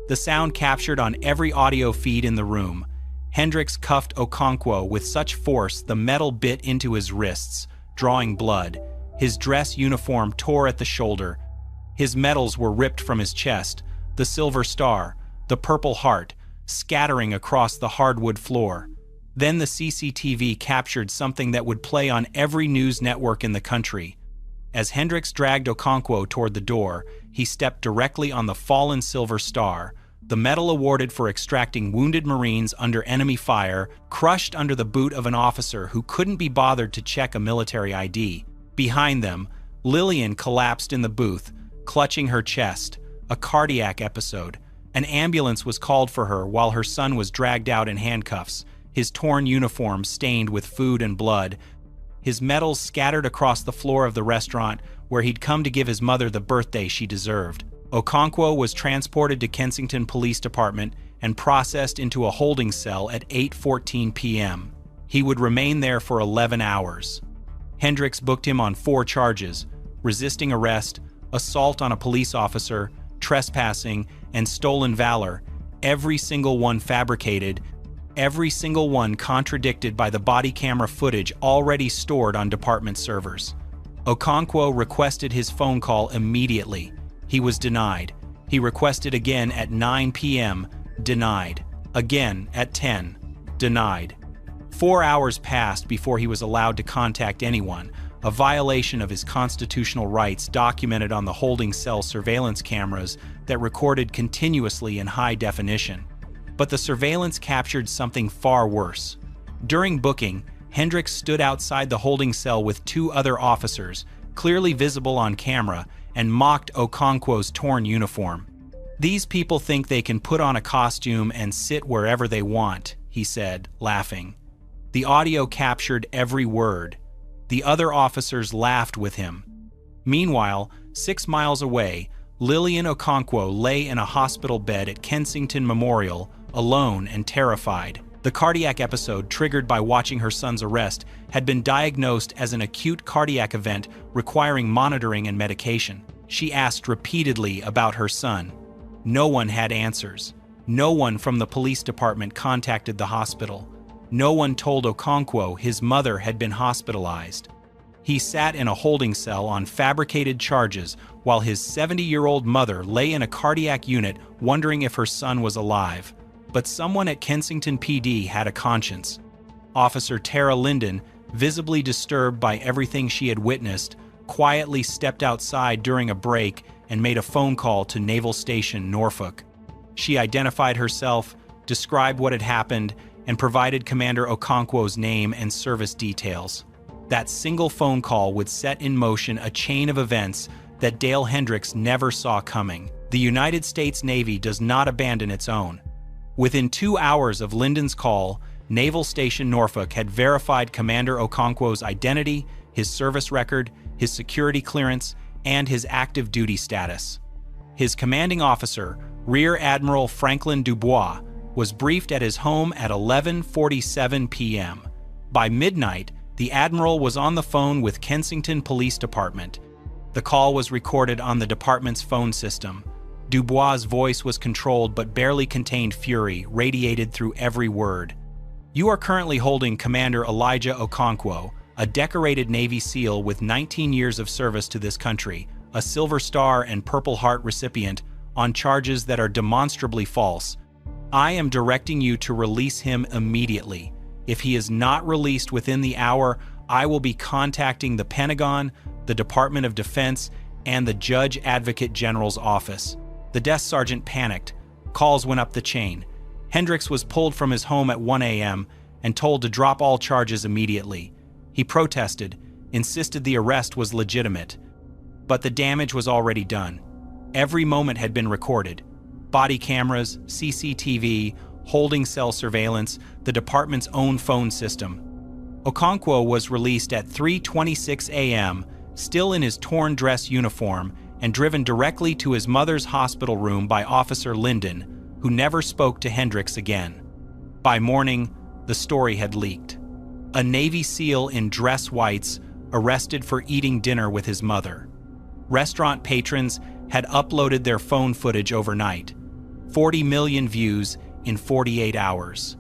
The sound captured on every audio feed in the room. Hendricks cuffed Okonkwo with such force the metal bit into his wrists, drawing blood. His dress uniform tore at the shoulder. His medals were ripped from his chest, the silver star, the purple heart, scattering across the hardwood floor. Then the CCTV captured something that would play on every news network in the country. As Hendricks dragged Okonkwo toward the door, he stepped directly on the fallen silver star, the medal awarded for extracting wounded Marines under enemy fire, crushed under the boot of an officer who couldn't be bothered to check a military ID. Behind them, Lillian collapsed in the booth, clutching her chest. A cardiac episode. An ambulance was called for her while her son was dragged out in handcuffs, his torn uniform stained with food and blood. His medals scattered across the floor of the restaurant where he'd come to give his mother the birthday she deserved. Okonkwo was transported to Kensington Police Department and processed into a holding cell at 8:14 p.m. He would remain there for 11 hours. Hendricks booked him on 4 charges: resisting arrest, assault on a police officer, trespassing, and stolen valor, every single one fabricated, every single one contradicted by the body camera footage already stored on department servers. Okonkwo requested his phone call immediately. He was denied. He requested again at 9 p.m., denied. Again at 10, denied. 4 hours passed before he was allowed to contact anyone, a violation of his constitutional rights documented on the holding cell surveillance cameras that recorded continuously in high definition. But the surveillance captured something far worse. During booking, Hendricks stood outside the holding cell with 2 other officers, clearly visible on camera, and mocked Okonkwo's torn uniform. "These people think they can put on a costume and sit wherever they want," he said, laughing. The audio captured every word. The other officers laughed with him. Meanwhile, 6 miles away, Lillian Okonkwo lay in a hospital bed at Kensington Memorial, alone and terrified. The cardiac episode triggered by watching her son's arrest had been diagnosed as an acute cardiac event requiring monitoring and medication. She asked repeatedly about her son. No one had answers. No one from the police department contacted the hospital. No one told Okonkwo his mother had been hospitalized. He sat in a holding cell on fabricated charges while his 70-year-old mother lay in a cardiac unit wondering if her son was alive. But someone at Kensington PD had a conscience. Officer Tara Linden, visibly disturbed by everything she had witnessed, quietly stepped outside during a break and made a phone call to Naval Station Norfolk. She identified herself, described what had happened, and provided Commander Okonkwo's name and service details. That single phone call would set in motion a chain of events that Dale Hendricks never saw coming. The United States Navy does not abandon its own. Within 2 hours of Linden's call, Naval Station Norfolk had verified Commander Okonkwo's identity, his service record, his security clearance, and his active duty status. His commanding officer, Rear Admiral Franklin Dubois, was briefed at his home at 11:47 p.m. By midnight, the Admiral was on the phone with Kensington Police Department. The call was recorded on the department's phone system. Dubois' voice was controlled but barely contained fury, radiated through every word. "You are currently holding Commander Elijah Okonkwo, a decorated Navy SEAL with 19 years of service to this country, a Silver Star and Purple Heart recipient, on charges that are demonstrably false. I am directing you to release him immediately. If he is not released within the hour, I will be contacting the Pentagon, the Department of Defense, and the Judge Advocate General's office." The desk sergeant panicked. Calls went up the chain. Hendricks was pulled from his home at 1 a.m. and told to drop all charges immediately. He protested, insisted the arrest was legitimate. But the damage was already done. Every moment had been recorded. Body cameras, CCTV, holding cell surveillance, the department's own phone system. Okonkwo was released at 3:26 a.m., still in his torn dress uniform, and driven directly to his mother's hospital room by Officer Linden, who never spoke to Hendricks again. By morning, the story had leaked. A Navy SEAL in dress whites arrested for eating dinner with his mother. Restaurant patrons had uploaded their phone footage overnight. 40 million views in 48 hours.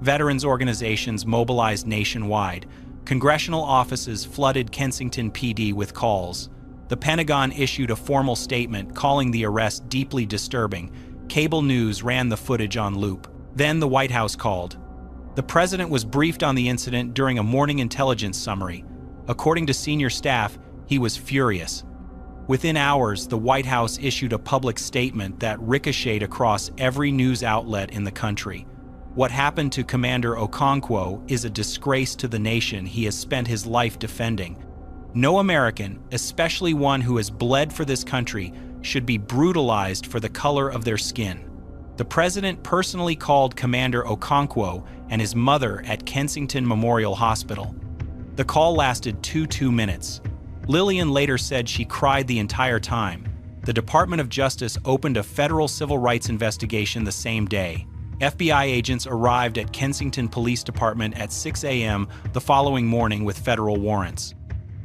Veterans organizations mobilized nationwide. Congressional offices flooded Kensington PD with calls. The Pentagon issued a formal statement calling the arrest deeply disturbing. Cable news ran the footage on loop. Then the White House called. The president was briefed on the incident during a morning intelligence summary. According to senior staff, he was furious. Within hours, the White House issued a public statement that ricocheted across every news outlet in the country. What happened to Commander Okonkwo is a disgrace to the nation he has spent his life defending. No American, especially one who has bled for this country, should be brutalized for the color of their skin. The president personally called Commander Okonkwo and his mother at Kensington Memorial Hospital. The call lasted 2 minutes. Lillian later said she cried the entire time. The Department of Justice opened a federal civil rights investigation the same day. FBI agents arrived at Kensington Police Department at 6 a.m. the following morning with federal warrants.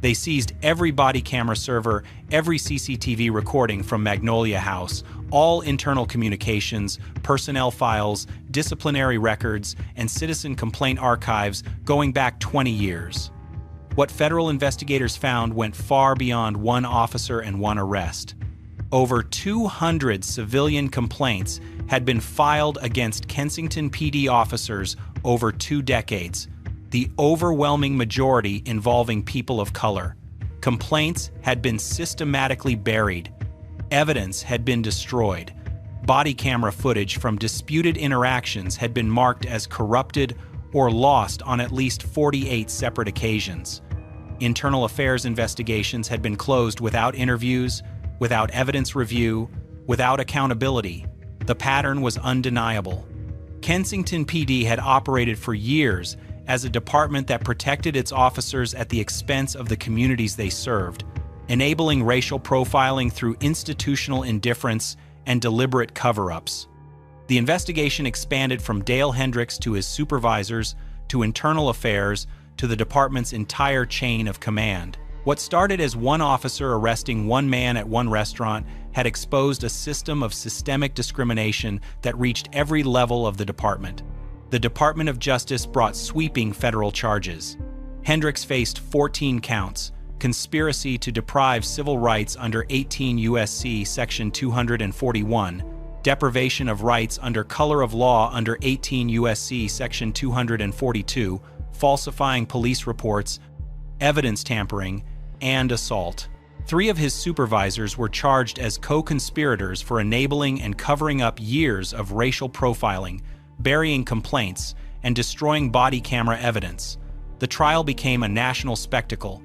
They seized every body camera server, every CCTV recording from Magnolia House, all internal communications, personnel files, disciplinary records, and citizen complaint archives going back 20 years. What federal investigators found went far beyond one officer and one arrest. Over 200 civilian complaints had been filed against Kensington PD officers over 2 decades, the overwhelming majority involving people of color. Complaints had been systematically buried. Evidence had been destroyed. Body camera footage from disputed interactions had been marked as corrupted or lost on at least 48 separate occasions. Internal affairs investigations had been closed without interviews, without evidence review, without accountability. The pattern was undeniable. Kensington PD had operated for years as a department that protected its officers at the expense of the communities they served, enabling racial profiling through institutional indifference and deliberate cover-ups. The investigation expanded from Dale Hendricks to his supervisors, to internal affairs, to the department's entire chain of command. What started as one officer arresting one man at one restaurant had exposed a system of systemic discrimination that reached every level of the department. The Department of Justice brought sweeping federal charges. Hendricks faced 14 counts: conspiracy to deprive civil rights under 18 U.S.C. Section 241, deprivation of rights under color of law under 18 U.S.C. Section 242, falsifying police reports, evidence tampering, and assault. 3 of his supervisors were charged as co-conspirators for enabling and covering up years of racial profiling, burying complaints, and destroying body camera evidence. The trial became a national spectacle.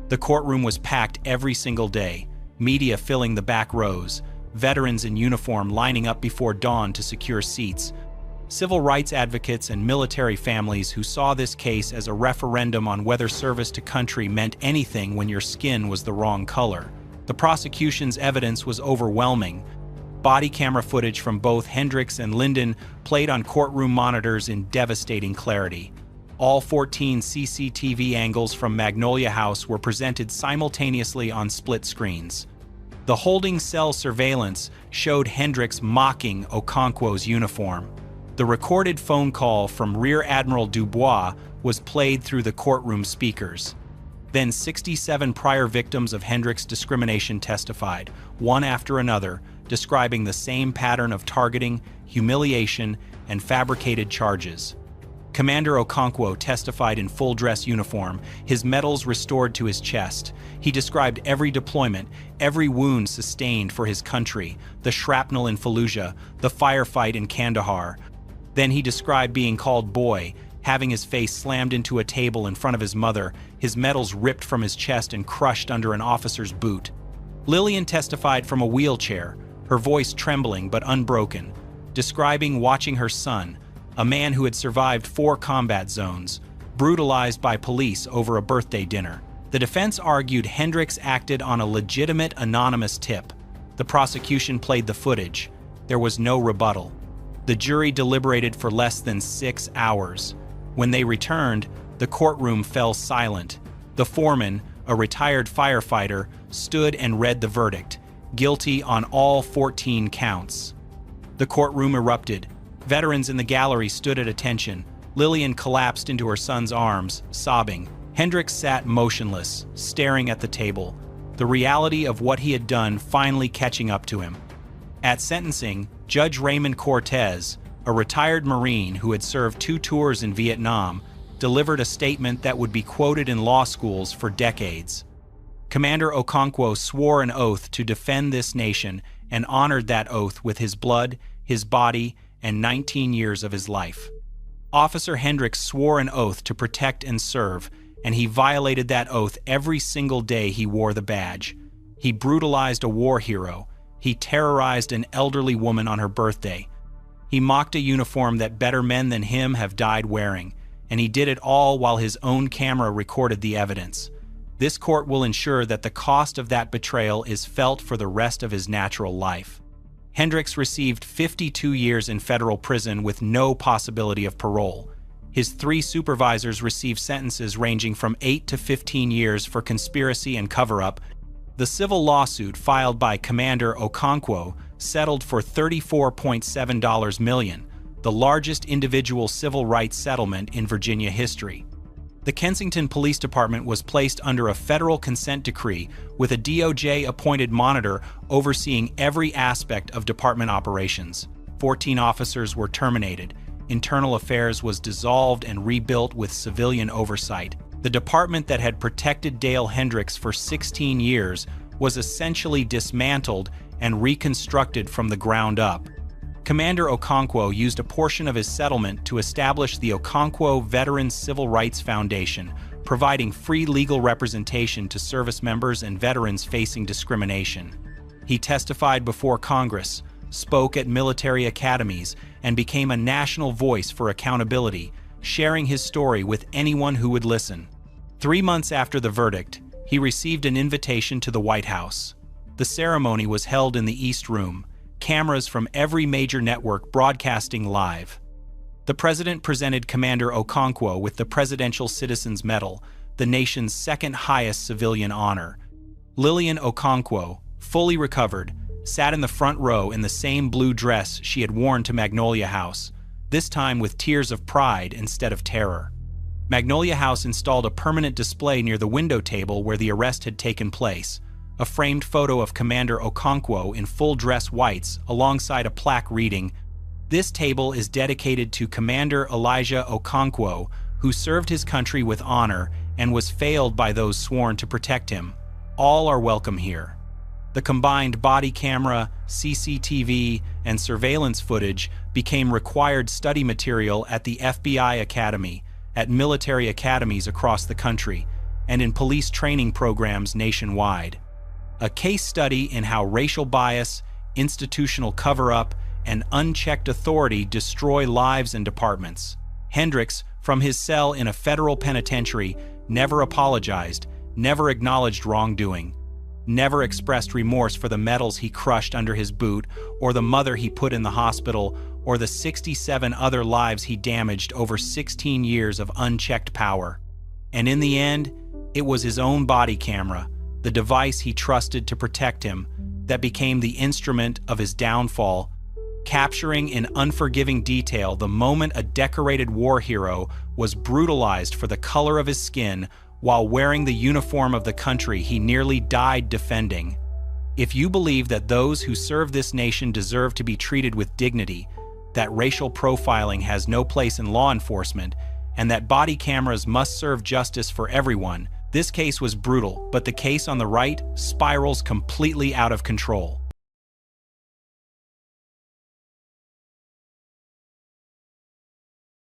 The courtroom was packed every single day, media filling the back rows, veterans in uniform lining up before dawn to secure seats, civil rights advocates and military families who saw this case as a referendum on whether service to country meant anything when your skin was the wrong color. The prosecution's evidence was overwhelming. Body camera footage from both Hendricks and Linden played on courtroom monitors in devastating clarity. All 14 CCTV angles from Magnolia House were presented simultaneously on split screens. The holding cell surveillance showed Hendricks mocking Okonkwo's uniform. The recorded phone call from Rear Admiral Dubois was played through the courtroom speakers. Then 67 prior victims of Hendricks' discrimination testified, one after another, describing the same pattern of targeting, humiliation, and fabricated charges. Commander Okonkwo testified in full dress uniform, his medals restored to his chest. He described every deployment, every wound sustained for his country, the shrapnel in Fallujah, the firefight in Kandahar. Then he described being called boy, having his face slammed into a table in front of his mother, his medals ripped from his chest and crushed under an officer's boot. Lillian testified from a wheelchair, her voice trembling but unbroken, describing watching her son, a man who had survived 4 combat zones, brutalized by police over a birthday dinner. The defense argued Hendricks acted on a legitimate anonymous tip. The prosecution played the footage. There was no rebuttal. The jury deliberated for less than 6 hours. When they returned, the courtroom fell silent. The foreman, a retired firefighter, stood and read the verdict, guilty on all 14 counts. The courtroom erupted. Veterans in the gallery stood at attention. Lillian collapsed into her son's arms, sobbing. Hendricks sat motionless, staring at the table, the reality of what he had done finally catching up to him. At sentencing, Judge Raymond Cortez, a retired Marine who had served 2 tours in Vietnam, delivered a statement that would be quoted in law schools for decades. Commander Okonkwo swore an oath to defend this nation and honored that oath with his blood, his body, and 19 years of his life. Officer Hendricks swore an oath to protect and serve, and he violated that oath every single day he wore the badge. He brutalized a war hero. He terrorized an elderly woman on her birthday. He mocked a uniform that better men than him have died wearing, and he did it all while his own camera recorded the evidence. This court will ensure that the cost of that betrayal is felt for the rest of his natural life. Hendricks received 52 years in federal prison with no possibility of parole. His 3 supervisors received sentences ranging from 8 to 15 years for conspiracy and cover-up. The civil lawsuit filed by Commander Okonkwo settled for $34.7 million, the largest individual civil rights settlement in Virginia history. The Kensington Police Department was placed under a federal consent decree with a DOJ-appointed monitor overseeing every aspect of department operations. 14 officers were terminated. Internal Affairs was dissolved and rebuilt with civilian oversight. The department that had protected Dale Hendricks for 16 years was essentially dismantled and reconstructed from the ground up. Commander Okonkwo used a portion of his settlement to establish the Okonkwo Veterans Civil Rights Foundation, providing free legal representation to service members and veterans facing discrimination. He testified before Congress, spoke at military academies, and became a national voice for accountability, sharing his story with anyone who would listen. 3 months after the verdict, he received an invitation to the White House. The ceremony was held in the East Room, cameras from every major network broadcasting live. The president presented Commander Okonkwo with the Presidential Citizens Medal, the nation's second highest civilian honor. Lillian Okonkwo, fully recovered, sat in the front row in the same blue dress she had worn to Magnolia House, this time with tears of pride instead of terror. Magnolia House installed a permanent display near the window table where the arrest had taken place, a framed photo of Commander Okonkwo in full dress whites alongside a plaque reading, "This table is dedicated to Commander Elijah Okonkwo, who served his country with honor and was failed by those sworn to protect him. All are welcome here." The combined body camera, CCTV, and surveillance footage became required study material at the FBI Academy, at military academies across the country, and in police training programs nationwide. A case study in how racial bias, institutional cover-up, and unchecked authority destroy lives and departments. Hendricks, from his cell in a federal penitentiary, never apologized, never acknowledged wrongdoing, never expressed remorse for the medals he crushed under his boot, or the mother he put in the hospital, or the 67 other lives he damaged over 16 years of unchecked power. And in the end, it was his own body camera, the device he trusted to protect him, that became the instrument of his downfall, capturing in unforgiving detail the moment a decorated war hero was brutalized for the color of his skin while wearing the uniform of the country he nearly died defending. If you believe that those who serve this nation deserve to be treated with dignity, that racial profiling has no place in law enforcement, and that body cameras must serve justice for everyone, this case was brutal, but the case on the right spirals completely out of control.